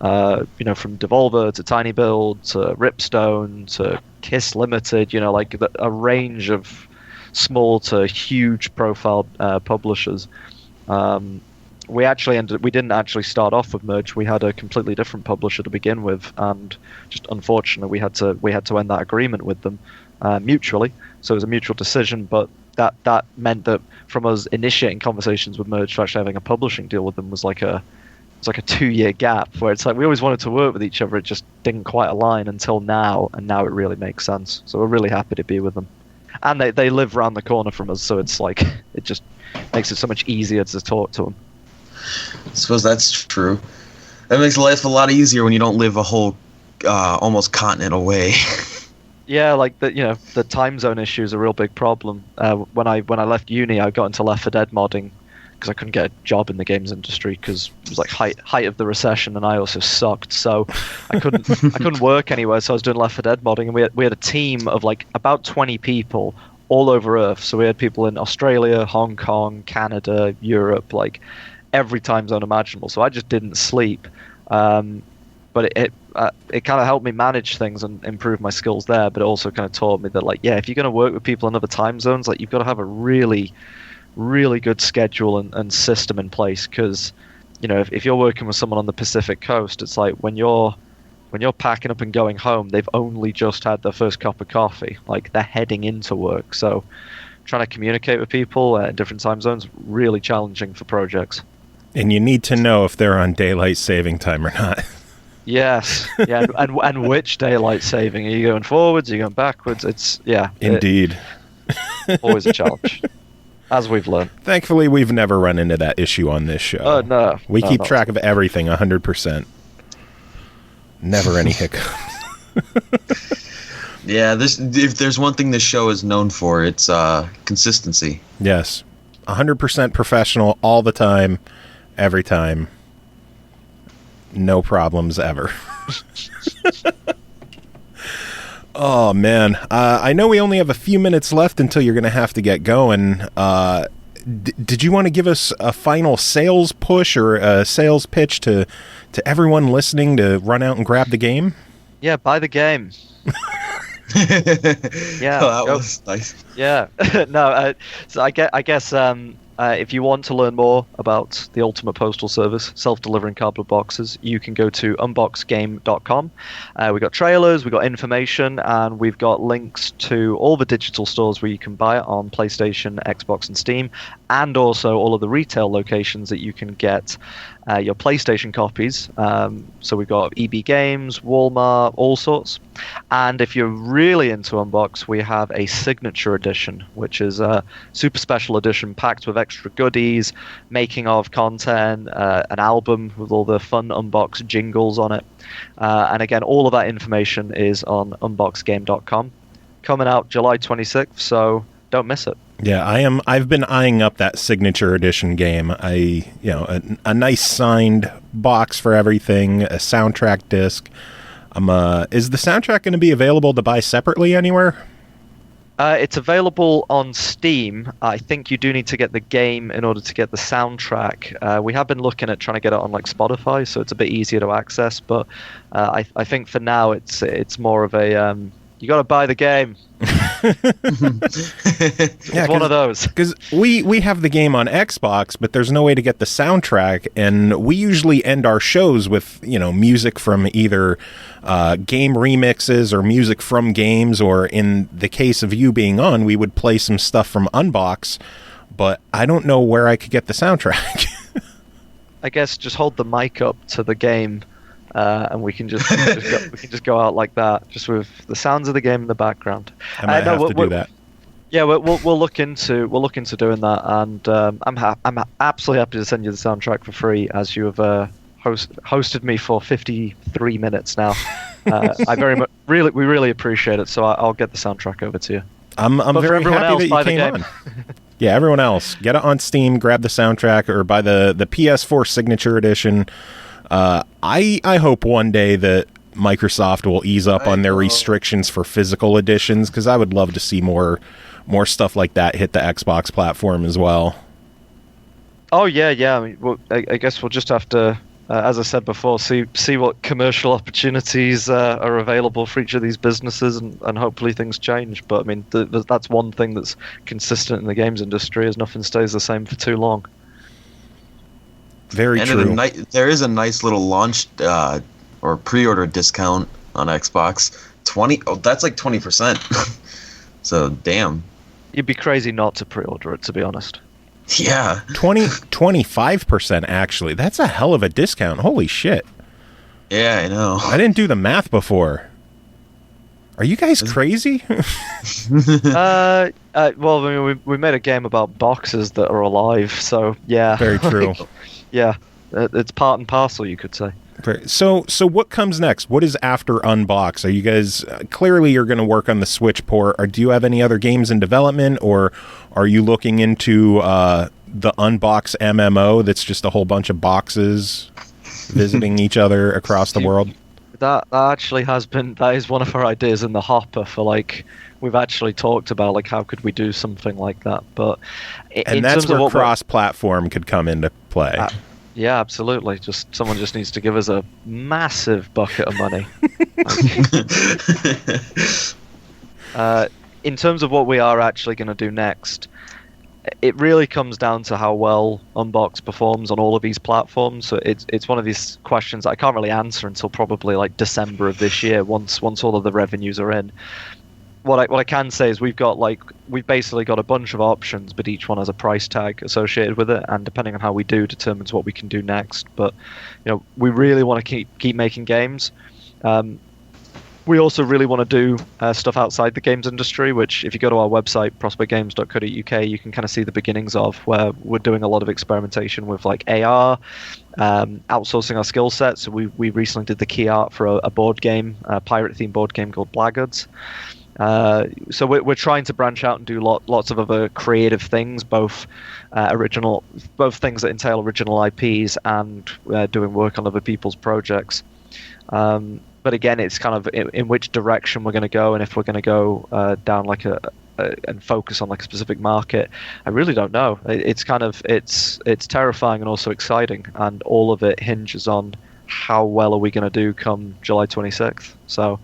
from Devolver to Tiny Build to Ripstone to Kiss Limited, like a range of small to huge profile publishers. We didn't actually start off with Merge. We had a completely different publisher to begin with, and just unfortunately we had to end that agreement with them mutually. So it was a mutual decision, but that meant that from us initiating conversations with Merge to actually having a publishing deal with them was like a 2-year gap, where it's like we always wanted to work with each other. It just didn't quite align until now, and now it really makes sense. So we're really happy to be with them. And they live around the corner from us, so it's like it just makes it so much easier to talk to them. I suppose that's true. That makes life a lot easier when you don't live a whole almost continent away. Yeah, like the time zone issue is a real big problem. When I left uni, I got into Left 4 Dead modding because I couldn't get a job in the games industry because it was like height of the recession, and I also sucked, so I couldn't work anywhere. So I was doing Left 4 Dead modding, and we had a team of like about 20 people all over Earth. So we had people in Australia, Hong Kong, Canada, Europe, like every time zone imaginable. So I just didn't sleep. But it kind of helped me manage things and improve my skills there. But it also kind of taught me that, like, yeah, if you're going to work with people in other time zones, like, you've got to have a really, really good schedule and system in place. Because, if you're working with someone on the Pacific Coast, it's like when you're packing up and going home, they've only just had their first cup of coffee. Like, they're heading into work. So trying to communicate with people in different time zones, really challenging for projects. And you need to know if they're on daylight saving time or not. Yes, yeah, and which daylight saving? Are you going forwards? Are you going backwards? Indeed. Always a challenge, as we've learned. Thankfully, we've never run into that issue on this show. No. We keep track of everything 100%. Never any hiccups. Yeah, if there's one thing this show is known for, it's consistency. Yes, 100% professional all the time, every time. No problems ever. Oh, man. I know we only have a few minutes left until you're going to have to get going. Did you want to give us a final sales push or a sales pitch to everyone listening to run out and grab the game? Yeah, buy the game. Yeah, that was nice. Yeah, no. So I guess if you want to learn more about the Ultimate Postal Service, self-delivering cardboard boxes, you can go to unboxedgame.com. We've got trailers, we've got information, and we've got links to all the digital stores where you can buy it on PlayStation, Xbox, and Steam, and also all of the retail locations that you can get your PlayStation copies. So we've got EB Games, Walmart, all sorts. And if you're really into Unbox, we have a signature edition, which is a super special edition packed with extra goodies, making of content, an album with all the fun Unbox jingles on it. And again, all of that information is on unboxedgame.com. Coming out July 26th, so don't miss it. Yeah, I've been eyeing up that signature edition game. A nice signed box for everything, a soundtrack disc. Is the soundtrack going to be available to buy separately anywhere? It's available on Steam. I think you do need to get the game in order to get the soundtrack. We have been looking at trying to get it on like Spotify, so it's a bit easier to access. But I think for now it's more of a You got to buy the game. It's one of those. Because we have the game on Xbox, but there's no way to get the soundtrack, and we usually end our shows with, music from either game remixes or music from games, or in the case of you being on, we would play some stuff from Unboxed, but I don't know where I could get the soundtrack. I guess just hold the mic up to the game, and we can just go out like that, just with the sounds of the game in the background. I might have to do that. Yeah, we'll look into doing that, and I'm absolutely happy to send you the soundtrack for free, as you have hosted me for 53 minutes now. We really appreciate it. So I'll get the soundtrack over to you. I'm very happy that you came on. Yeah, everyone else, get it on Steam, grab the soundtrack, or buy the PS4 Signature Edition. I hope one day that Microsoft will ease up on their restrictions for physical editions, because I would love to see more stuff like that hit the Xbox platform as well. Oh yeah. I mean, I guess we'll just have to, as I said before, see what commercial opportunities are available for each of these businesses, and hopefully things change. But I mean, that's one thing that's consistent in the games industry, is nothing stays the same for too long. Very true. There is a nice little launch or pre-order discount on Xbox. That's like 20%. So damn. You'd be crazy not to pre-order it, to be honest. Yeah. 25% actually. That's a hell of a discount. Holy shit. Yeah, I know. I didn't do the math before. Are you guys crazy? Well, I mean, we made a game about boxes that are alive, so yeah. Very true. Yeah, it's part and parcel, you could say. So what comes next? What is after Unbox? Are you guys clearly you're going to work on the Switch port? Or do you have any other games in development, or are you looking into the Unbox MMO that's just a whole bunch of boxes visiting each other across the world? That actually that is one of our ideas in the hopper for, like, we've actually talked about, like, how could we do something like that, but and that's where cross-platform could come into play. Yeah, absolutely. Someone just needs to give us a massive bucket of money. In terms of what we are actually going to do next, it really comes down to how well Unboxed performs on all of these platforms. So it's one of these questions that I can't really answer until probably like December of this year, once all of the revenues are in. What I can say is we've basically got a bunch of options, but each one has a price tag associated with it, and depending on how we do determines what we can do next. But we really want to keep making games. We also really want to do stuff outside the games industry, which if you go to our website, prospectgames.co.uk, you can kind of see the beginnings of, where we're doing a lot of experimentation with like AR, outsourcing our skill sets. So we recently did the key art for a board game, a pirate-themed board game called Blackguards. So we're trying to branch out and do lots of other creative things, both things that entail original IPs and doing work on other people's projects. But again, it's kind of in which direction we're going to go, and if we're going to go down like and focus on like a specific market, I really don't know. It's terrifying and also exciting, and all of it hinges on how well are we going to do come July 26th. So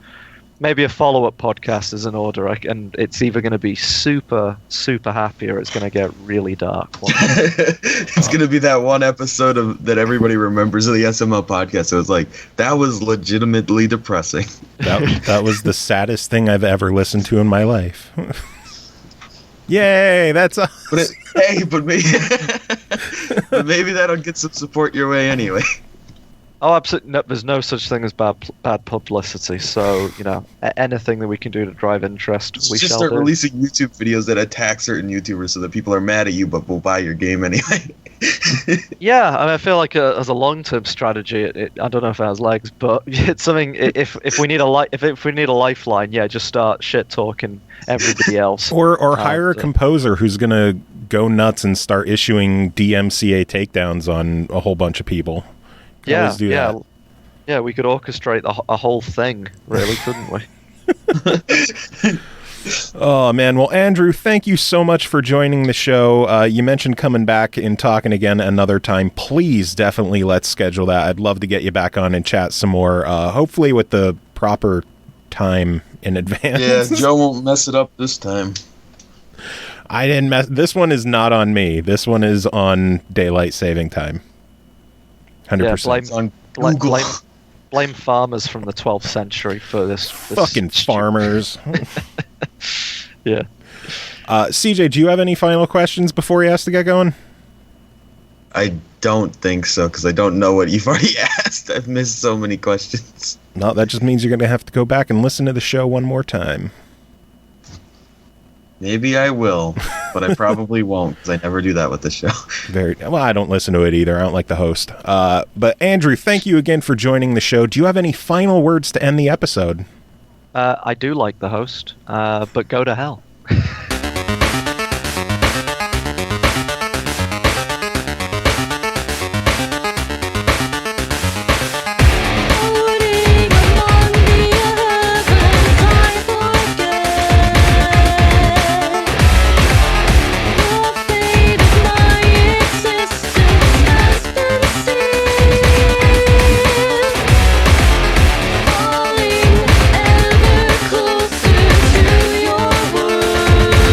maybe a follow-up podcast is in order, and it's either going to be super, super happy, or it's going to get really dark. It's going to be that one episode that everybody remembers of the SML podcast. So it's like, that was legitimately depressing. That was the saddest thing I've ever listened to in my life. Yay, that's us. But maybe that'll get some support your way anyway. Oh, absolutely. No, there's no such thing as bad publicity. So, anything that we can do to drive interest, we shall start do. Releasing YouTube videos that attack certain YouTubers so that people are mad at you but will buy your game anyway. Yeah, I mean, I feel like as a long-term strategy, I don't know if it has legs, but it's something. If we need a lifeline, yeah, just start shit talking everybody else, or hire a composer who's gonna go nuts and start issuing DMCA takedowns on a whole bunch of people. Yeah, we could orchestrate a whole thing, really, couldn't we? Oh, man. Well, Andrew, thank you so much for joining the show. You mentioned coming back and talking again another time. Please, definitely, let's schedule that. I'd love to get you back on and chat some more, hopefully with the proper time in advance. Yeah, Joe won't mess it up this time. I didn't mess. This one is not on me. This one is on daylight saving time. 100%. Yeah, blame farmers from the 12th century for this fucking farmers. Yeah. CJ, do you have any final questions before he has to get going? I don't think so, because I don't know what you've already asked. I've missed so many questions. No, that just means you're going to have to go back and listen to the show one more time. Maybe I will, but I probably won't, because I never do that with the show. Well, I don't listen to it either. I don't like the host. But Andrew, thank you again for joining the show. Do you have any final words to end the episode? I do like the host, but go to hell. Falling ever closer to your world.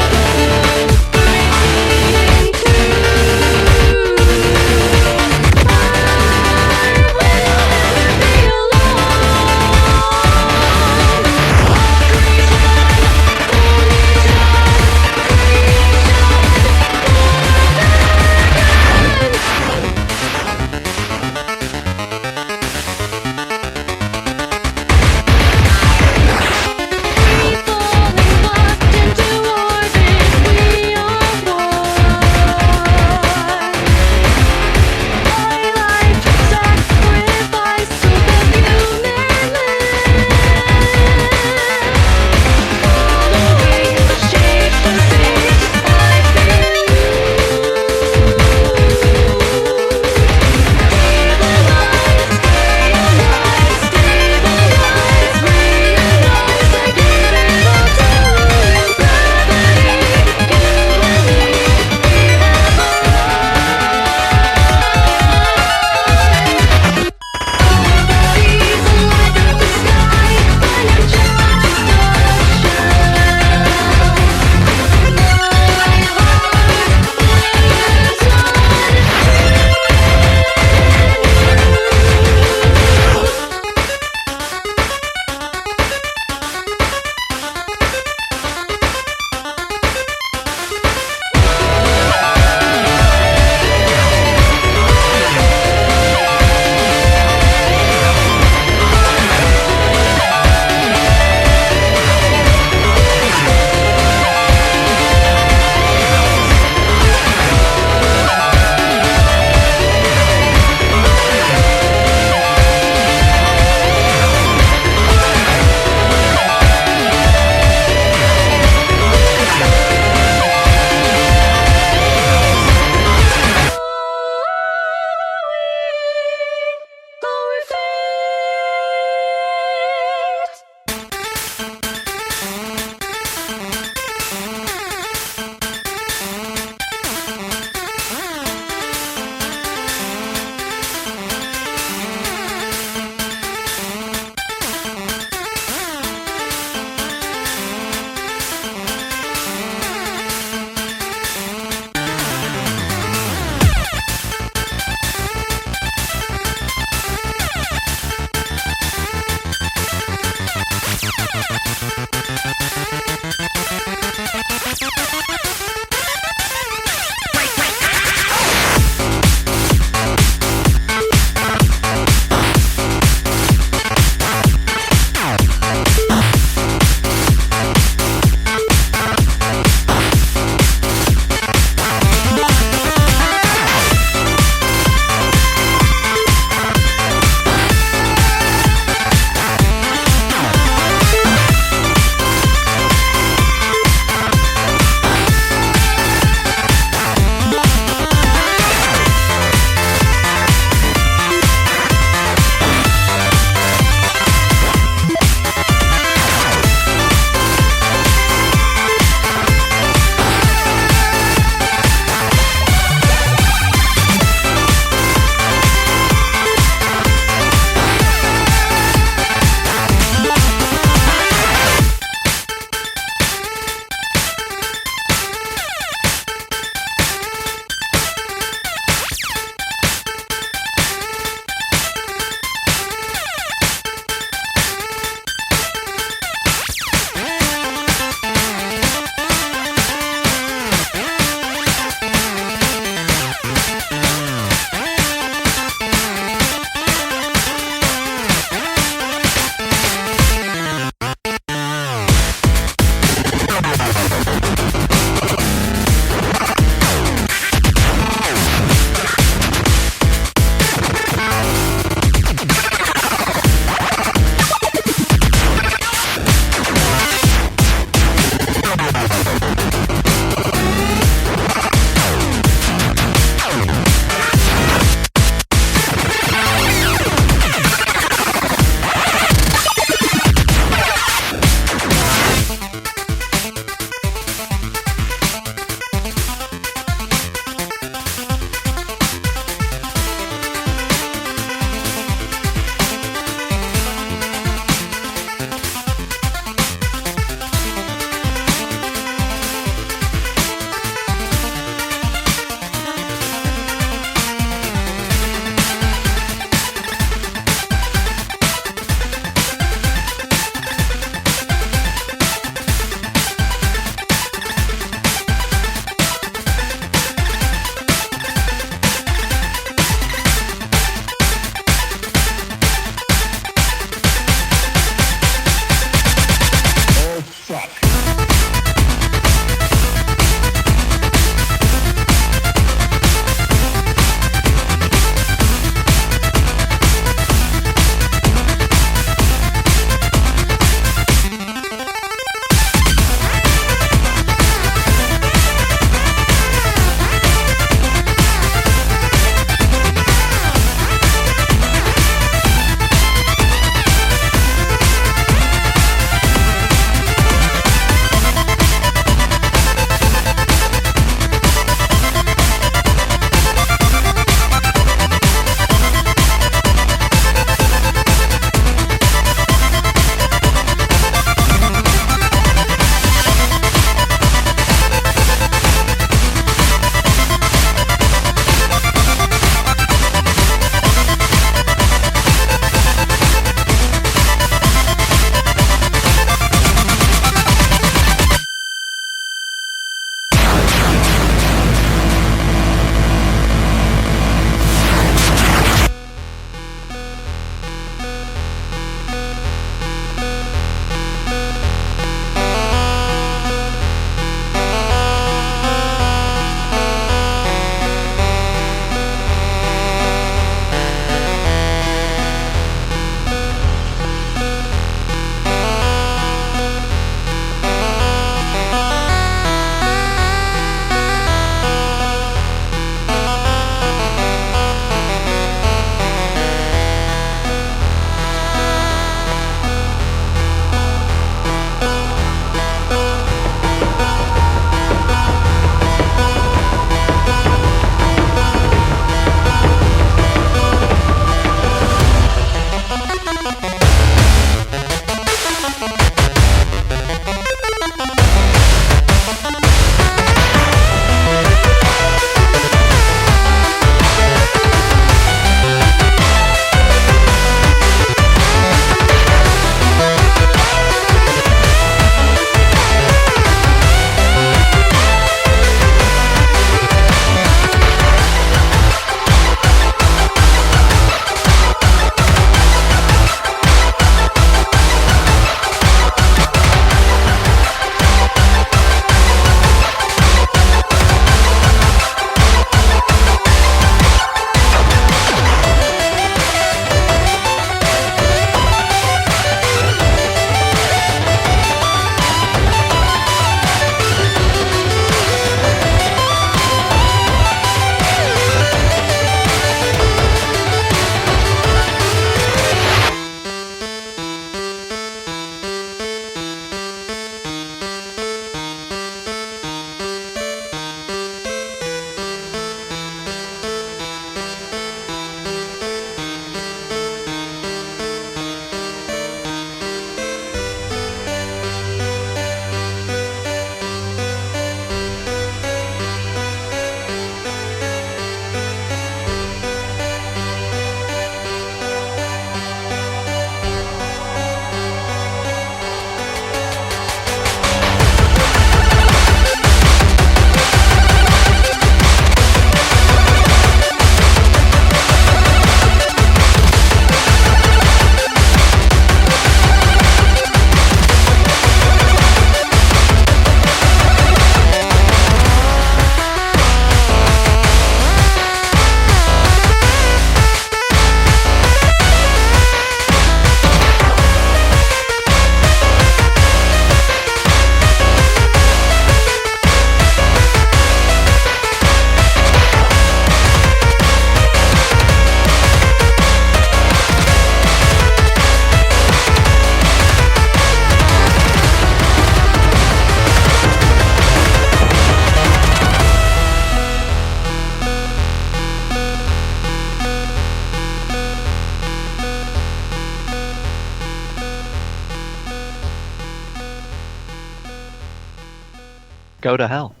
Go to hell.